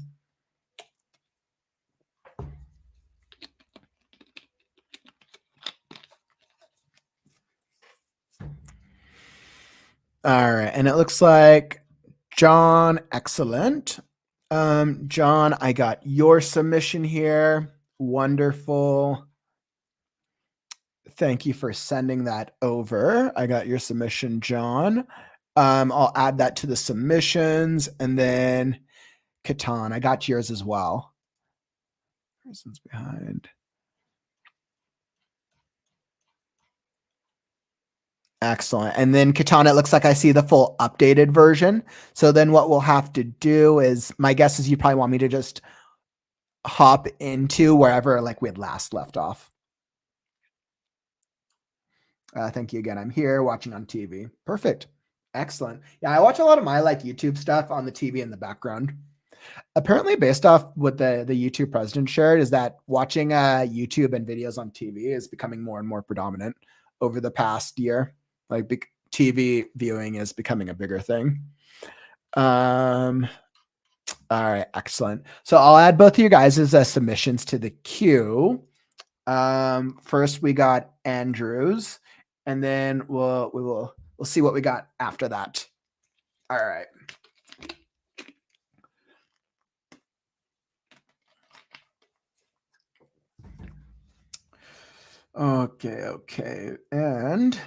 All right, and it looks like John, excellent. John, I got your submission here. Wonderful. Thank you for sending that over. I got your submission, John. I'll add that to the submissions, and then Catan, I got yours as well. Reasons behind. Excellent. And then Katana, it looks like I see the full updated version. So then what we'll have to do is, my guess is you probably want me to just hop into wherever like we had last left off. Thank you again. I'm here watching on TV. Perfect. Excellent. Yeah, I watch a lot of my like YouTube stuff on the TV in the background. Apparently, based off what the YouTube president shared, is that watching YouTube and videos on TV is becoming more and more predominant over the past year. Like TV viewing is becoming a bigger thing. All right, excellent. So I'll add both of you guys' submissions to the queue. First we got Andrews, and then we'll see what we got after that. All right. Okay. And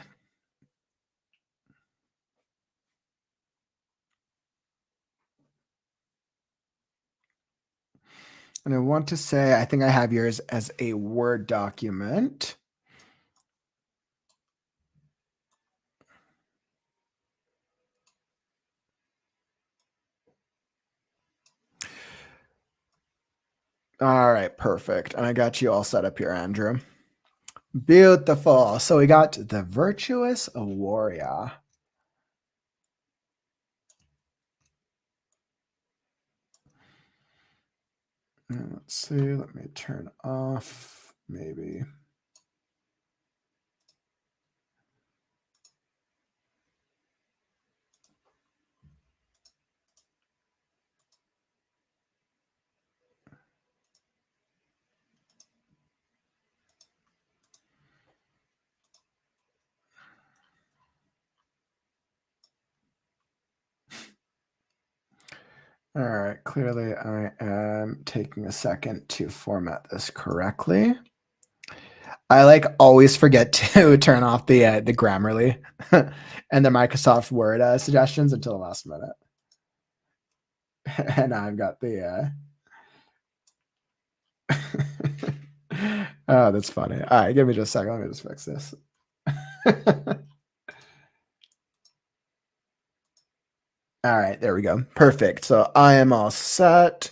I want to say, I think I have yours as a Word document. All right, perfect. And I got you all set up here, Andrew. Beautiful. So we got the Virtuous Warrior. Let's see. Let me turn off maybe. All right, clearly I am taking a second to format this correctly. I like always forget to turn off the Grammarly and the Microsoft Word suggestions until the last minute. And I've got the oh, that's funny. All right, give me just a second. Let me just fix this. All right, there we go. Perfect. So I am all set.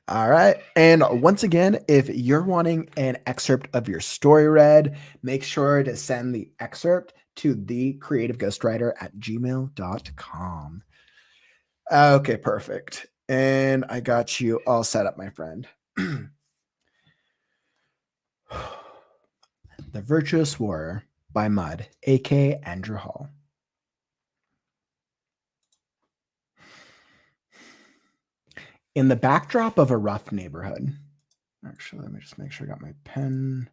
All right. And once again, if you're wanting an excerpt of your story read, make sure to send the excerpt to thecreativeghostwriter@gmail.com. Okay, perfect. And I got you all set up, my friend. The Virtuous Warrior. by Mud, aka Andrew Hall. In the backdrop of a rough neighborhood. Actually, let me just make sure I got my pen.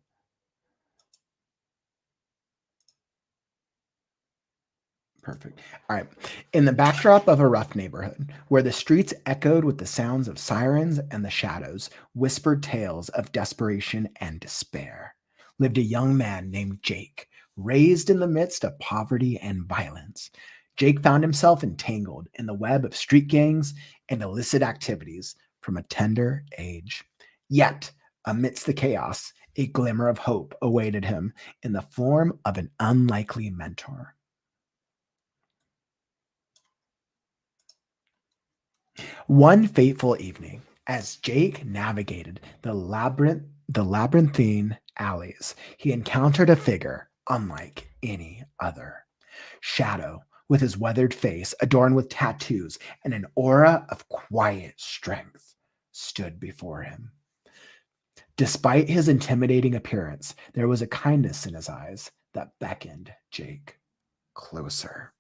Perfect. All right. In the backdrop of a rough neighborhood, where the streets echoed with the sounds of sirens and the shadows whispered tales of desperation and despair, lived a young man named Jake, raised in the midst of poverty and violence. Jake found himself entangled in the web of street gangs and illicit activities from a tender age. Yet, amidst the chaos, a glimmer of hope awaited him in the form of an unlikely mentor. One fateful evening, as Jake navigated the labyrinthine alleys, he encountered a figure unlike any other. Shadow, with his weathered face adorned with tattoos and an aura of quiet strength, stood before him. Despite his intimidating appearance, there was a kindness in his eyes that beckoned Jake closer.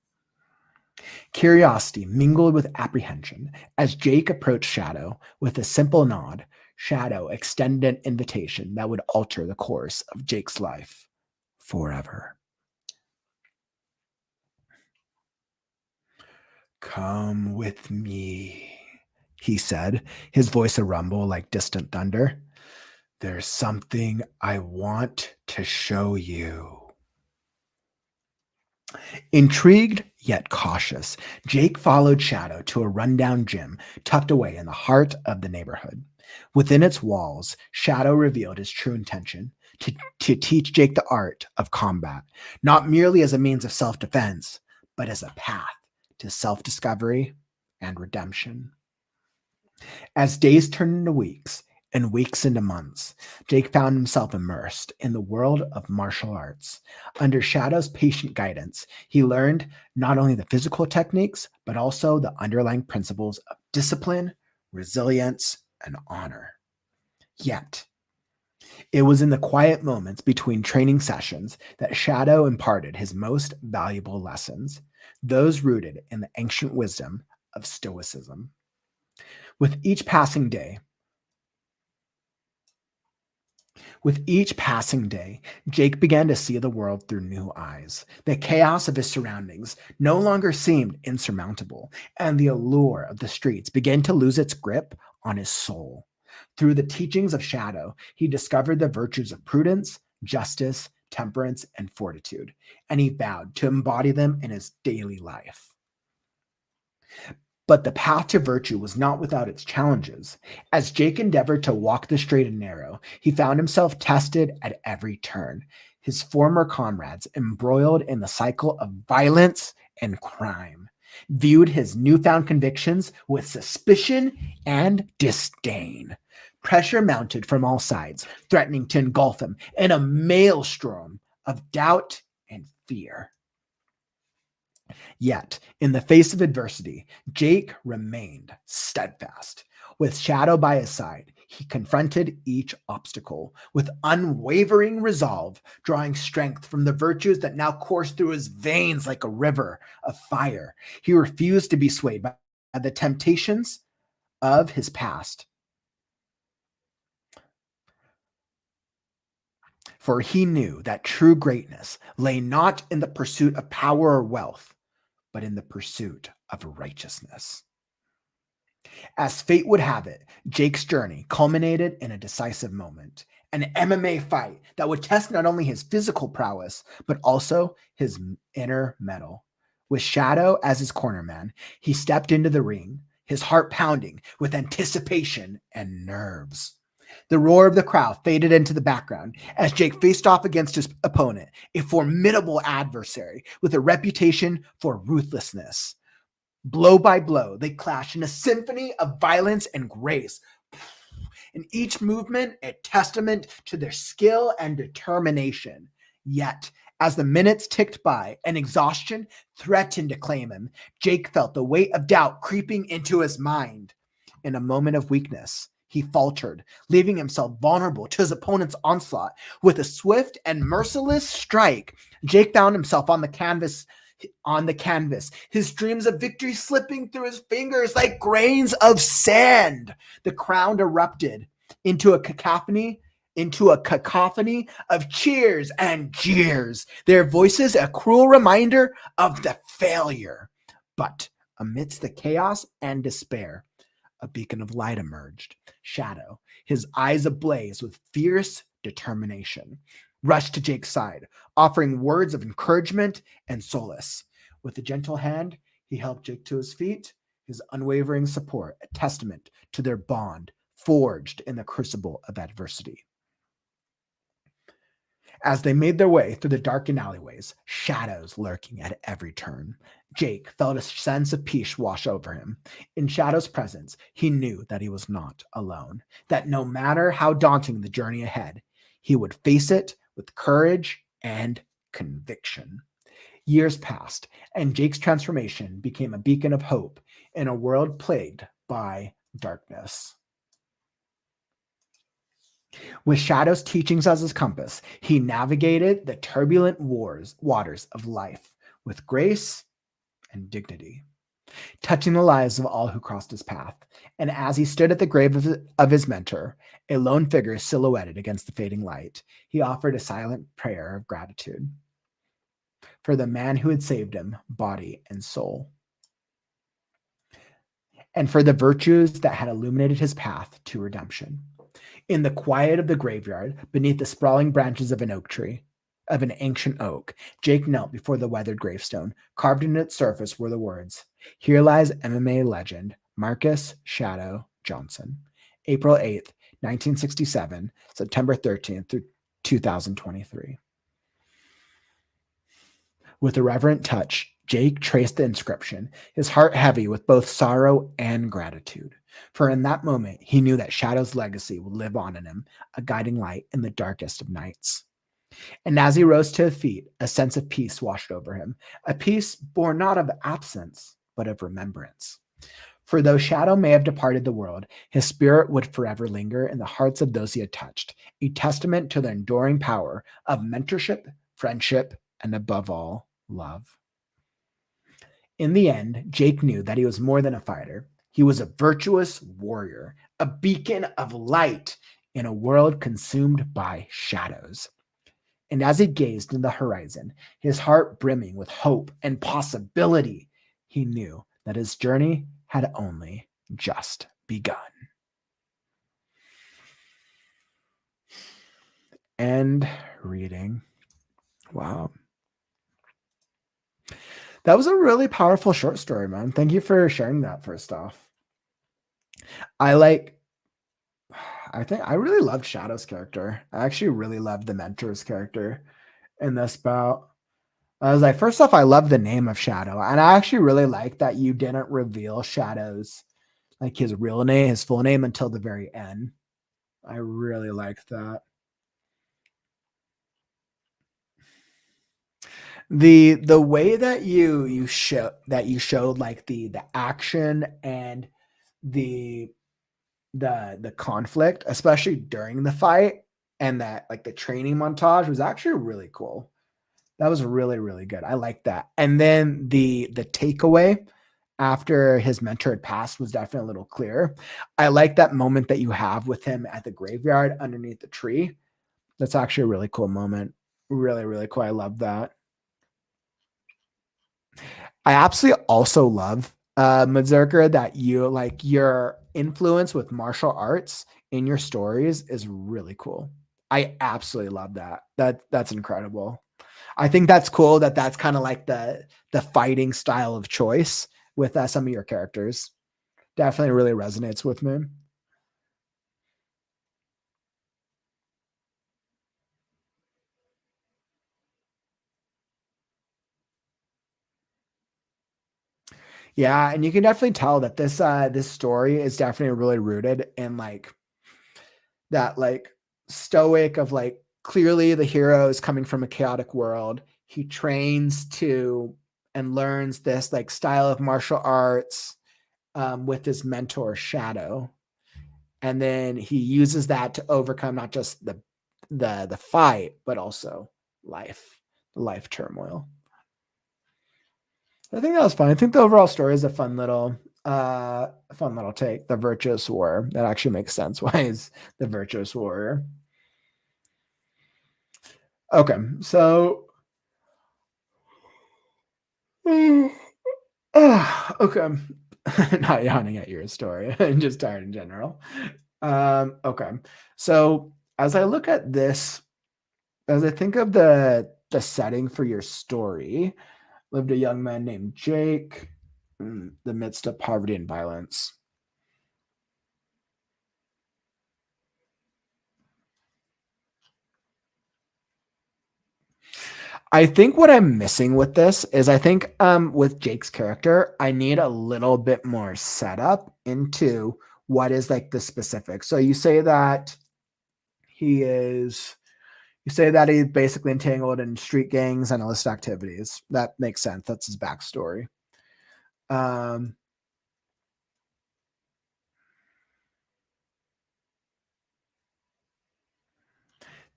Curiosity mingled with apprehension as Jake approached Shadow with a simple nod. Shadow extended an invitation that would alter the course of Jake's life forever. "Come with me," he said, his voice a rumble like distant thunder. "There's something I want to show you." Intrigued yet cautious, Jake followed Shadow to a rundown gym tucked away in the heart of the neighborhood. Within its walls, Shadow revealed his true intention to teach Jake the art of combat, not merely as a means of self-defense, but as a path to self-discovery and redemption. As days turned into weeks and weeks into months, Jake found himself immersed in the world of martial arts. Under Shadow's patient guidance, he learned not only the physical techniques, but also the underlying principles of discipline, resilience, and honor. Yet, it was in the quiet moments between training sessions that Shadow imparted his most valuable lessons, those rooted in the ancient wisdom of Stoicism. With each passing day, Jake began to see the world through new eyes. The chaos of his surroundings no longer seemed insurmountable, and the allure of the streets began to lose its grip on his soul. Through the teachings of Shadow, he discovered the virtues of prudence, justice, temperance, and fortitude, and he vowed to embody them in his daily life. But the path to virtue was not without its challenges. As Jake endeavored to walk the straight and narrow, he found himself tested at every turn. His former comrades, embroiled in the cycle of violence and crime, viewed his newfound convictions with suspicion and disdain. Pressure mounted from all sides, threatening to engulf him in a maelstrom of doubt and fear. Yet, in the face of adversity, Jake remained steadfast. With Shadow by his side, he confronted each obstacle with unwavering resolve, drawing strength from the virtues that now coursed through his veins like a river of fire. He refused to be swayed by the temptations of his past, for he knew that true greatness lay not in the pursuit of power or wealth, but in the pursuit of righteousness. As fate would have it, Jake's journey culminated in a decisive moment, an MMA fight that would test not only his physical prowess, but also his inner mettle. With Shadow as his cornerman, he stepped into the ring, his heart pounding with anticipation and nerves. The roar of the crowd faded into the background as Jake faced off against his opponent, a formidable adversary with a reputation for ruthlessness. Blow by blow, they clashed in a symphony of violence and grace, in each movement a testament to their skill and determination. Yet, as the minutes ticked by and exhaustion threatened to claim him, Jake felt the weight of doubt creeping into his mind. In a moment of weakness, He faltered, leaving himself vulnerable to his opponent's onslaught. With a swift and merciless strike, Jake found himself on the canvas, his dreams of victory slipping through his fingers like grains of sand. The crowd erupted into a cacophony of cheers and jeers, their voices a cruel reminder of the failure. But amidst the chaos and despair, a beacon of light emerged. Shadow, his eyes ablaze with fierce determination, rushed to Jake's side, offering words of encouragement and solace. With a gentle hand, he helped Jake to his feet, his unwavering support a testament to their bond forged in the crucible of adversity. As they made their way through the darkened alleyways, shadows lurking at every turn, Jake felt a sense of peace wash over him. In Shadow's presence, he knew that he was not alone, that no matter how daunting the journey ahead, he would face it with courage and conviction. Years passed, and Jake's transformation became a beacon of hope in a world plagued by darkness. With Shadow's teachings as his compass, he navigated the turbulent waters of life with grace and dignity, touching the lives of all who crossed his path. And as he stood at the grave of his mentor, a lone figure silhouetted against the fading light, he offered a silent prayer of gratitude for the man who had saved him, body and soul, and for the virtues that had illuminated his path to redemption. In the quiet of the graveyard, beneath the sprawling branches of an ancient oak, Jake knelt before the weathered gravestone. Carved into its surface were the words, "Here lies MMA legend Marcus Shadow Johnson, April 8th, 1967, September 13th through 2023. With a reverent touch, Jake traced the inscription, his heart heavy with both sorrow and gratitude. For in that moment, he knew that Shadow's legacy would live on in him, a guiding light in the darkest of nights. And as he rose to his feet, a sense of peace washed over him, a peace born not of absence, but of remembrance. For though Shadow may have departed the world, his spirit would forever linger in the hearts of those he had touched, a testament to the enduring power of mentorship, friendship, and above all, love. In the end, Jake knew that he was more than a fighter. He was a virtuous warrior, a beacon of light in a world consumed by shadows. And as he gazed in the horizon, his heart brimming with hope and possibility, he knew that his journey had only just begun. End reading. Wow. That was a really powerful short story, man. Thank you for sharing that first off. I think I really loved Shadow's character. I actually really loved the mentor's character in this bout. I was like, first off, I love the name of Shadow. And I actually really like that you didn't reveal Shadow's, like his real name, his full name until the very end. I really liked that. The way that you showed like the action and the conflict, especially during the fight, and that like the training montage was actually really cool. That was really, really good. I like that. And then the takeaway after his mentor had passed was definitely a little clearer. I like that moment that you have with him at the graveyard underneath the tree. That's actually a really cool moment. Really, really cool. I love that. I absolutely also love Mazurka, that you like your influence with martial arts in your stories is really cool. I absolutely love that. That's incredible. I think that's cool that that's kind of like the fighting style of choice with some of your characters. Definitely really resonates with me. Yeah, and you can definitely tell that this story is definitely really rooted in like that like stoic of like clearly the hero is coming from a chaotic world. He trains to and learns this like style of martial arts with his mentor Shadow. And then he uses that to overcome not just the fight, but also life turmoil. I think that was fun. I think the overall story is a fun little take. The Virtuous Warrior. That actually makes sense. Why is the Virtuous Warrior? Okay, so okay. Not yawning at your story. I'm just tired in general. Okay. So as I look at this, as I think of the setting for your story, lived a young man named Jake in the midst of poverty and violence. I think what I'm missing with this is I think with Jake's character, I need a little bit more setup into what is like the specific. So you say that he's basically entangled in street gangs and illicit activities. That makes sense. That's his backstory. The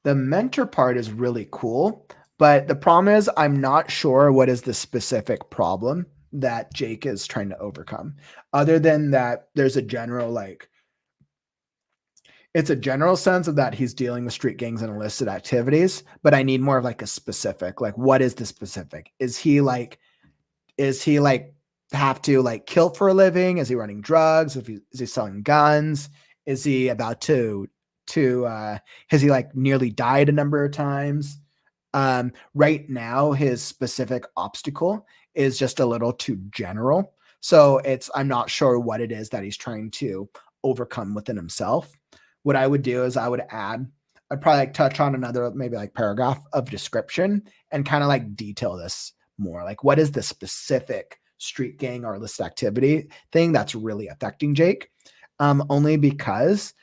mentor part is really cool, but the problem is I'm not sure what is the specific problem that Jake is trying to overcome. Other than that, there's a general it's a general sense of that he's dealing with street gangs and illicit activities, but I need more of like a specific, like what is the specific? Is he have to like kill for a living? Is he running drugs? Is he selling guns? Is he about to has he like nearly died a number of times? Right now, his specific obstacle is just a little too general. So I'm not sure what it is that he's trying to overcome within himself. What I would do is I'd probably like touch on another maybe like paragraph of description and kind of like detail this more. Like what is the specific street gang or illicit activity thing that's really affecting Jake? Only because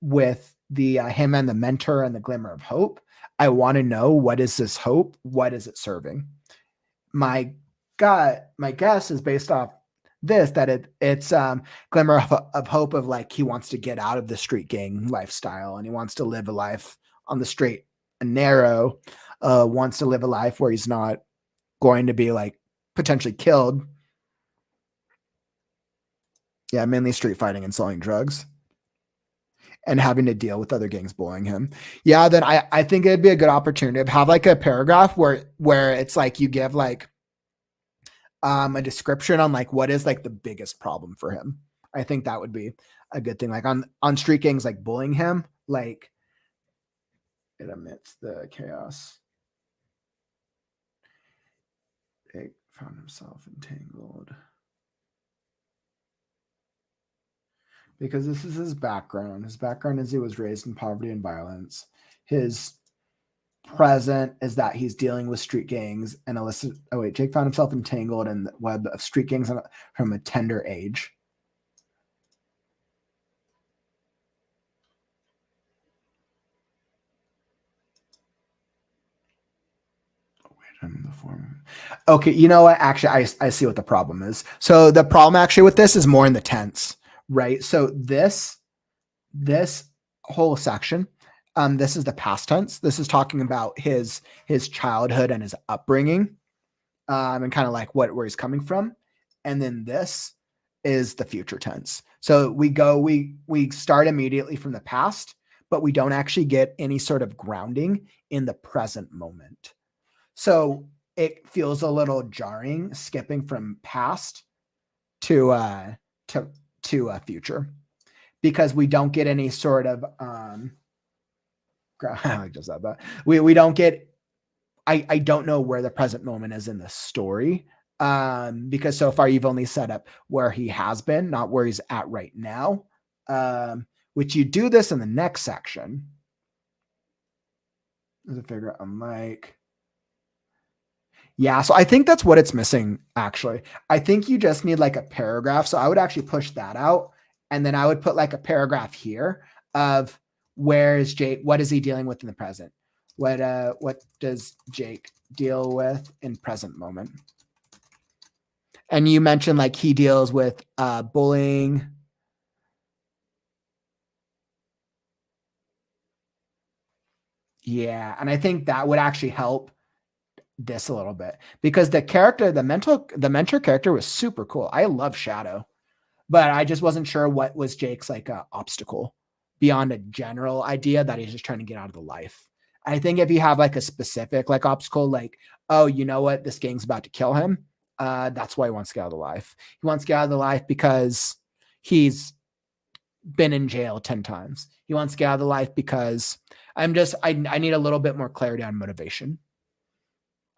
with the him and the mentor and the glimmer of hope, I want to know, what is this hope? What is it serving? My guess is based off this, that it's glimmer of hope of like he wants to get out of the street gang lifestyle and he wants to live a life on the straight and narrow, wants to live a life where he's not going to be like potentially killed. Yeah, mainly street fighting and selling drugs and having to deal with other gangs bullying him. Yeah, then I think it'd be a good opportunity to have like a paragraph where it's like you give like a description on like what is like the biggest problem for him. I think that would be a good thing. Like on street gangs like bullying him, like it amidst the chaos. He found himself entangled. Because this is his background. His background is he was raised in poverty and violence. His present is that he's dealing with street gangs and illicit. Oh wait, Jake found himself entangled in the web of street gangs from a tender age. Okay, you know what? Actually, I see what the problem is. So the problem actually with this is more in the tense, right? So this whole section, this is the past tense. This is talking about his childhood and his upbringing, and kind of like where he's coming from. And then this is the future tense. So we start immediately from the past, but we don't actually get any sort of grounding in the present moment. So it feels a little jarring skipping from past to future, because we don't get any sort of I just said that. We don't get, I don't know where the present moment is in the story, because so far you've only set up where he has been, not where he's at right now, which you do this in the next section. There's a figure out I'm like, yeah, so I think that's what it's missing, actually. I think you just need like a paragraph. So I would actually push that out. And then I would put like a paragraph here of where is Jake, what is he dealing with in the present? What does Jake deal with in present moment? And you mentioned like he deals with bullying. Yeah, and I think that would actually help this a little bit, because the character, the mentor character was super cool. I love Shadow, but I just wasn't sure what was Jake's like obstacle beyond a general idea that he's just trying to get out of the life. I think if you have like a specific like obstacle, like, oh, you know what, this gang's about to kill him. That's why he wants to get out of the life. He wants to get out of the life because he's been in jail 10 times. He wants to get out of the life because I need a little bit more clarity on motivation.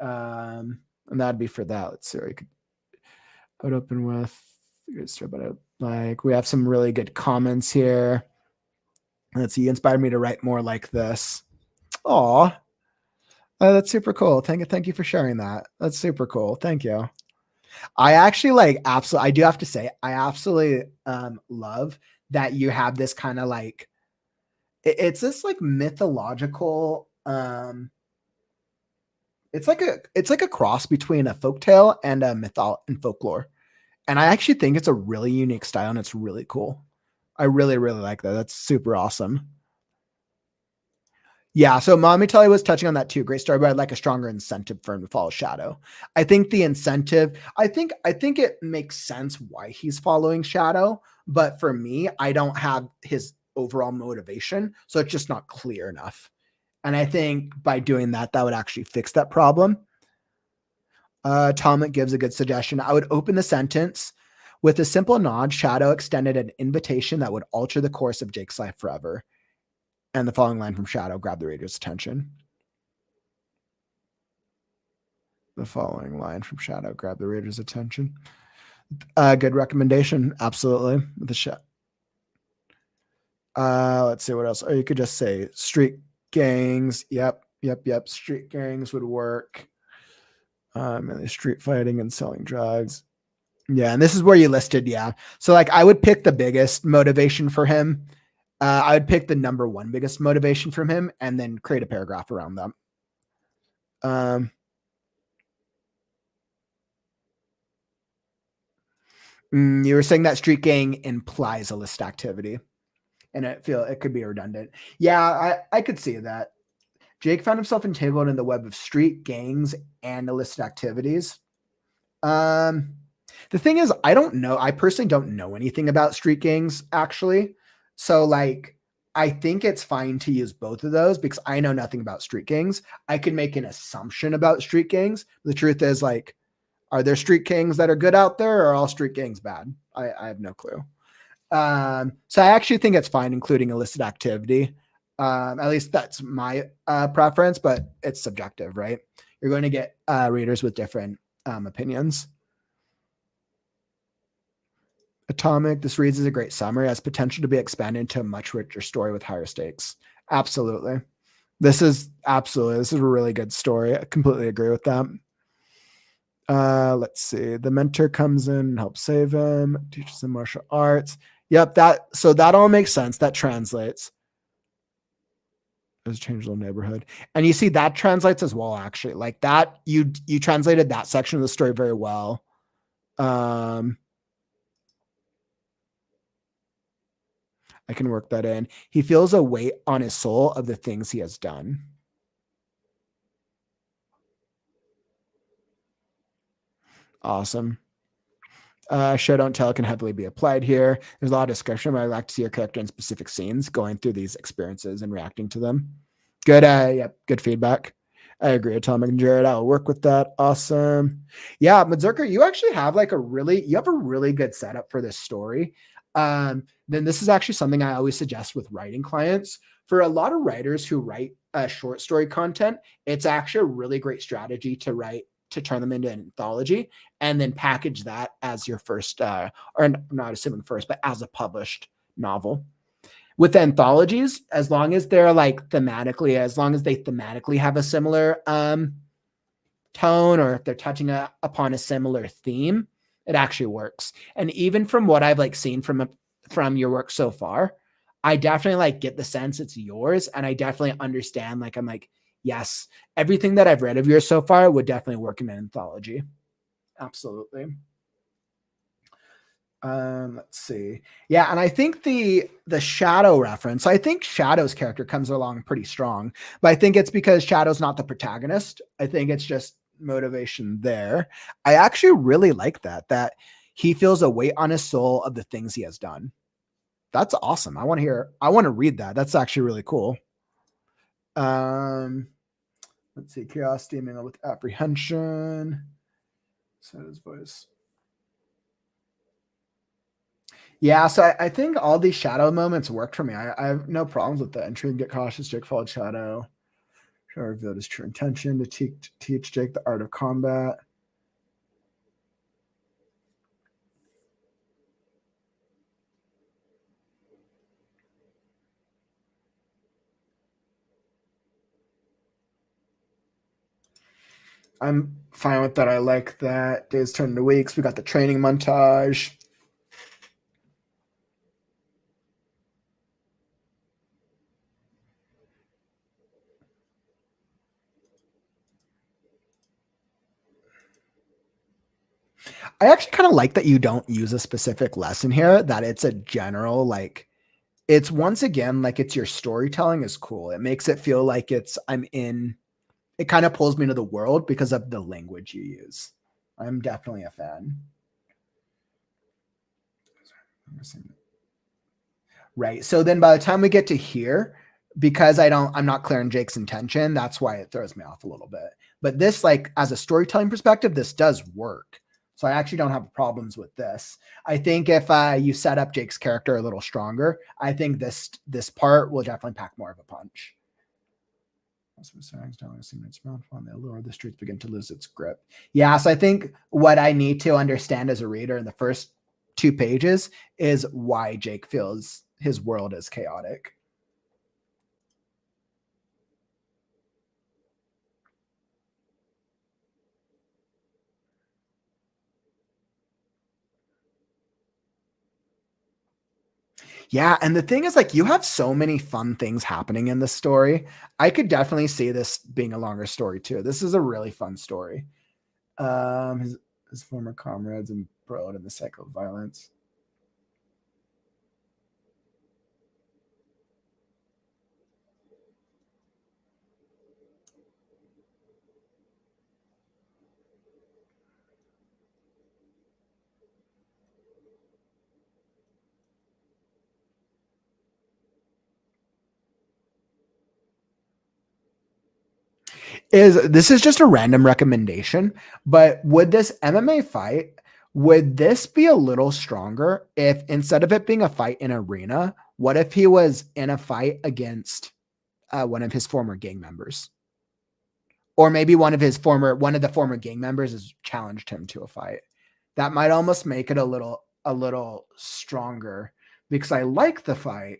And that'd be for that. Let's see. I would open with, like, we have some really good comments here. Let's see. You inspired me to write more like this. Aw. That's super cool. Thank you for sharing that. That's super cool. Thank you. I actually like absolutely, I do have to say, I absolutely love that you have this kind of like, it's this like mythological, it's like a cross between a folktale and a and folklore. And I actually think it's a really unique style and it's really cool. I really, really like that. That's super awesome. Yeah, so Mommy Telly was touching on that too. Great story, but I'd like a stronger incentive for him to follow Shadow. I think the incentive, I think it makes sense why he's following Shadow, but for me, I don't have his overall motivation, so it's just not clear enough. And I think by doing that, that would actually fix that problem. Tom gives a good suggestion. I would open the sentence with a simple nod. Shadow extended an invitation that would alter the course of Jake's life forever. And the following line from Shadow grabbed the reader's attention. The following line from Shadow grabbed the reader's attention. Good recommendation. Absolutely. Let's see what else. Or you could just say street gangs. Yep. Street gangs would work. Street fighting and selling drugs. Yeah, and this is where you listed. Yeah, so like I would pick the biggest motivation for him. I would pick the number one biggest motivation from him, and then create a paragraph around them. You were saying that street gang implies illicit activity, and it could be redundant. Yeah, I could see that. Jake found himself entangled in the web of street gangs and illicit activities. The thing is, I don't know. I personally don't know anything about street gangs, actually. So, like, I think it's fine to use both of those because I know nothing about street gangs. I can make an assumption about street gangs. The truth is, like, are there street gangs that are good out there, or are all street gangs bad? I have no clue. So I actually think it's fine including illicit activity. At least that's my preference, but it's subjective, right? You're going to get readers with different opinions. Atomic, this reads as a great summary, has potential to be expanded into a much richer story with higher stakes. Absolutely. This is a really good story. I completely agree with that. Let's see. The mentor comes in and helps save him, teaches him martial arts. Yep, so that all makes sense. That translates. There's a changed little neighborhood. And you see that translates as well, actually. Like that, you translated that section of the story very well. I can work that in. He feels a weight on his soul of the things he has done. Awesome. Show don't tell can heavily be applied here. There's a lot of description, but I like to see your character in specific scenes going through these experiences and reacting to them. Good. Good feedback. I agree, Atomic and Jared. I'll work with that. Awesome. Yeah, Mazurka, you actually have a really good setup for this story. Then this is actually something I always suggest with writing clients. For a lot of writers who write short story content, it's actually a really great strategy to turn them into an anthology and then package that as your first, or not assuming first, but as a published novel. With anthologies, as long as they're as long as they thematically have a similar tone, or if they're touching upon a similar theme, it actually works. And even from what I've seen from your work so far, I definitely get the sense it's yours, and I definitely understand. Yes, everything that I've read of yours so far would definitely work in an anthology. Absolutely. Let's see. Yeah, and I think the Shadow reference, I think Shadow's character comes along pretty strong, but I think it's because Shadow's not the protagonist. I think it's just motivation there. I actually really like that he feels a weight on his soul of the things he has done. That's awesome. I want to read that. That's actually really cool. Let's see. Curiosity mingled with apprehension. Shadow's voice. Yeah, so I think all these Shadow moments worked for me. I have no problems with that. Intrigued, get cautious. Jake followed Shadow. Shadow revealed his true intention to teach Jake the art of combat. I'm fine with that. I like that. Days turn into weeks. We got the training montage. I actually kind of like that you don't use a specific lesson here, that it's a general, like, it's once again, like, it's your storytelling is cool. It makes it feel like it kind of pulls me into the world because of the language you use. I'm definitely a fan. Right. So then by the time we get to here, because I'm not clear on Jake's intention, that's why it throws me off a little bit. But this, like, as a storytelling perspective, this does work. So I actually don't have problems with this. I think if you set up Jake's character a little stronger, I think this part will definitely pack more of a punch. The allure of the streets begin to lose its grip. Yeah, so I think what I need to understand as a reader in the first 2 pages is why Jake feels his world is chaotic. Yeah, and the thing is, like, you have so many fun things happening in this story. I could definitely see this being a longer story too. This is a really fun story. His former comrades embroiled in the cycle of violence. This is just a random recommendation, but would this MMA fight, would this be a little stronger if instead of it being a fight in arena, what if he was in a fight against one of his former gang members? Or maybe one of the former gang members has challenged him to a fight. That might almost make it a little stronger, because I like the fight.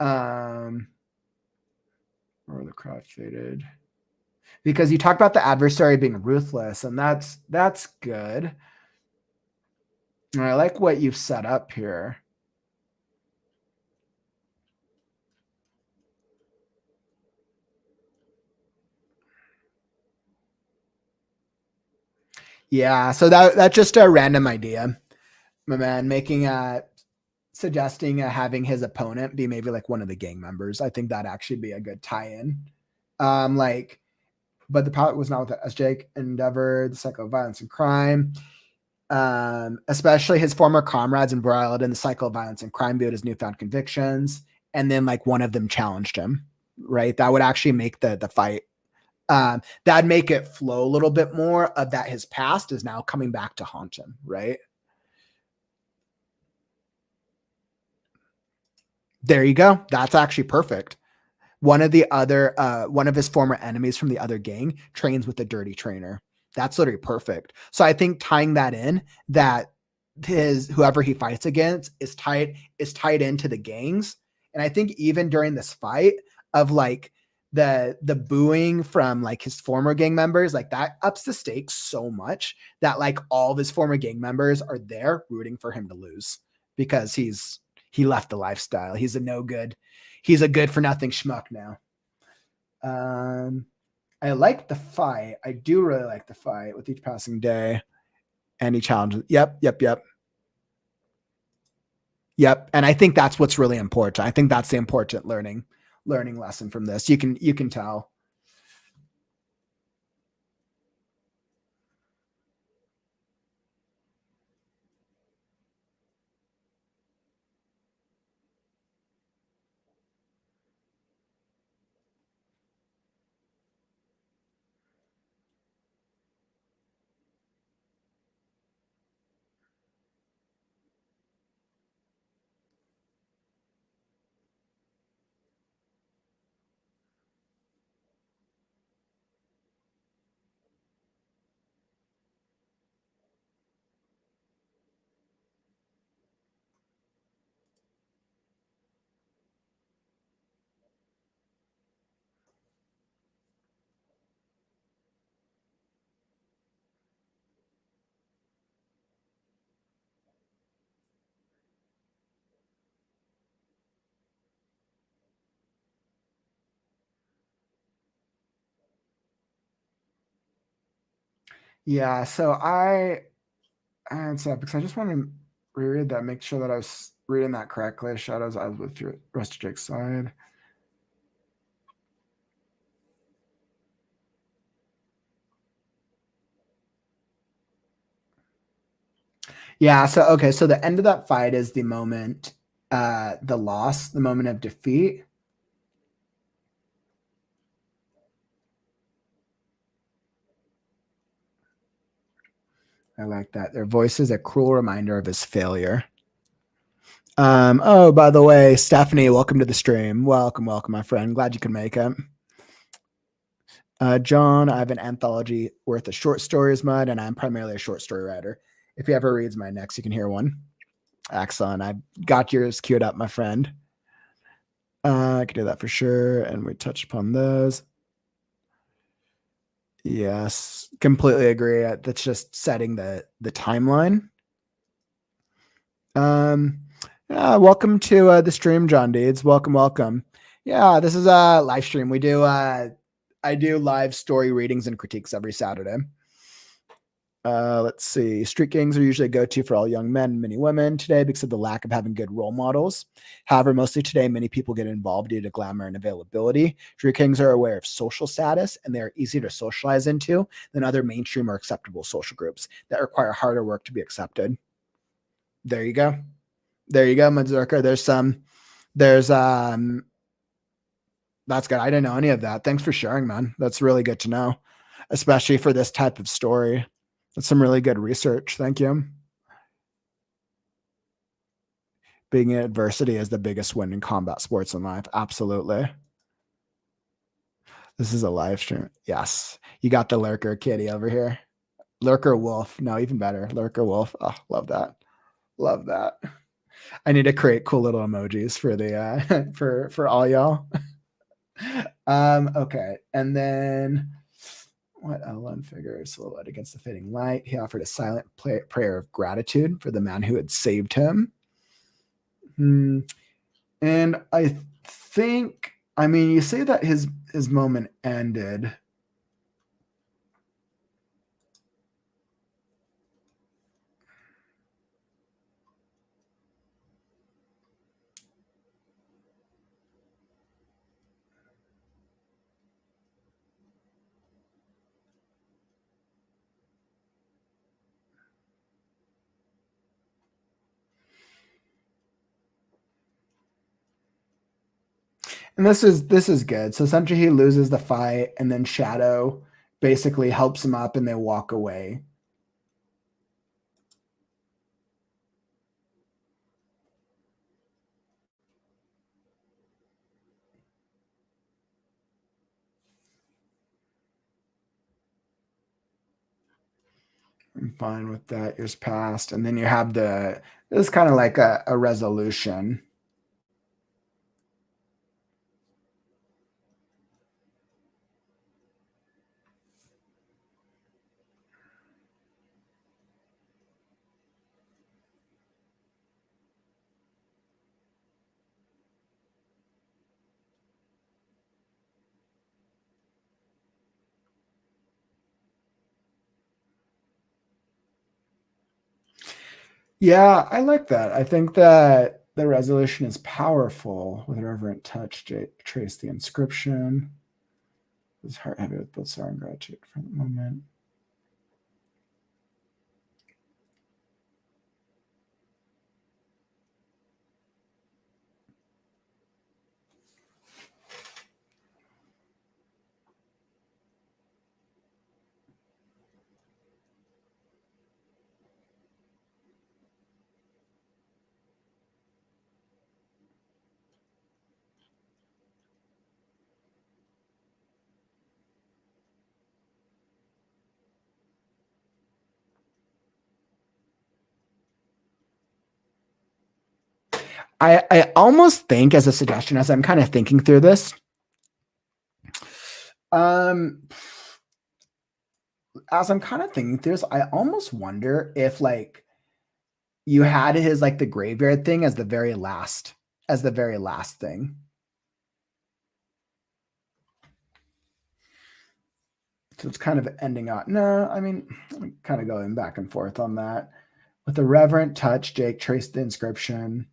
Or the crowd faded. Because you talk about the adversary being ruthless, and that's good. And I like what you've set up here. Yeah, so that's just a random idea, my man, suggesting having his opponent be maybe like one of the gang members. I think that'd actually be a good tie-in. But the pilot was not with it, as Jake endeavored the cycle of violence and crime. Especially his former comrades embroiled in the cycle of violence and crime viewed his newfound convictions. And then, like, one of them challenged him, right? That would actually make the fight, that'd make it flow a little bit more of that his past is now coming back to haunt him, right? There you go. That's actually perfect. One of his former enemies from the other gang trains with a dirty trainer. That's literally perfect. So I think tying that in, that whoever he fights against is tied into the gangs. And I think even during this fight of, like, the booing from, like, his former gang members, like, that ups the stakes so much that, like, all of his former gang members are there rooting for him to lose, because he left the lifestyle. He's a good for nothing schmuck now. I like the fight. I do really like the fight with each passing day. And he challenges. Yep. Yep. And I think that's what's really important. I think that's the important learning lesson from this. You can tell. Yeah. So and so because I just want to reread that, make sure that I was reading that correctly. Shadows eyes with your Rusty Jake's side. Yeah. So okay. So the end of that fight is the moment, the loss, the moment of defeat. I like that. Their voice is a cruel reminder of his failure. Oh, by the way, Stephanie, welcome to the stream. Welcome, my friend. Glad you could make it. John, I have an anthology worth of short stories, Mud, and I'm primarily a short story writer. If he ever reads my next, you can hear one. Excellent. I've got yours queued up, my friend. I can do that for sure. And we touched upon those. Yes, completely agree. That's just setting the timeline. Welcome to the stream, John Deeds. Welcome. Yeah, this is a live stream. We do I do live story readings and critiques every Saturday. Let's see. Street gangs are usually a go-to for all young men and many women today because of the lack of having good role models. However, mostly today, many people get involved due to glamour and availability. Street gangs are aware of social status, and they are easy to socialize into than other mainstream or acceptable social groups that require harder work to be accepted. There you go. Mazurka. There's that's good. I didn't know any of that. Thanks for sharing, man. That's really good to know, especially for this type of story. That's some really good research. Thank you. Being in adversity is the biggest win in combat sports in life. Absolutely. This is a live stream. Yes. You got the lurker kitty over here. Lurker wolf. No, even better. Lurker wolf. Oh, love that. Love that. I need to create cool little emojis for the for all y'all. Okay. And then what Ellen figure silhouette against the fading light. He offered a silent prayer of gratitude for the man who had saved him. And I think, I mean, you say that his moment ended. And this is good. So essentially he loses the fight and then Shadow basically helps him up and they walk away. I'm fine with that. Years passed. And then you have this is kind of like a resolution. Yeah, I like that. I think that The resolution is powerful. With a reverent touch, trace the inscription. His heart heavy with both sorrow and gratitude for the moment. I almost think, as a suggestion, as I'm kind of thinking through this, as I'm kind of thinking through this, I almost wonder if like you had his like the graveyard thing as the very last thing. So it's kind of ending up. No, I mean, I'm kind of going back and forth on that. With a reverent touch, Jake traced the inscription.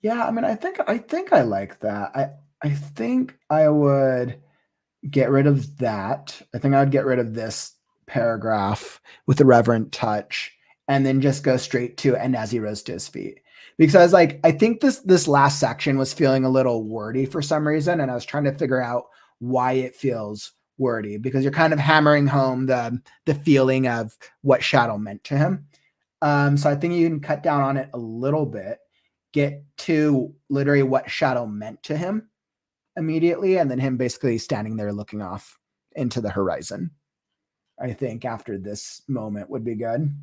Yeah, I mean, I think I like that. I think I would get rid of that. I think I would get rid of this paragraph with the reverent touch and then just go straight to and as he rose to his feet. Because I was like, I think this last section was feeling a little wordy for some reason, and I was trying to figure out why it feels wordy, because you're kind of hammering home the feeling of what shadow meant to him. So I think you can cut down on it a little bit, get to literally what shadow meant to him immediately, and then him basically standing there looking off into the horizon. I think after this moment would be good.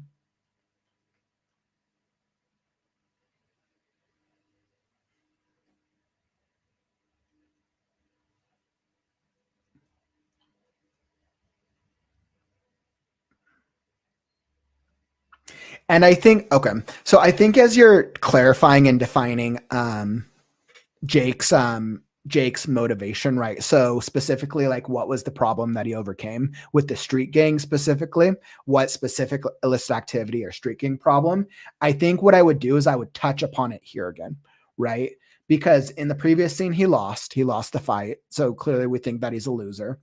And I think, okay, so I think as you're clarifying and defining Jake's Jake's motivation, right? So specifically, like, what was the problem that he overcame with the street gang specifically? What specific illicit activity or street gang problem? I think what I would do is I would touch upon it here again, right? Because in the previous scene, he lost the fight. So clearly we think that he's a loser.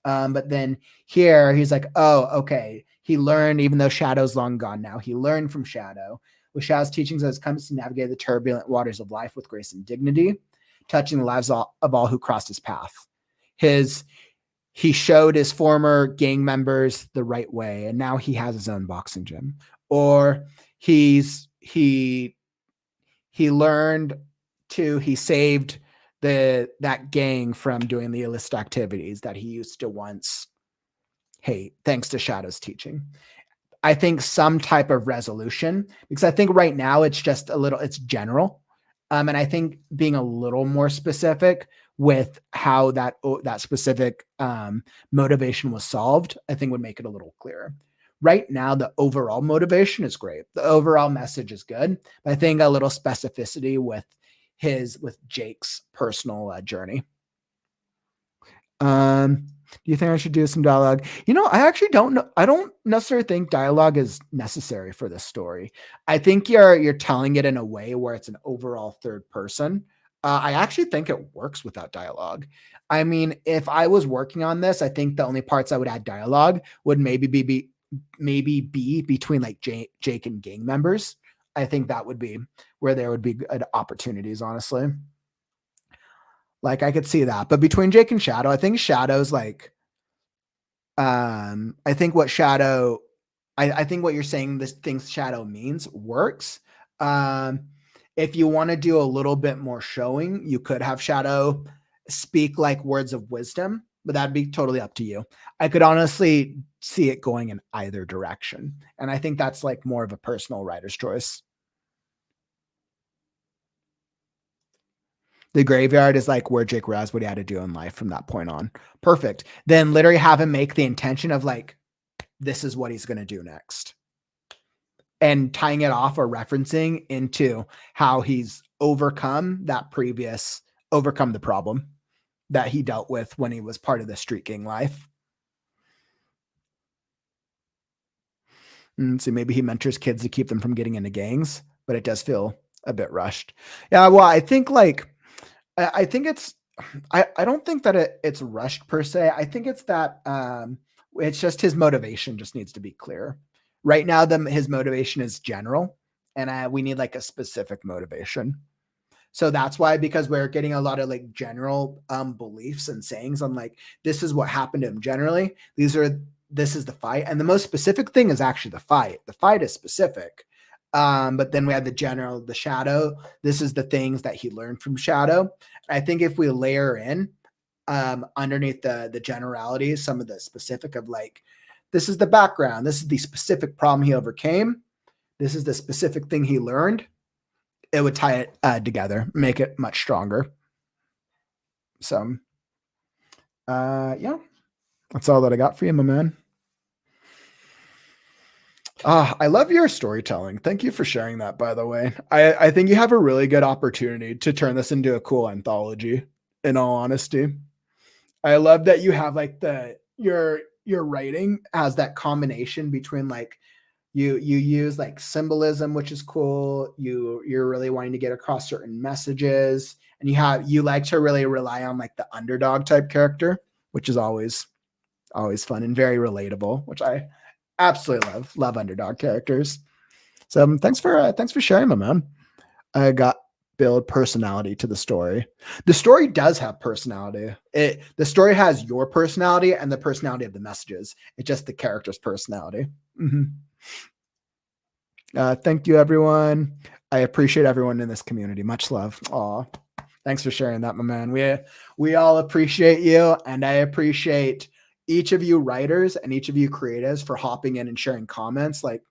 But then here he's like, oh, okay. He learned, even though Shadow's long gone now, he learned from Shadow. With Shadow's teachings, as comes to navigate the turbulent waters of life with grace and dignity, touching the lives of all who crossed his path. He showed his former gang members the right way, and now he has his own boxing gym. Or he learned he saved that gang from doing the illicit activities that he used to once hate, thanks to Shadow's teaching. I think some type of resolution, because I think right now it's just it's general. And I think being a little more specific with how that specific motivation was solved, I think would make it a little clearer. Right now, the overall motivation is great. The overall message is good. But I think a little specificity with Jake's personal journey. Do you think I should do some dialogue? I actually don't know. I don't necessarily think dialogue is necessary for this story. I think you're telling it in a way where it's an overall third person. I actually think it works without dialogue. I mean, if I was working on this, I think the only parts I would add dialogue would maybe be between like Jake and gang members. I think that would be where there would be good opportunities, honestly. Like, I could see that. But between Jake and Shadow, I think Shadow's like, I think what Shadow, I think what you're saying, this things Shadow means works. If you want to do a little bit more showing, you could have Shadow speak like words of wisdom, but that'd be totally up to you. I could honestly see it going in either direction. And I think that's like more of a personal writer's choice. The graveyard is like where Jake realized what he had to do in life from that point on. Perfect. Then literally have him make the intention of like, this is what he's going to do next. And tying it off or referencing into how he's overcome the problem that he dealt with when he was part of the street gang life. And so maybe he mentors kids to keep them from getting into gangs, but it does feel a bit rushed. Yeah, well, I think like, I think it's, I don't think that it's rushed per se. I think it's that it's just his motivation just needs to be clear. Right now, his motivation is general, and we need like a specific motivation. So that's why, because we're getting a lot of like general beliefs and sayings on like, this is what happened to him generally. This is the fight. And the most specific thing is actually the fight. The fight is specific. But then we have the shadow. This is the things that he learned from shadow. I think if we layer in underneath the generalities, some of the specific of like, this is the background. This is the specific problem he overcame. This is the specific thing he learned. It would tie it together, make it much stronger. So, yeah, that's all that I got for you, my man. I love your storytelling. Thank you for sharing that, by the way. I think you have a really good opportunity to turn this into a cool anthology, in all honesty. I love that you have like your writing has that combination between like you use like symbolism, which is cool. You're really wanting to get across certain messages, and you like to really rely on like the underdog type character, which is always fun and very relatable, which I absolutely love underdog characters. So thanks for sharing, my man. I got build personality to the story. The story does have personality. The story has your personality and the personality of the messages. It's just the character's personality. Mm-hmm. Thank you, everyone. I appreciate everyone in this community. Much love. Aw, thanks for sharing that, my man. We all appreciate you, and I appreciate each of you writers and each of you creatives for hopping in and sharing comments. Like,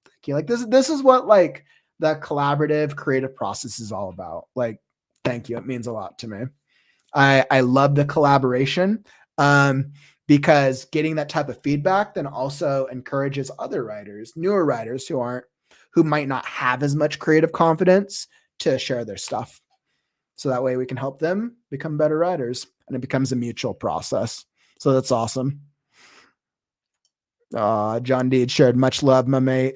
thank you. Like this is what like the collaborative creative process is all about. Like, thank you. It means a lot to me. I love the collaboration because getting that type of feedback then also encourages other writers, newer writers who might not have as much creative confidence to share their stuff. So that way we can help them become better writers, and it becomes a mutual process. So that's awesome. John Deed shared much love, my mate.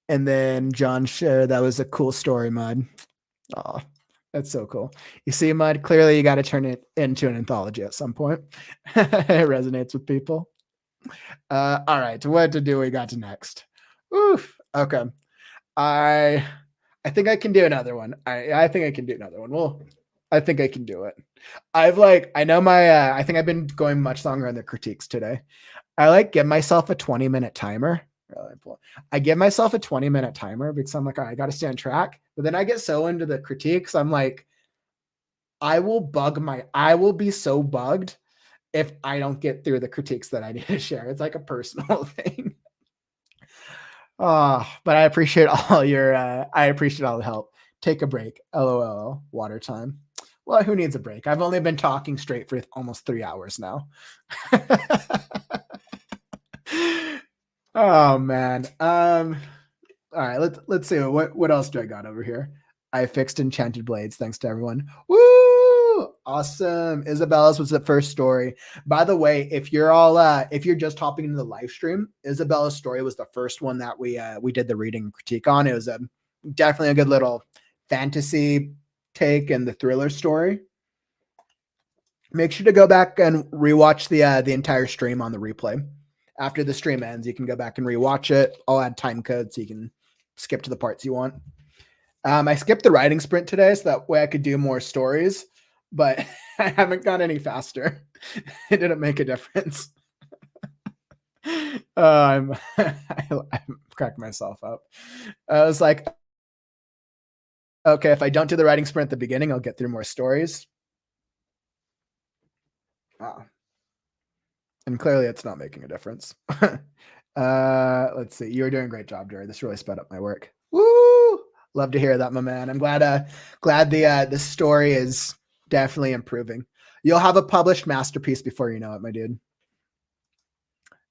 And then John shared that was a cool story, Mud. Oh, that's so cool. You see, Mud, clearly you got to turn it into an anthology at some point. It resonates with people. All right, what to do we got to next? Oof. Okay. I think I can do another one. I think I can do another one. Well, I think I can do it. I think I've been going much longer on the critiques today. I like give myself a 20-minute timer. I give myself a 20-minute timer because I'm like, I got to stay on track. But then I get so into the critiques. I'm like, I will be so bugged if I don't get through the critiques that I need to share. It's like a personal thing. But I appreciate all the help. Take a break. LOL. Water time. Well, who needs a break? I've only been talking straight for almost 3 hours now. Oh man. All right, let's see what else do I got over here. I fixed enchanted blades. Thanks to everyone. Woo! Awesome. Isabella's was the first story. By the way, if you're just hopping into the live stream, Isabella's story was the first one that we did the reading and critique on. It was definitely a good little fantasy take and the thriller story. Make sure to go back and rewatch the entire stream on the replay. After the stream ends, you can go back and rewatch it. I'll add time code so you can skip to the parts you want. I skipped the writing sprint today so that way I could do more stories, but I haven't got any faster. It didn't make a difference. I'm cracking myself up. I was like, okay, if I don't do the writing sprint at the beginning, I'll get through more stories. And clearly it's not making a difference. Let's see. You're doing a great job, Jerry. This really sped up my work. Woo! Love to hear that, my man. I'm glad the story is Definitely improving. You'll have a published masterpiece before you know it, my dude.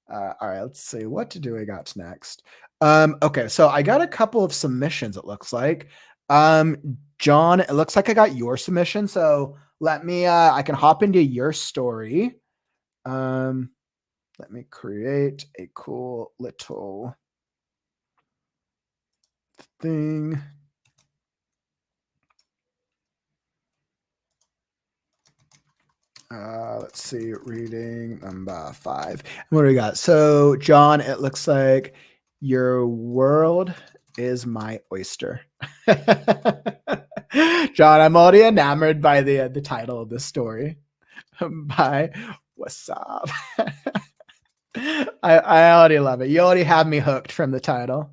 All right, let's see. What do I got next? Okay, so I got a couple of submissions, it looks like. John, it looks like I got your submission. So let me, I can hop into your story. Let me create a cool little thing. Let's see, reading number 5. What do we got? So, John, it looks like your world is my oyster. John, I'm already enamored by the title of this story. By Whassop. I already love it. You already have me hooked from the title.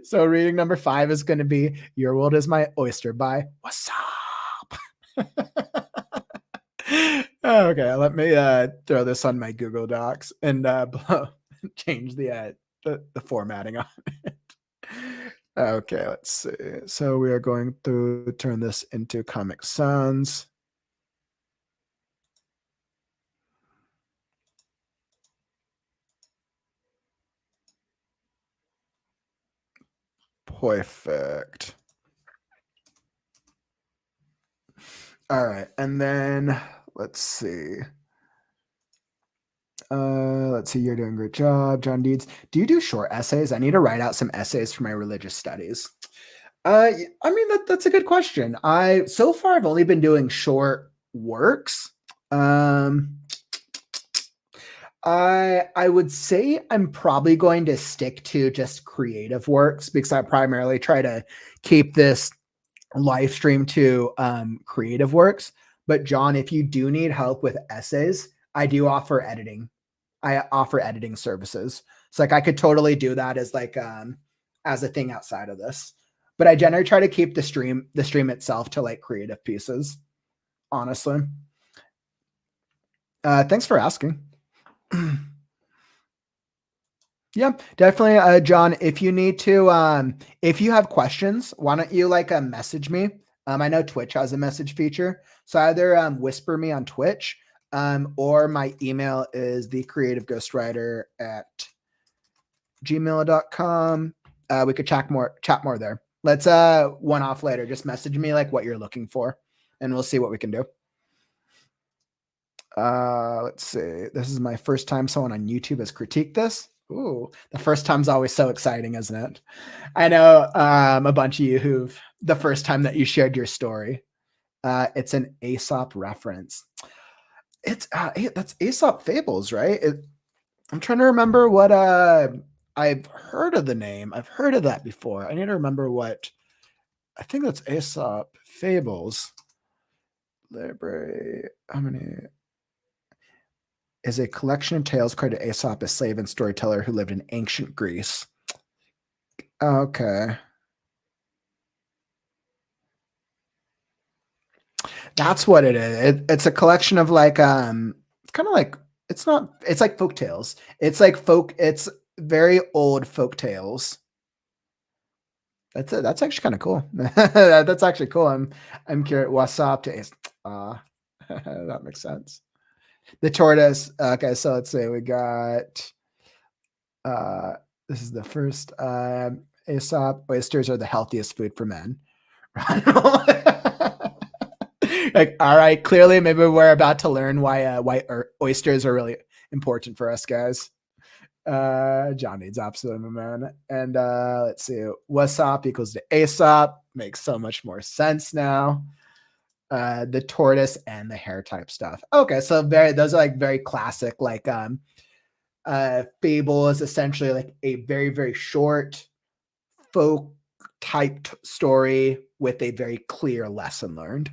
So, reading number 5 is going to be Your World is My Oyster by Whassop. Okay, let me throw this on my Google Docs and change the formatting on it. Okay, let's see. So we are going to turn this into Comic Sans. Perfect. All right, and then let's see. Let's see. You're doing a great job, John Deeds. Do you do short essays? I need to write out some essays for my religious studies. I mean that's a good question. So far I've only been doing short works. I would say I'm probably going to stick to just creative works because I primarily try to keep this live stream to creative works. But John, if you do need help with essays, I do offer editing. I offer editing services. So like I could totally do that as like as a thing outside of this. But I generally try to keep the stream itself to like creative pieces, honestly. Thanks for asking. Yeah, definitely. John, if you need to, if you have questions, why don't you like message me? I know Twitch has a message feature. So either whisper me on Twitch, or my email is thecreativeghostrider@gmail.com. We could chat more there. Let's one off later. Just message me like what you're looking for, and we'll see what we can do. Let's see. This is my first time someone on YouTube has critiqued this. Ooh, the first time's always so exciting, isn't it? I know a bunch of you who've the first time that you shared your story. It's an Aesop reference. It's that's Aesop Fables, right? I'm trying to remember what I've heard of the name. I've heard of that before. I need to remember what. I think that's Aesop Fables. Library. How many? Is a collection of tales credited Aesop, a slave and storyteller who lived in ancient Greece. Okay. That's what it is. It's a collection of like it's kind of like it's like folk tales. It's very old folk tales. That's it. That's actually kind of cool. That's actually cool. I'm curious. Whassop to that makes sense. The tortoise. Okay, so let's say we got this is the first Aesop. Oysters are the healthiest food for men. Like, all right, clearly maybe we're about to learn why oysters are really important for us guys. John needs absolutely, man. And let's see, Whassop equals to Aesop makes so much more sense now. The tortoise and the hare type stuff. Okay, so those are like very classic, like Fable is essentially like a very, very short folk typed story with a very clear lesson learned.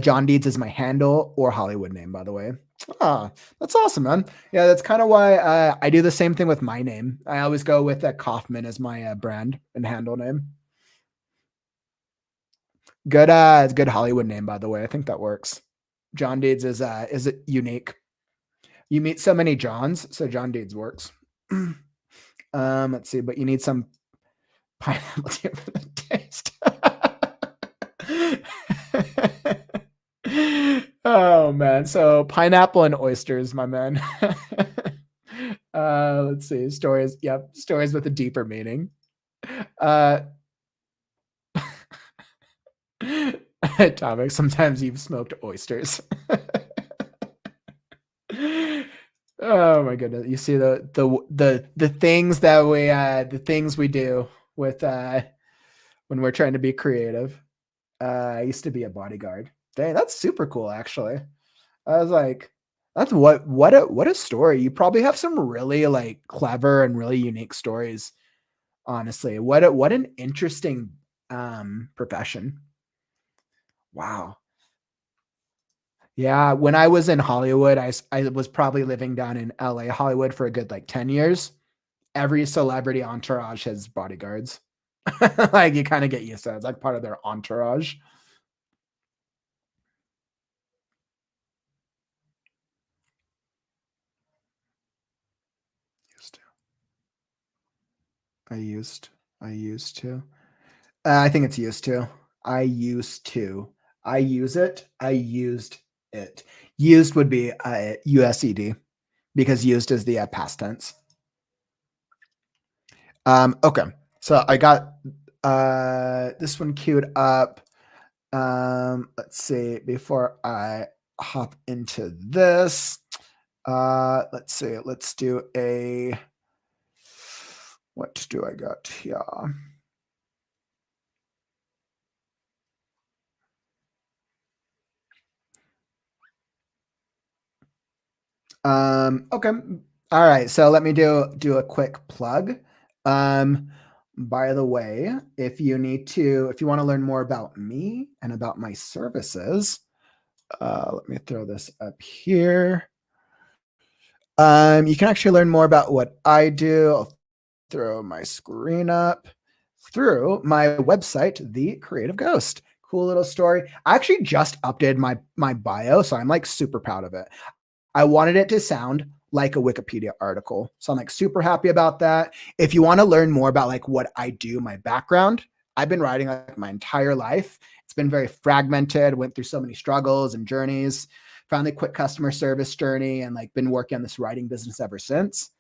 John Deeds is my handle or Hollywood name, by the way. Ah, that's awesome, man. Yeah, that's kind of why I do the same thing with my name. I always go with Kauffman as my brand and handle name. Good, it's a good Hollywood name, by the way. I think that works. John Deeds is unique. You meet so many Johns, so John Deeds works. Let's see, but you need some pineapple for the taste. Oh man, so pineapple and oysters, my man. Let's see, stories. Yep, stories with a deeper meaning. Uh, Atomic. Sometimes you've smoked oysters. Oh my goodness! You see the things that the things we do with when we're trying to be creative. I used to be a bodyguard. Dang, that's super cool, actually. I was like, that's what a story. You probably have some really like clever and really unique stories. Honestly, what an interesting profession. Wow. Yeah, when I was in Hollywood, I was probably living down in LA, Hollywood for a good like 10 years. Every celebrity entourage has bodyguards. Like you kind of get used to it. It's like part of their entourage. Used to. I used to. I think it's used to. I used to. I use it. I used it. Used would be USED because used is the past tense. Okay. So I got this one queued up. Let's see, before I hop into this, let's see, let's do what do I got here? Okay. All right. So let me do a quick plug. By the way, if you want to learn more about me and about my services, let me throw this up here. You can actually learn more about what I do. I'll throw my screen up through my website, The Creative Ghost. Cool little story. I actually just updated my bio, so I'm like super proud of it. I wanted it to sound like a Wikipedia article. So I'm like super happy about that. If you want to learn more about like what I do, my background, I've been writing like my entire life. It's been very fragmented, went through so many struggles and journeys, finally quit customer service journey and like been working on this writing business ever since.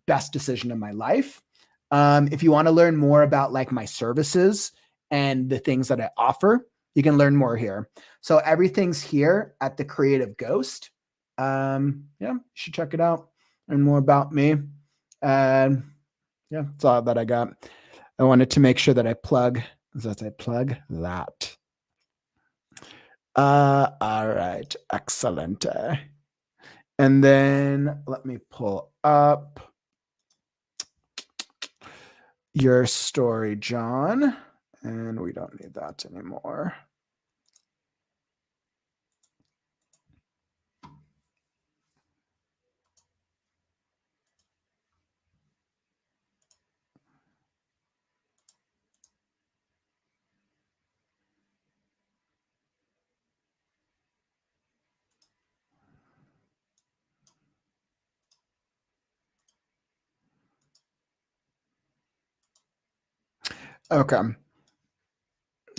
Best decision of my life. If you want to learn more about like my services and the things that I offer, you can learn more here. So everything's here at the Creative Ghost. Yeah, you should check it out. Learn more about me. And yeah, that's all that I got. I wanted to make sure that I plug that. All right, excellent. And then let me pull up your story, John. And we don't need that anymore. Okay.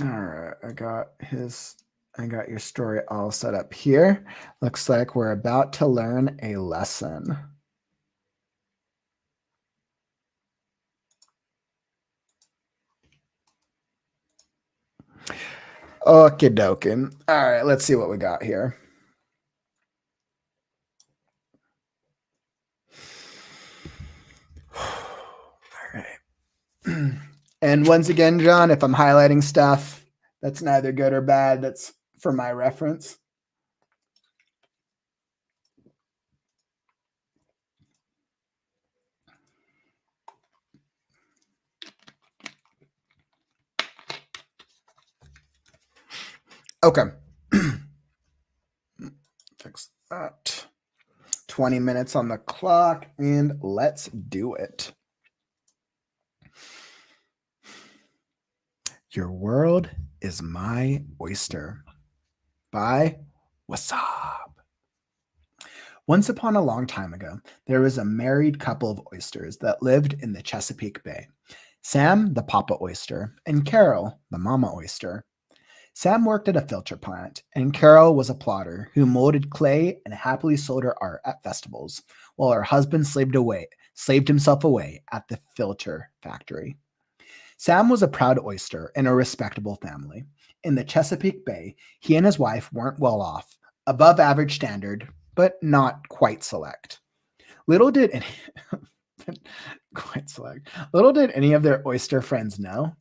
All right. I got your story all set up here. Looks like we're about to learn a lesson. Okie dokie. All right, let's see what we got here. All right. And once again, John, if I'm highlighting stuff that's neither good or bad, that's for my reference. Okay. Fix that. 20 minutes on the clock, and let's do it. Your world is my oyster by Whassop. Once upon a long time ago, there was a married couple of oysters that lived in the Chesapeake Bay. Sam, the papa oyster, and Carol, the mama oyster. Sam worked at a filter plant, and Carol was a plotter who molded clay and happily sold her art at festivals, while her husband slaved himself away at the filter factory. Sam was a proud oyster in a respectable family. In the Chesapeake Bay, he and his wife weren't well off, above average standard, but not quite select. Little did any, quite select. Little did any of their oyster friends know,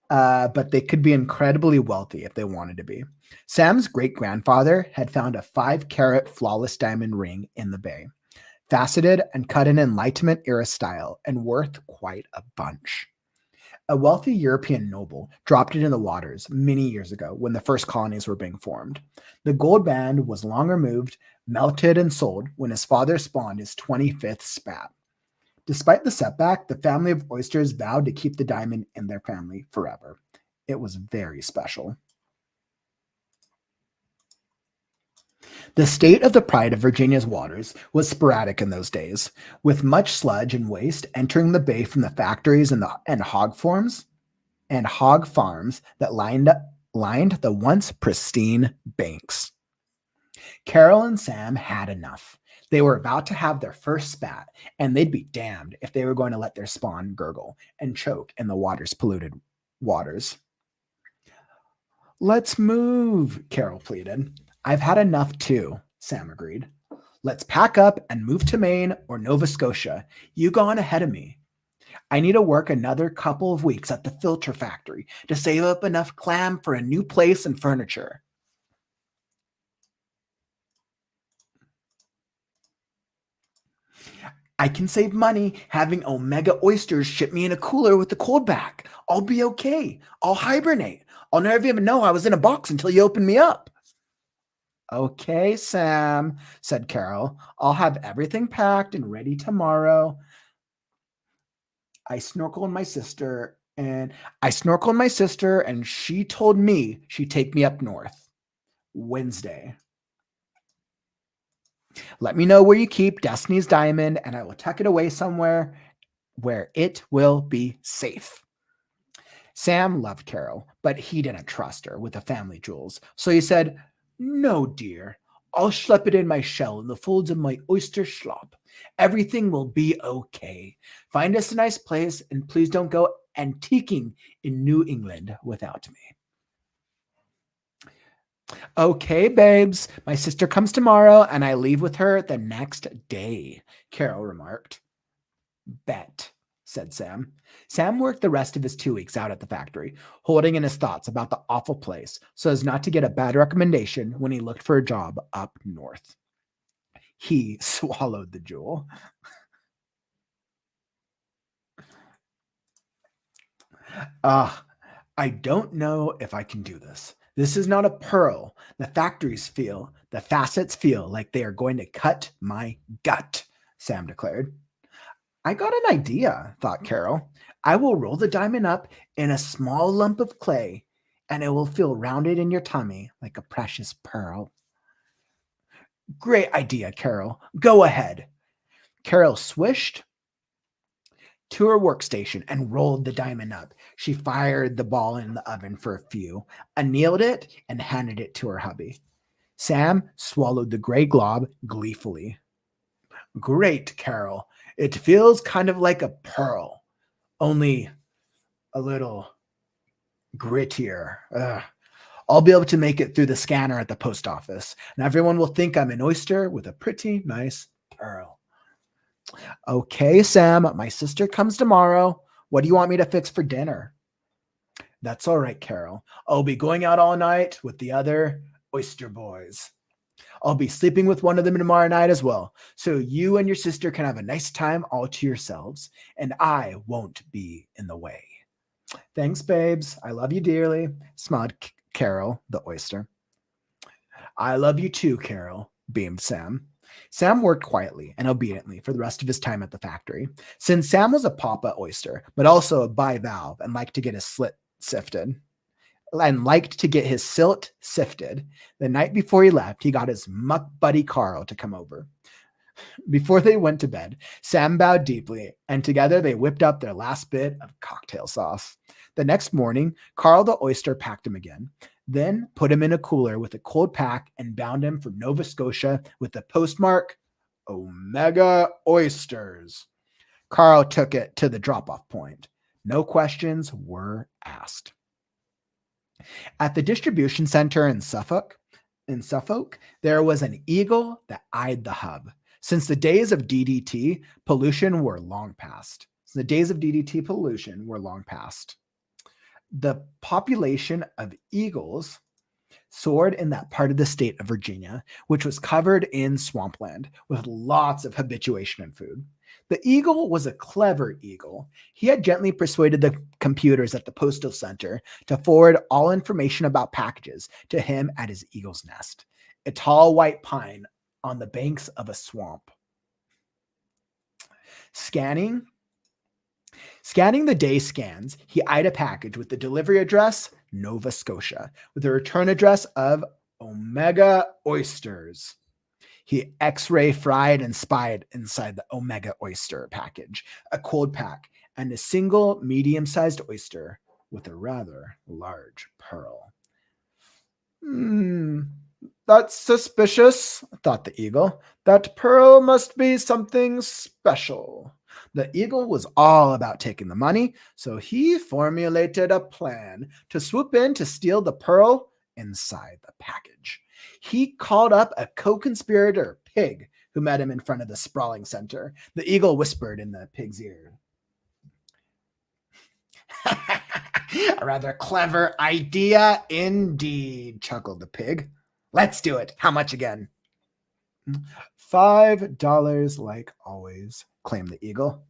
but they could be incredibly wealthy if they wanted to be. Sam's great-grandfather had found a 5-carat flawless diamond ring in the bay, faceted and cut in Enlightenment-era style and worth quite a bunch. A wealthy European noble dropped it in the waters many years ago when the first colonies were being formed. The gold band was long removed, melted, and sold when his father spawned his 25th spat. Despite the setback, the family of oysters vowed to keep the diamond in their family forever. It was very special. The state of the pride of Virginia's waters was sporadic in those days, with much sludge and waste entering the bay from the factories and hog farms that lined the once pristine banks. Carol and Sam had enough. They were about to have their first spat, and they'd be damned if they were going to let their spawn gurgle and choke in the water's polluted waters. "Let's move," Carol pleaded. "I've had enough too," Sam agreed. "Let's pack up and move to Maine or Nova Scotia. You go on ahead of me. I need to work another couple of weeks at the filter factory to save up enough clam for a new place and furniture." "I can save money having Omega Oysters ship me in a cooler with the cold back. I'll be okay. I'll hibernate. I'll never even know I was in a box until you open me up." "Okay, Sam," said Carol. "I'll have everything packed and ready tomorrow. I snorkeled my sister and she told me she'd take me up north. Wednesday. Let me know where you keep Destiny's diamond and I will tuck it away somewhere where it will be safe." Sam loved Carol, but he didn't trust her with the family jewels. So he said, "No, dear. I'll schlep it in my shell in the folds of my oyster schlop. Everything will be okay. Find us a nice place and please don't go antiquing in New England without me." "Okay, babes. My sister comes tomorrow and I leave with her the next day," Carol remarked. "Bet," said Sam. Sam worked the rest of his 2 weeks out at the factory, holding in his thoughts about the awful place so as not to get a bad recommendation when he looked for a job up north. He swallowed the jewel. I don't know if I can do this. This is not a pearl. The facets feel like they are going to cut my gut," Sam declared. "I got an idea," thought Carol. "I will roll the diamond up in a small lump of clay, and it will feel rounded in your tummy like a precious pearl." "Great idea, Carol. Go ahead." Carol swished to her workstation and rolled the diamond up. She fired the ball in the oven for a few, annealed it, and handed it to her hubby. Sam swallowed the gray glob gleefully. "Great, Carol. It feels kind of like a pearl, only a little grittier. Ugh. I'll be able to make it through the scanner at the post office, and everyone will think I'm an oyster with a pretty nice pearl." "Okay, Sam, my sister comes tomorrow. What do you want me to fix for dinner?" "That's all right, Carol. I'll be going out all night with the other oyster boys. I'll be sleeping with one of them tomorrow night as well, so you and your sister can have a nice time all to yourselves, and I won't be in the way." "Thanks, babes. I love you dearly," smiled Carol, the oyster. "I love you too, Carol," beamed Sam. Sam worked quietly and obediently for the rest of his time at the factory. Since Sam was a papa oyster, but also a bivalve and liked to get his silt sifted, the night before he left, he got his muck buddy Carl to come over. Before they went to bed, Sam bowed deeply, and together they whipped up their last bit of cocktail sauce. The next morning, Carl the oyster packed him again, then put him in a cooler with a cold pack and bound him for Nova Scotia with the postmark Omega Oysters. Carl took it to the drop-off point. No questions were asked. At the distribution center in Suffolk, there was an eagle that eyed the hub. Since the days of DDT, pollution were long past. The population of eagles soared in that part of the state of Virginia, which was covered in swampland with lots of habituation and food. The eagle was a clever eagle. He had gently persuaded the computers at the postal center to forward all information about packages to him at his eagle's nest, a tall white pine on the banks of a swamp. Scanning the day scans, he eyed a package with the delivery address, Nova Scotia, with a return address of Omega Oysters. He X-ray fried and spied inside the Omega Oyster package, a cold pack, and a single medium-sized oyster with a rather large pearl. That's suspicious, thought the eagle. That pearl must be something special. The eagle was all about taking the money, so he formulated a plan to swoop in to steal the pearl inside the package. He called up a co-conspirator, Pig, who met him in front of the sprawling center. The eagle whispered in the pig's ear. A rather clever idea indeed, chuckled the pig. Let's do it. How much again? $5 like always, claimed the eagle.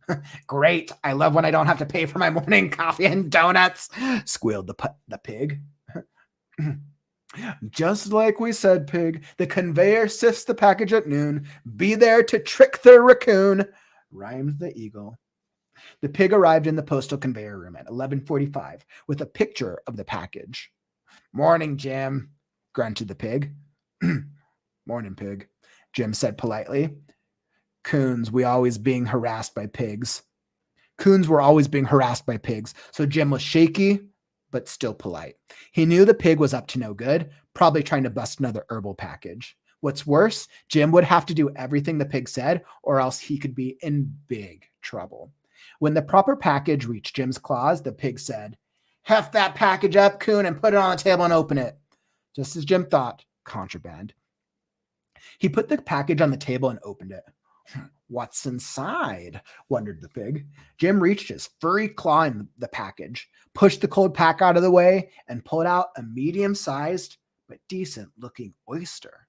Great. I love when I don't have to pay for my morning coffee and donuts, squealed the pig. Just like we said, Pig. The conveyor sifts the package at noon. Be there to trick the raccoon, rhymed the eagle. The pig arrived in the postal conveyor room at 11:45 with a picture of the package. Morning, Jim, grunted the pig. Morning, Pig, Jim said politely. Coons were always being harassed by pigs. So Jim was shaky, but still polite. He knew the pig was up to no good, probably trying to bust another herbal package. What's worse, Jim would have to do everything the pig said, or else he could be in big trouble. When the proper package reached Jim's claws, the pig said, "Heft that package up, Coon, and put it on the table and open it." Just as Jim thought, contraband. He put the package on the table and opened it. What's inside? Wondered the pig. Jim reached his furry claw in the package, pushed the cold pack out of the way, and pulled out a medium-sized but decent-looking oyster.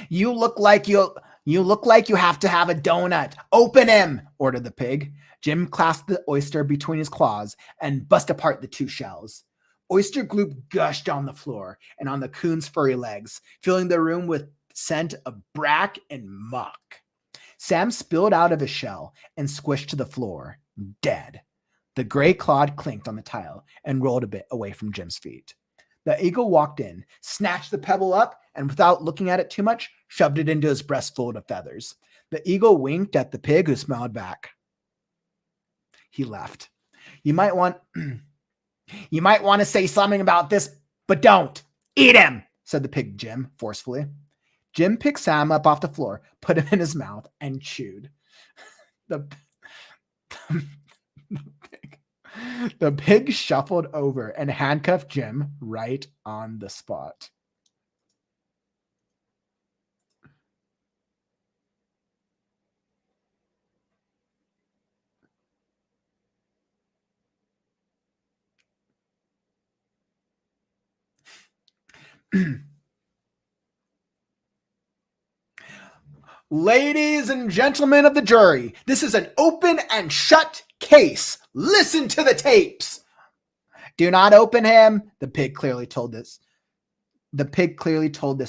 You look like you have to have a donut. Open him, ordered the pig. Jim clasped the oyster between his claws and bust apart the two shells. Oyster glue gushed on the floor and on the coon's furry legs, filling the room with scent of brack and muck. Sam spilled out of his shell and squished to the floor, dead. The gray clod clinked on the tile and rolled a bit away from Jim's feet. The eagle walked in, snatched the pebble up, and without looking at it too much, shoved it into his breast full of feathers. The eagle winked at the pig, who smiled back. He left. You might want to say something about this, but don't. Eat him, said the pig Jim forcefully. Jim picked Sam up off the floor, put him in his mouth, and chewed. The pig shuffled over and handcuffed Jim right on the spot. Ladies and gentlemen of the jury, this is an open and shut case. Listen to the tapes. Do not open him, the pig clearly told this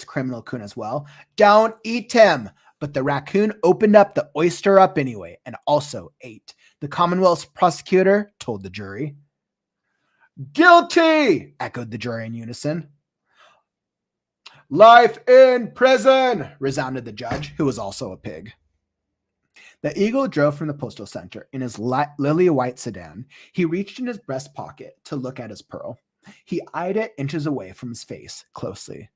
criminal coon as well. Don't eat him. But the raccoon opened up the oyster up anyway and also ate. The Commonwealth's prosecutor told the jury. Guilty, echoed the jury in unison. Life in prison, resounded the judge, who was also a pig. The eagle drove from the postal center in his lily white sedan. He reached in his breast pocket to look at his pearl. He eyed it inches away from his face closely.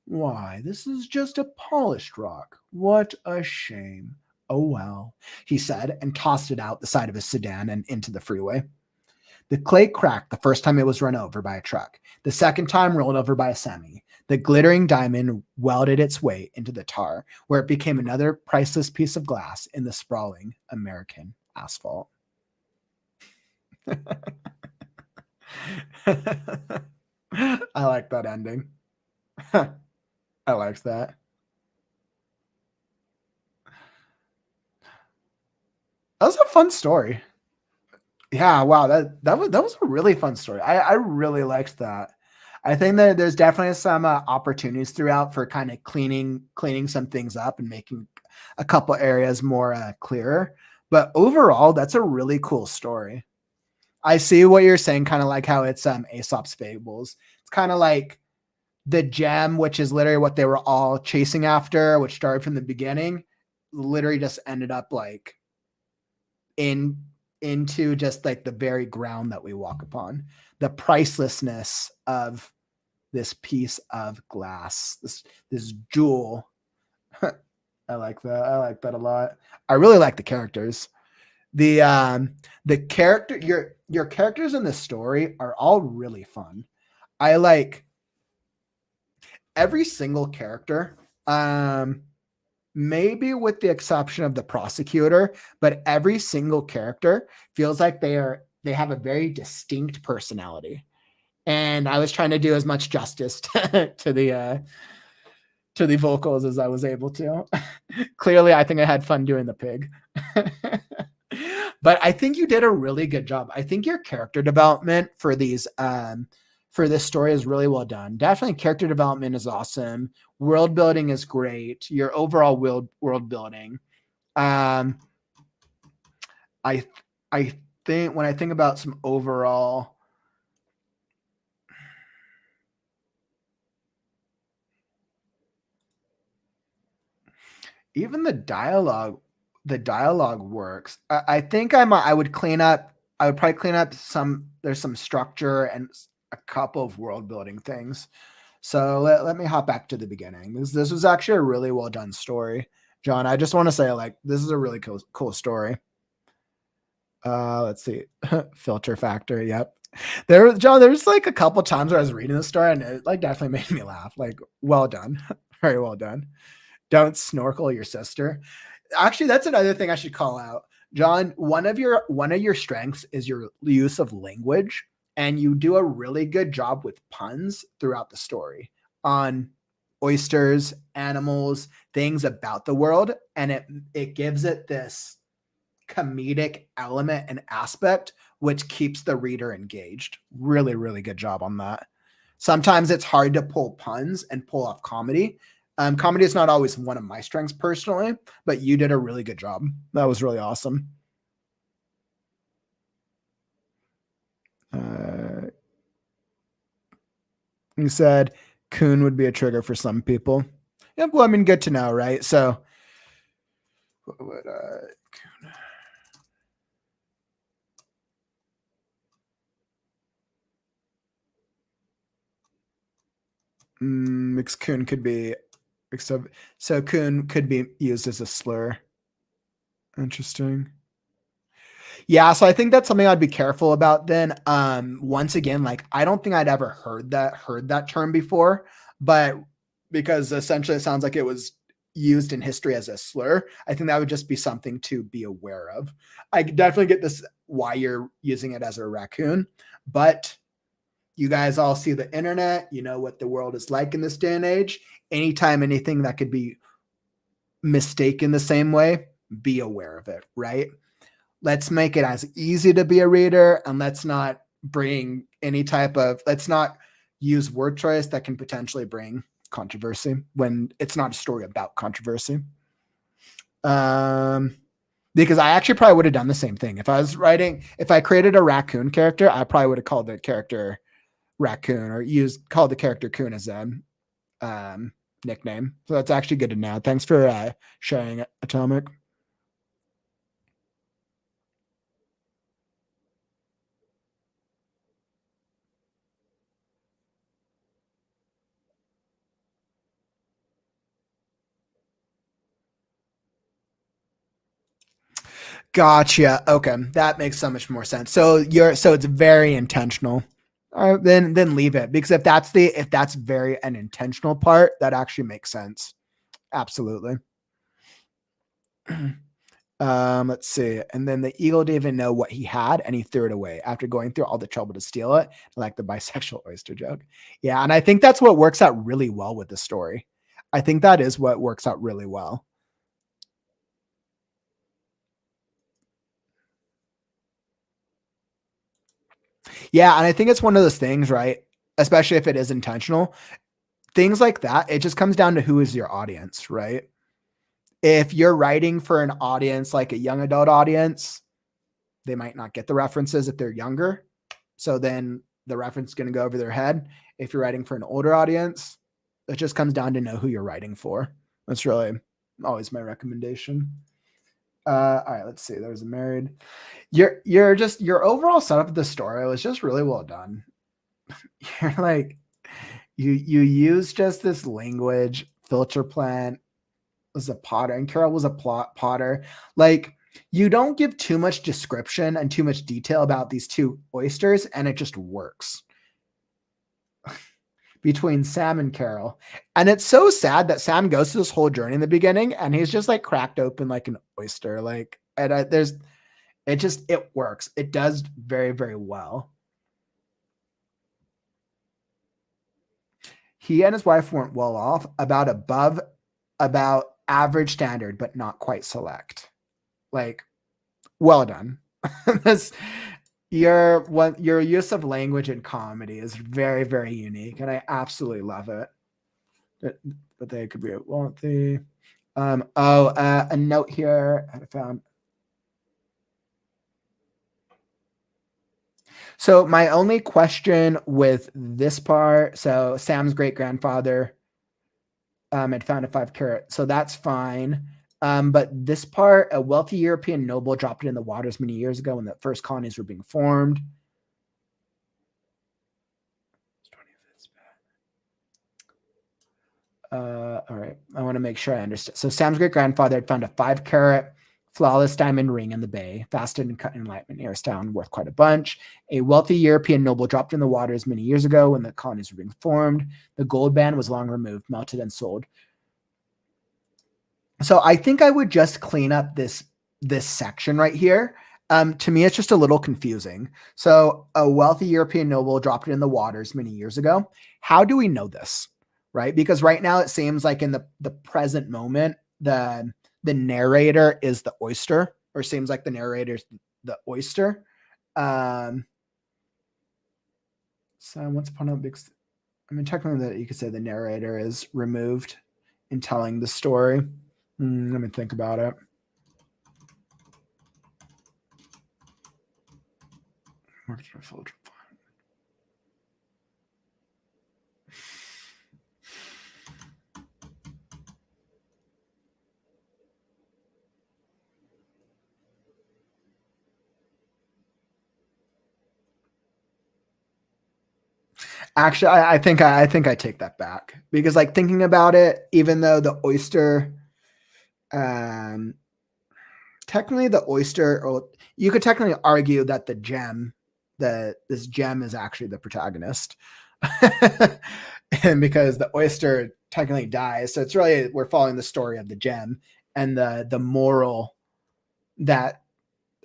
Why, this is just a polished rock. What a shame. Oh well, he said, and tossed it out the side of his sedan and into the freeway. The clay cracked the first time it was run over by a truck. The second time rolled over by a semi. The glittering diamond welded its way into the tar, where it became another priceless piece of glass in the sprawling American asphalt. I like that ending. I like that. That was a fun story. Yeah, wow, that was a really fun story. I really liked that. I think that there's definitely some opportunities throughout for kind of cleaning some things up and making a couple areas more clearer. But overall, that's a really cool story. I see what you're saying, kind of like how it's Aesop's Fables. It's kind of like the gem, which is literally what they were all chasing after, which started from the beginning, literally just ended up like into just like the very ground that we walk upon. The pricelessness of this piece of glass, this jewel. I like that. I like that a lot. I really like the characters. The character, your characters in the story are all really fun. I like every single character. Maybe with the exception of the prosecutor, but every single character feels like they have a very distinct personality. And I was trying to do as much justice to the vocals as I was able to. Clearly, I think I had fun doing the pig. But I think you did a really good job. I think your character development for these for this story is really well done. Definitely character development is awesome. World building is great. Your overall world building. I think when I think about some overall, even the dialogue works. I think I would clean up. I would probably clean up there's some structure and a couple of world building things. So let me hop back to the beginning. This was actually a really well done story, John. I just want to say, like, this is a really cool story. Let's see. Filter factor. Yep. There's like a couple times where I was reading the story and it like definitely made me laugh. Like, well done. Very well done. Don't snorkel your sister. Actually, that's another thing I should call out. John, one of your strengths is your use of language, and you do a really good job with puns throughout the story on oysters, animals, things about the world, and it gives it this comedic element and aspect which keeps the reader engaged. Really, really good job on that. Sometimes it's hard to pull puns and pull off comedy. Comedy is not always one of my strengths personally, but you did a really good job. That was really awesome. You said coon would be a trigger for some people. Yeah, well, I mean, good to know, right? So, what would mixed coon could be, so coon could be used as a slur. Interesting. Yeah, so I think that's something I'd be careful about then. Once again, like I don't think I'd ever heard that term before, but because essentially it sounds like it was used in history as a slur, I think that would just be something to be aware of. I definitely get this why you're using it as a raccoon, but you guys all see the internet, you know what the world is like in this day and age. Anytime anything that could be mistaken the same way, be aware of it, right? Let's make it as easy to be a reader, and let's not use word choice that can potentially bring controversy when it's not a story about controversy. Because I actually probably would have done the same thing. If I created a raccoon character, I probably would have called the character raccoon or called the character coon as nickname. So that's actually good to know. Thanks for sharing it, Atomic. Gotcha. Okay, that makes so much more sense. So it's very intentional. Then leave it, because if that's very an intentional part, that actually makes sense. Absolutely. Let's see. And then the eagle didn't even know what he had, and he threw it away after going through all the trouble to steal it, like the bisexual oyster joke. Yeah, and I think that's what works out really well with the story. I think that is what works out really well. Yeah, and I think it's one of those things, right? Especially if it is intentional. Things like that, it just comes down to who is your audience, right? If you're writing for an audience like a young adult audience, they might not get the references if they're younger. So then the reference is going to go over their head. If you're writing for an older audience, it just comes down to know who you're writing for. That's really always my recommendation. All right, let's see. There's a married. Your overall setup of the story was just really well done. You're like, you use just this language. Filter plant was a potter, and Carol was a potter. Like, you don't give too much description and too much detail about these two oysters, and it just works between Sam and Carol. And it's so sad that Sam goes through this whole journey in the beginning, and he's just like cracked open like an oyster. Like, and it works. It does very, very well. He and his wife weren't well off, about average standard, but not quite select. Like, well done. This your use of language in comedy is very, very unique, and I absolutely love it. But they could be wealthy. A note here I found. So my only question with this part, so Sam's great grandfather had found a 5 carat, so that's fine. But this part, a wealthy European noble dropped it in the waters many years ago when the first colonies were being formed. All right. I want to make sure I understand. So Sam's great grandfather had found a 5 carat flawless diamond ring in the bay, fastened and cut in enlightenment Airstown, worth quite a bunch. A wealthy European noble dropped in the waters many years ago when the colonies were being formed. The gold band was long removed, melted, and sold. So I think I would just clean up this section right here. To me, it's just a little confusing. So a wealthy European noble dropped it in the waters many years ago. How do we know this? Right? Because right now it seems like in the present moment, the narrator is the oyster, or seems like the narrator's the oyster. So once upon a big, I mean, technically that you could say the narrator is removed in telling the story. Let me think about it. Actually, I think I take that back, because like thinking about it, even though the oyster, technically the oyster, or you could technically argue that the gem, that this gem is actually the protagonist, and because the oyster technically dies, so it's really, we're following the story of the gem and the moral that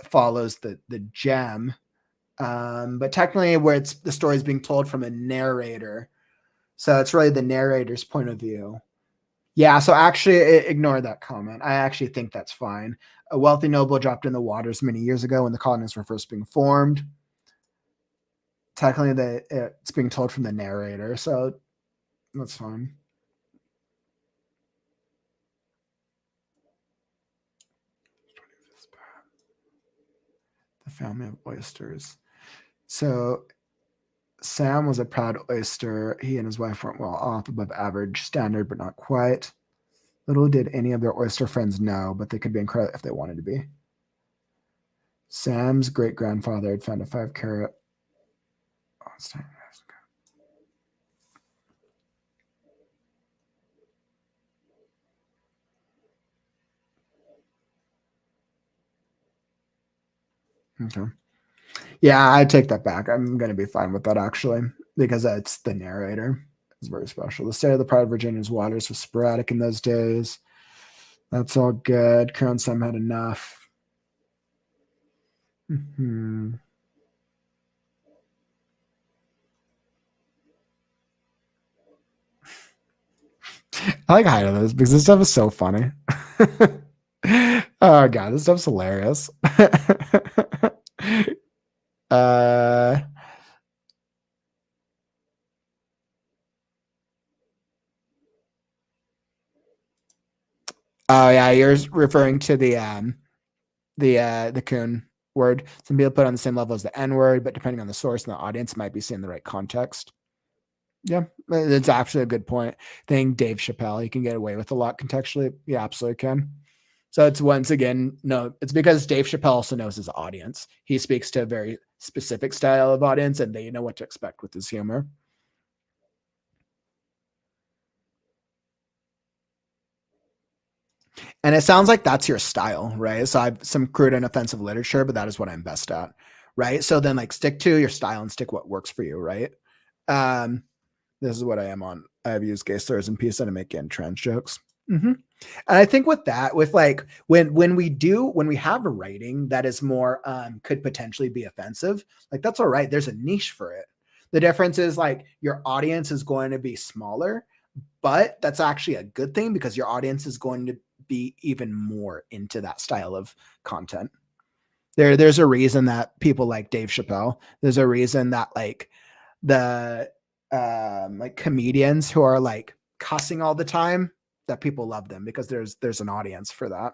follows the gem. But technically, where it's the story is being told from a narrator, so it's really the narrator's point of view. Yeah, so actually, ignore that comment. I actually think that's fine. A wealthy noble dropped in the waters many years ago when the colonies were first being formed. Technically, it's being told from the narrator, so that's fine. The family of oysters. So Sam was a proud oyster. He and his wife weren't well off, above average standard, but not quite. Little did any of their oyster friends know, but they could be incredible if they wanted to be. Sam's great-grandfather had found a 5-carat. Oh, it's time. Okay. Yeah, I take that back. I'm going to be fine with that, actually, because it's the narrator. It's very special. The state of the Pride of Virginia's waters was sporadic in those days. That's all good. Crown Sam had enough. Mm-hmm. I like hiding this because this stuff is so funny. Oh god, this stuff's hilarious. uh oh yeah, you're referring to the coon word. Some people put it on the same level as the N word, but depending on the source and the audience, it might be seen in the right context. Yeah, it's actually a good point. Think Dave Chappelle, he can get away with a lot contextually. Yeah, absolutely can. So it's once again, no, it's because Dave Chappelle also knows his audience. He speaks to a very specific style of audience, and they know what to expect with his humor. And it sounds like that's your style, right? So I have some crude and offensive literature, but that is what I'm best at, right? So then like stick to your style and stick what works for you, right? Um, this is what I am on. I have used gay slurs and peace and to make gay and trans jokes. Mm-hmm. And I think with that, with like when we have a writing that is more could potentially be offensive, like that's all right. There's a niche for it. The difference is like your audience is going to be smaller, but that's actually a good thing because your audience is going to be even more into that style of content. There's a reason that people like Dave Chappelle. There's a reason that like the like comedians who are like cussing all the time, that people love them because there's an audience for that.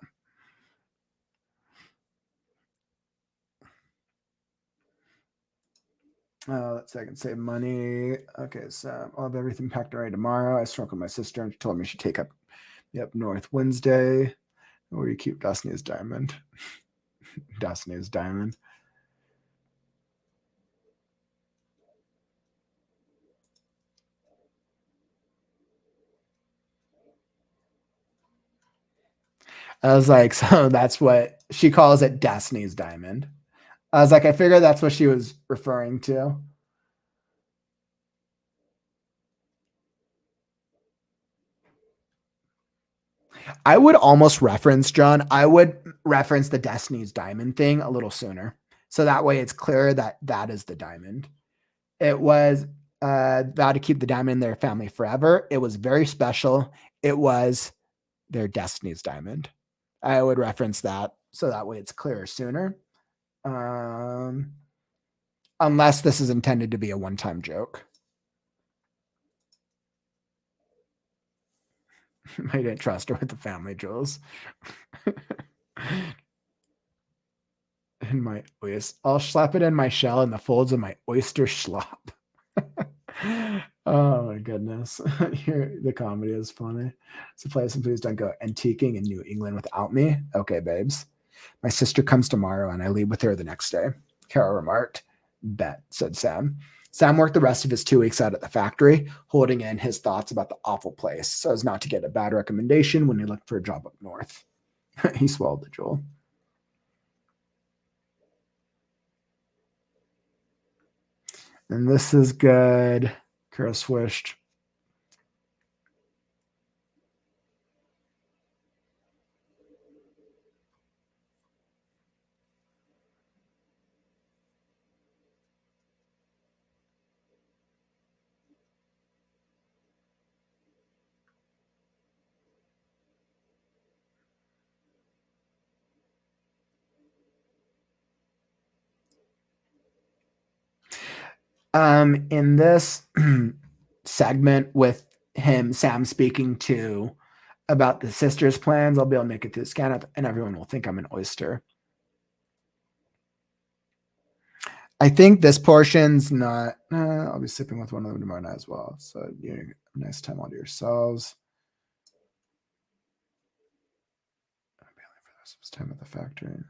Let's see, I can save money. Okay, so I'll have everything packed already tomorrow. I spoke with my sister and she told me she'd take up north Wednesday. Where you keep Destiny's Diamond. Destiny's Diamond. I was like, so that's what she calls it, Destiny's Diamond. I was like, I figured that's what she was referring to. I would almost reference, John, I would reference the Destiny's Diamond thing a little sooner. So that way it's clear that that is the diamond. It was vowed to keep the diamond in their family forever. It was very special. It was their Destiny's Diamond. I would reference that so that way it's clearer sooner. Unless this is intended to be a one-time joke. I didn't trust her with the family jewels. In my oyster, I'll slap it in my shell in the folds of my oyster schlop. Oh my goodness. The comedy is funny. So play some Please Don't Go Antiquing in New England Without Me. Okay, babes. My sister comes tomorrow and I leave with her the next day. Carol remarked. Bet, said Sam. Sam worked the rest of his 2 weeks out at the factory, holding in his thoughts about the awful place so as not to get a bad recommendation when he looked for a job up north. He swallowed the jewel. And this is good. Carol swished. In this segment with Sam speaking to about the sister's plans, I'll be able to make it through the scan and everyone will think I'm an oyster. I think this portion's not. I'll be sipping with one of them tomorrow night as well. So you have a nice time all to yourselves. I'll be only for the rest of his time at the factory.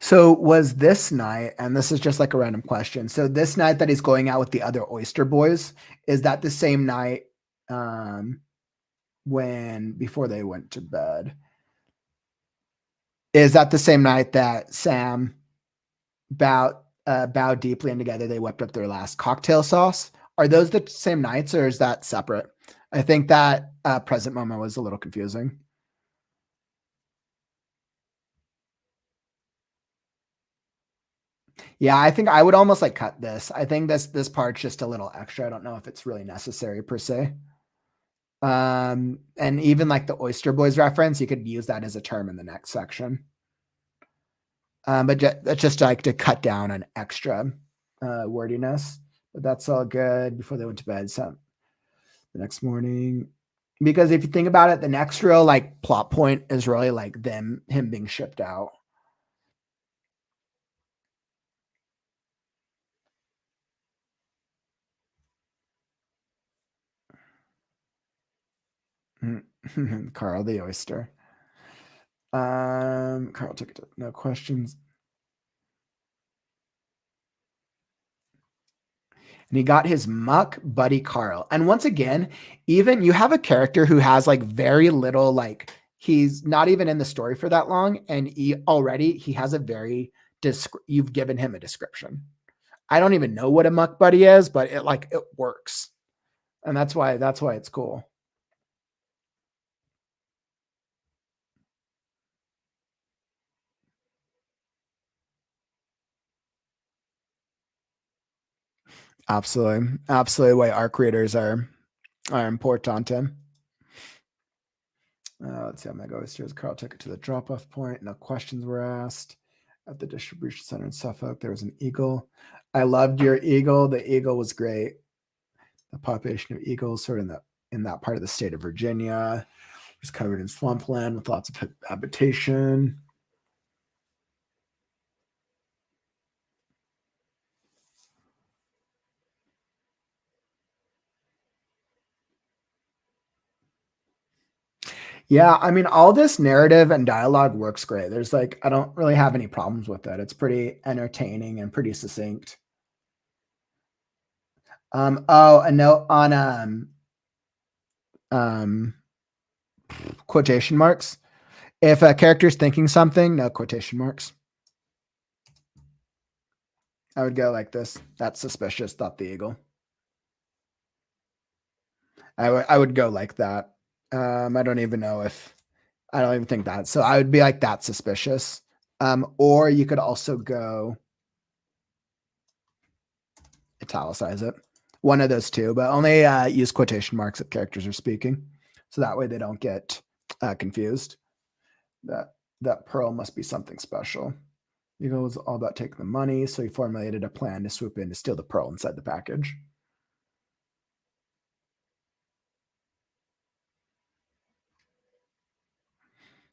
So was this night, and this is just like a random question. So this night that he's going out with the other Oyster boys, is that the same night when before they went to bed? Is that the same night that Sam bowed deeply and together they whipped up their last cocktail sauce? Are those the same nights or is that separate? I think that present moment was a little confusing. Yeah, I think I would almost like cut this. I think this part's just a little extra. I don't know if it's really necessary per se. And even like the Oyster Boys reference, you could use that as a term in the next section. But that's just like to cut down on extra wordiness. But that's all good before they went to bed. So the next morning, because if you think about it, the next real like plot point is really like him being shipped out. Carl the Oyster. Carl took it to no questions. And he got his muck buddy Carl. And once again, even you have a character who has like very little, like he's not even in the story for that long. And he has a very, you've given him a description. I don't even know what a muck buddy is, but it works. And that's why it's cool. Absolutely. Absolutely why our creators are important. Let's see. I'm going to go upstairs. Carl took it to the drop-off point. No questions were asked. At the distribution center in Suffolk, there was an eagle. I loved your eagle. The eagle was great. The population of eagles sort of in that part of the state of Virginia was covered in swampland with lots of habitation. Yeah, I mean, all this narrative and dialogue works great. There's I don't really have any problems with it. It's pretty entertaining and pretty succinct. A note on quotation marks. If a character's thinking something, no quotation marks. I would go like this. That's suspicious, thought the eagle. I would go like that. I don't even think that. So I would be like, that's suspicious. Or you could also go italicize it. One of those two, but only use quotation marks if characters are speaking. So that way they don't get confused. That pearl must be something special. Eagle was all about taking the money, so he formulated a plan to swoop in to steal the pearl inside the package.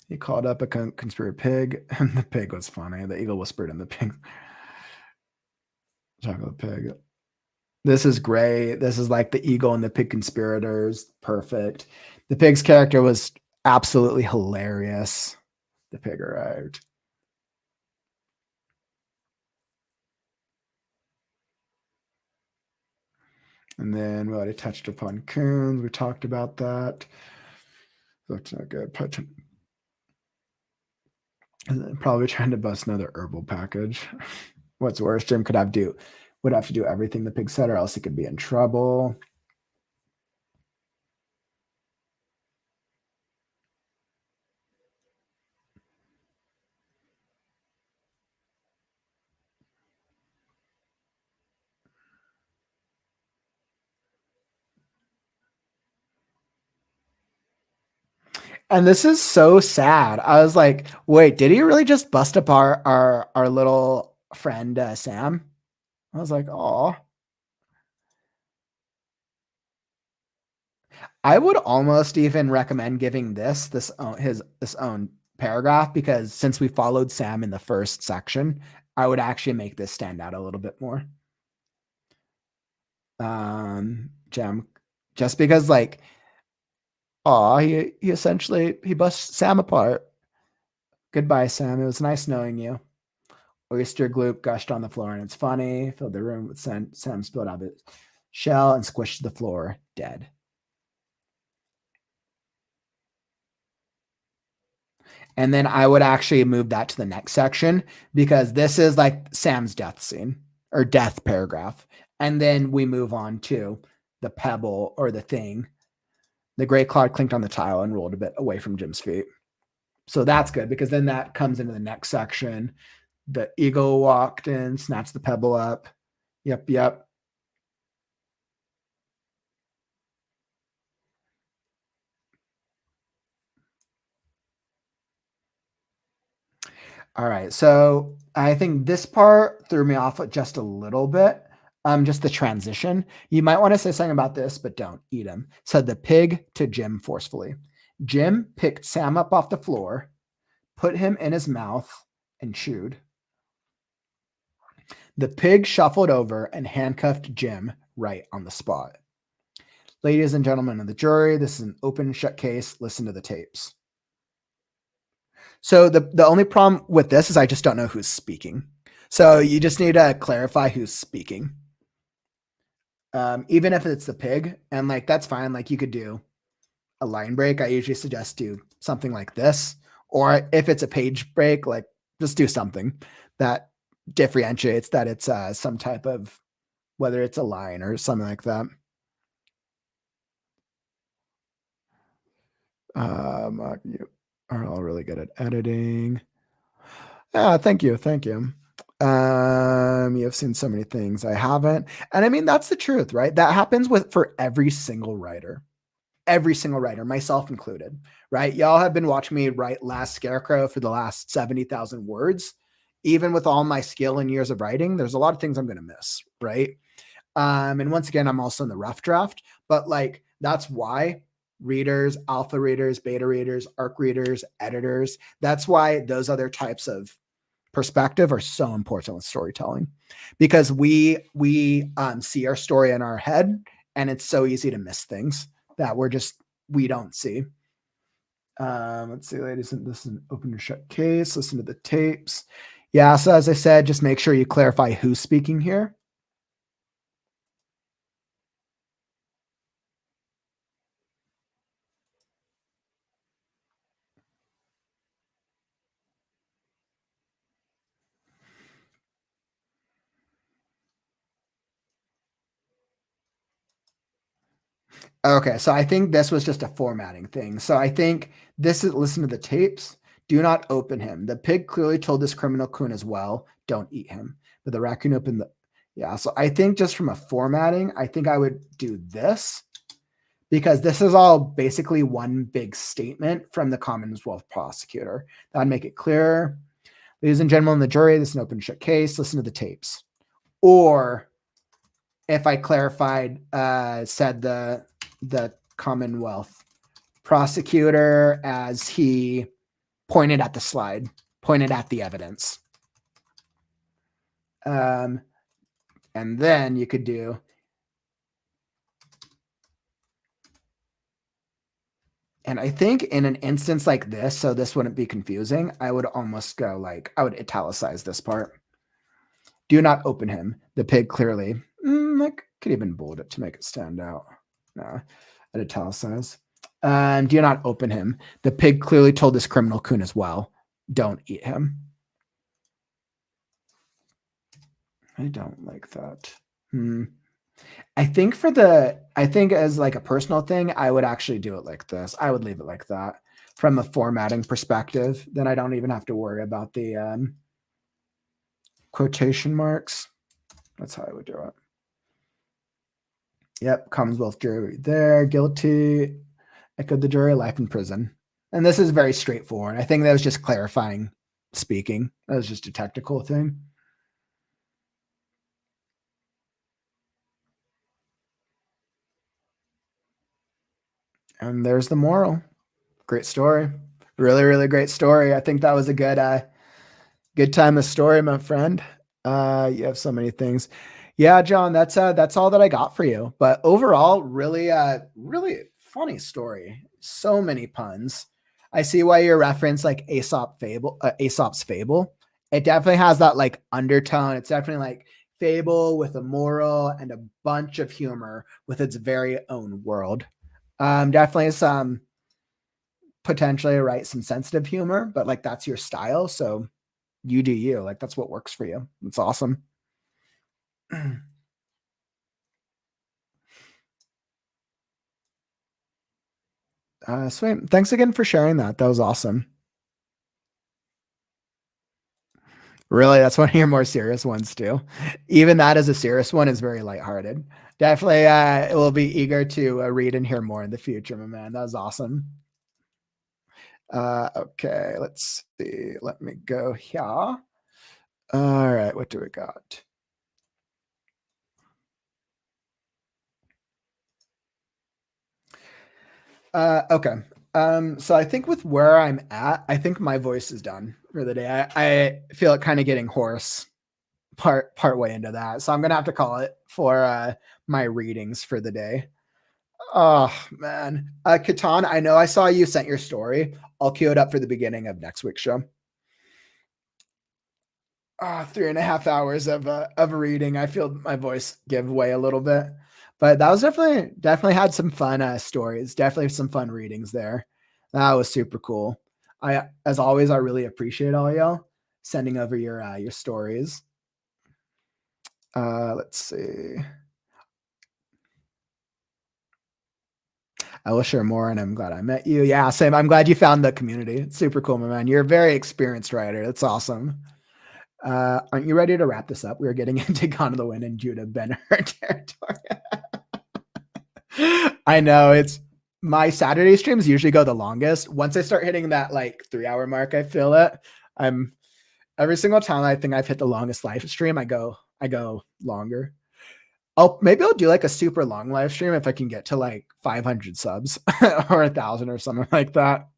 He called up a conspirator pig, and the pig was funny. The eagle whispered in the pig. Chocolate pig. This is great. This is like the eagle and the pig conspirators. Perfect. The pig's character was absolutely hilarious. The pig arrived. And then we already touched upon coons. We talked about that. Looks not good. Probably trying to bust another herbal package. What's worse, Jim would have to do everything the pig said, or else he could be in trouble. And this is so sad. I was like, wait, did he really just bust up our little friend Sam? I was like, oh. I would almost even recommend giving this own paragraph, because since we followed Sam in the first section, I would actually make this stand out a little bit more. Gem, just because like, he essentially busts Sam apart. Goodbye, Sam. It was nice knowing you. Oyster gloop gushed on the floor, and it's funny. Filled the room with Sam spilled out of its shell and squished the floor, dead. And then I would actually move that to the next section, because this is like Sam's death scene or death paragraph. And then we move on to the pebble or the thing. The gray cloud clinked on the tile and rolled a bit away from Jim's feet. So that's good, because then that comes into the next section. The eagle walked in, snatched the pebble up. Yep. All right. So I think this part threw me off just a little bit. Just the transition. You might want to say something about this, but don't. Eat him, said the pig to Jim forcefully. Jim picked Sam up off the floor, put him in his mouth, and chewed. The pig shuffled over and handcuffed Jim right on the spot. Ladies and gentlemen of the jury, this is an open and shut case. Listen to the tapes. So the only problem with this is I just don't know who's speaking. So you just need to clarify who's speaking. Even if it's the pig, and like that's fine. Like you could do a line break. I usually suggest do something like this, or if it's a page break, like just do something that differentiates that it's some type of, whether it's a line or something like that. You are all really good at editing. Thank you. You've seen so many things I haven't, and I mean that's the truth, right? That happens for every single writer, myself included, right? Y'all have been watching me write Last Scarecrow for the last 70,000 words. Even with all my skill and years of writing, there's a lot of things I'm going to miss, right? And once again, I'm also in the rough draft, but like that's why readers, alpha readers, beta readers, arc readers, editors, that's why those other types of perspective are so important with storytelling, because we see our story in our head, and it's so easy to miss things that we don't see. Let's see, ladies, this is an open or shut case. Listen to the tapes. Yeah, so as I said, just make sure you clarify who's speaking here. Okay, so I think this was just a formatting thing. So I think this is, listen to the tapes. Do not open him. The pig clearly told this criminal coon as well, don't eat him. But the raccoon opened the, yeah. So I think just from a formatting, I think I would do this, because this is all basically one big statement from the Commonwealth prosecutor. That'd make it clearer. Ladies and gentlemen, the jury, this is an open shut case. Listen to the tapes. Or if I clarified, said the Commonwealth prosecutor as he pointed at the slide, pointed at the evidence. And then you could do, and I think in an instance like this, so this wouldn't be confusing, I would almost go like, I would italicize this part. Do not open him. The pig clearly, I could even bold it to make it stand out. No, I'd italicize. Do not open him. The pig clearly told this criminal coon as well, don't eat him. I don't like that. I think as like a personal thing, I would actually do it like this. I would leave it like that from a formatting perspective. Then I don't even have to worry about the quotation marks. That's how I would do it. Yep, Commonwealth jury there, guilty. Echoed the jury, life in prison. And this is very straightforward. I think that was just clarifying speaking. That was just a technical thing. And there's the moral. Great story. Really, really great story. I think that was a good time of story, my friend. You have so many things. Yeah, John, that's all that I got for you. But overall, really funny story. So many puns. I see why you reference like Aesop's Fable. It definitely has that like undertone. It's definitely like Fable with a moral and a bunch of humor with its very own world. Definitely some potentially write some sensitive humor, but like that's your style. So you do you. Like that's what works for you. It's awesome. Sweet. Thanks again for sharing that. That was awesome. Really, that's one of your more serious ones too. Even that as a serious one is very lighthearted. Definitely, will be eager to read and hear more in the future, my man. That was awesome. Okay, let's see. Let me go here. All right, what do we got? Okay. So I think with where I'm at, I think my voice is done for the day. I feel it kind of getting hoarse part way into that. So I'm gonna have to call it for my readings for the day. Oh man. Katan, I know I saw you sent your story. I'll queue it up for the beginning of next week's show. 3.5 hours of reading. I feel my voice give way a little bit. But that was definitely had some fun stories. Definitely some fun readings there. That was super cool. As always, I really appreciate all y'all sending over your stories. Let's see. I will share more, and I'm glad I met you. Yeah, same. I'm glad you found the community. It's super cool, my man. You're a very experienced writer. That's awesome. Aren't you ready to wrap this up? We're getting into Gone to the Wind and Judah Ben-Hur territory. I know it's my Saturday streams usually go the longest. Once I start hitting that like 3-hour mark, I feel it. I'm every single time I think I've hit the longest live stream, I go longer. Maybe I'll do like a super long live stream if I can get to like 500 subs or 1,000 or something like that.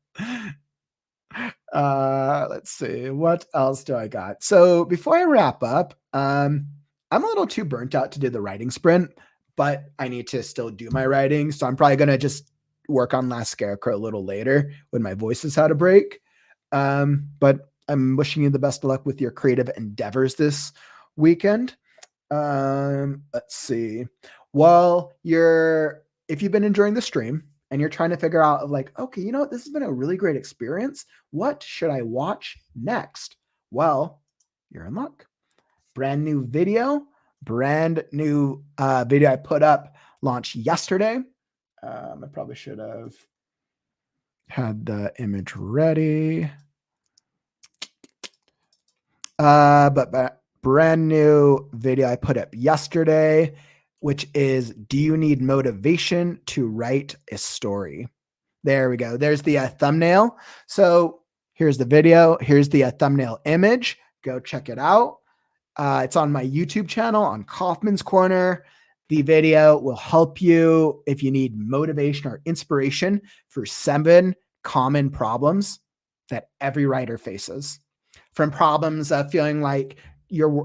Let's see. What else do I got? So before I wrap up, I'm a little too burnt out to do the writing sprint, but I need to still do my writing. So I'm probably gonna just work on Last Scarecrow a little later when my voice is out of break. But I'm wishing you the best of luck with your creative endeavors this weekend. Let's see. Well, if you've been enjoying the stream and you're trying to figure out like, okay, you know what, this has been a really great experience. What should I watch next? Well, you're in luck. Brand new video I put up launched yesterday. I probably should have had the image ready. But brand new video I put up yesterday, which is, do you need motivation to write a story? There we go. There's the thumbnail. So here's the video. Here's the thumbnail image. Go check it out. It's on my YouTube channel on Kauffman's Corner. The video will help you if you need motivation or inspiration for 7 common problems that every writer faces. From problems of feeling like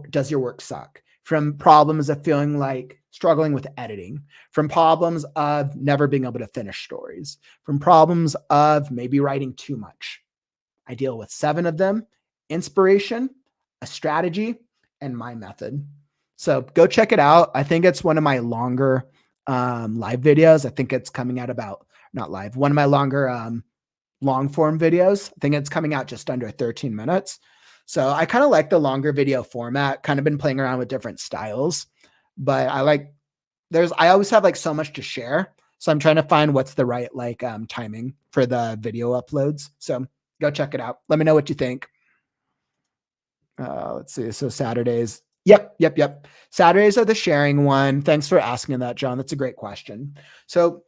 does your work suck? From problems of feeling like struggling with editing, from problems of never being able to finish stories, from problems of maybe writing too much. I deal with 7 of them: inspiration, a strategy, and my method. So go check it out. I think it's one of my longer live videos. I think it's coming out not live, one of my longer long form videos. I think it's coming out just under 13 minutes. So I kind of like the longer video format, kind of been playing around with different styles, but I always have like so much to share. So I'm trying to find what's the right timing for the video uploads. So go check it out. Let me know what you think. Let's see. So Saturdays. Yep. Saturdays are the sharing one. Thanks for asking that, John. That's a great question. So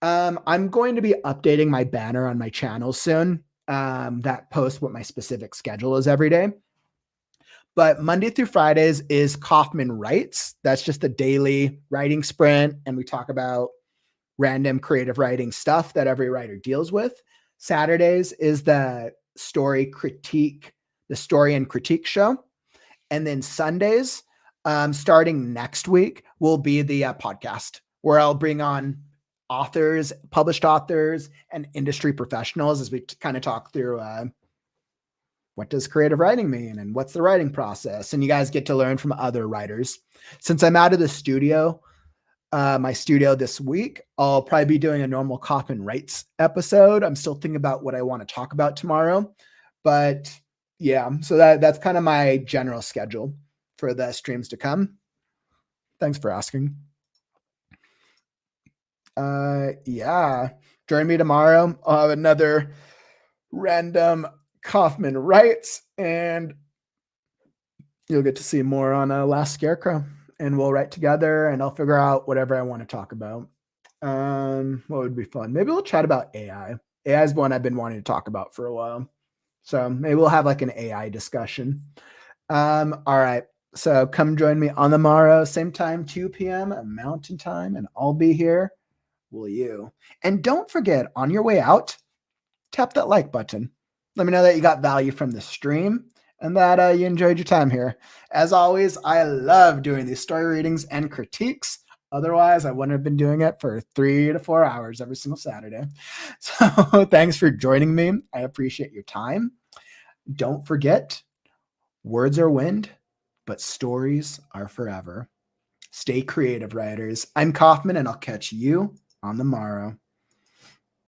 I'm going to be updating my banner on my channel soon. That posts what my specific schedule is every day. But Monday through Fridays is Kauffman Writes. That's just a daily writing sprint. And we talk about random creative writing stuff that every writer deals with. Saturdays is the story and critique show. And then Sundays, starting next week, will be the podcast where I'll bring on authors, published authors, and industry professionals as we kind of talk through what does creative writing mean and what's the writing process. And you guys get to learn from other writers. Since I'm out of the studio, my studio this week, I'll probably be doing a normal Kauffman Writes episode. I'm still thinking about what I want to talk about tomorrow, but yeah, so that's kind of my general schedule for the streams to come. Thanks for asking. Yeah, join me tomorrow. I'll have another random Kauffman Writes, and you'll get to see more on Last Scarecrow, and we'll write together, and I'll figure out whatever I want to talk about. What would be fun? Maybe we'll chat about AI. AI is one I've been wanting to talk about for a while. So maybe we'll have like an AI discussion. All right. So come join me on the morrow, same time, 2 p.m. Mountain Time, and I'll be here. Will you? And don't forget, on your way out, tap that like button. Let me know that you got value from the stream and that you enjoyed your time here. As always, I love doing these story readings and critiques. Otherwise, I wouldn't have been doing it for 3 to 4 hours every single Saturday. So thanks for joining me. I appreciate your time. Don't forget, words are wind, but stories are forever. Stay creative, writers. I'm Kauffman, and I'll catch you on the morrow.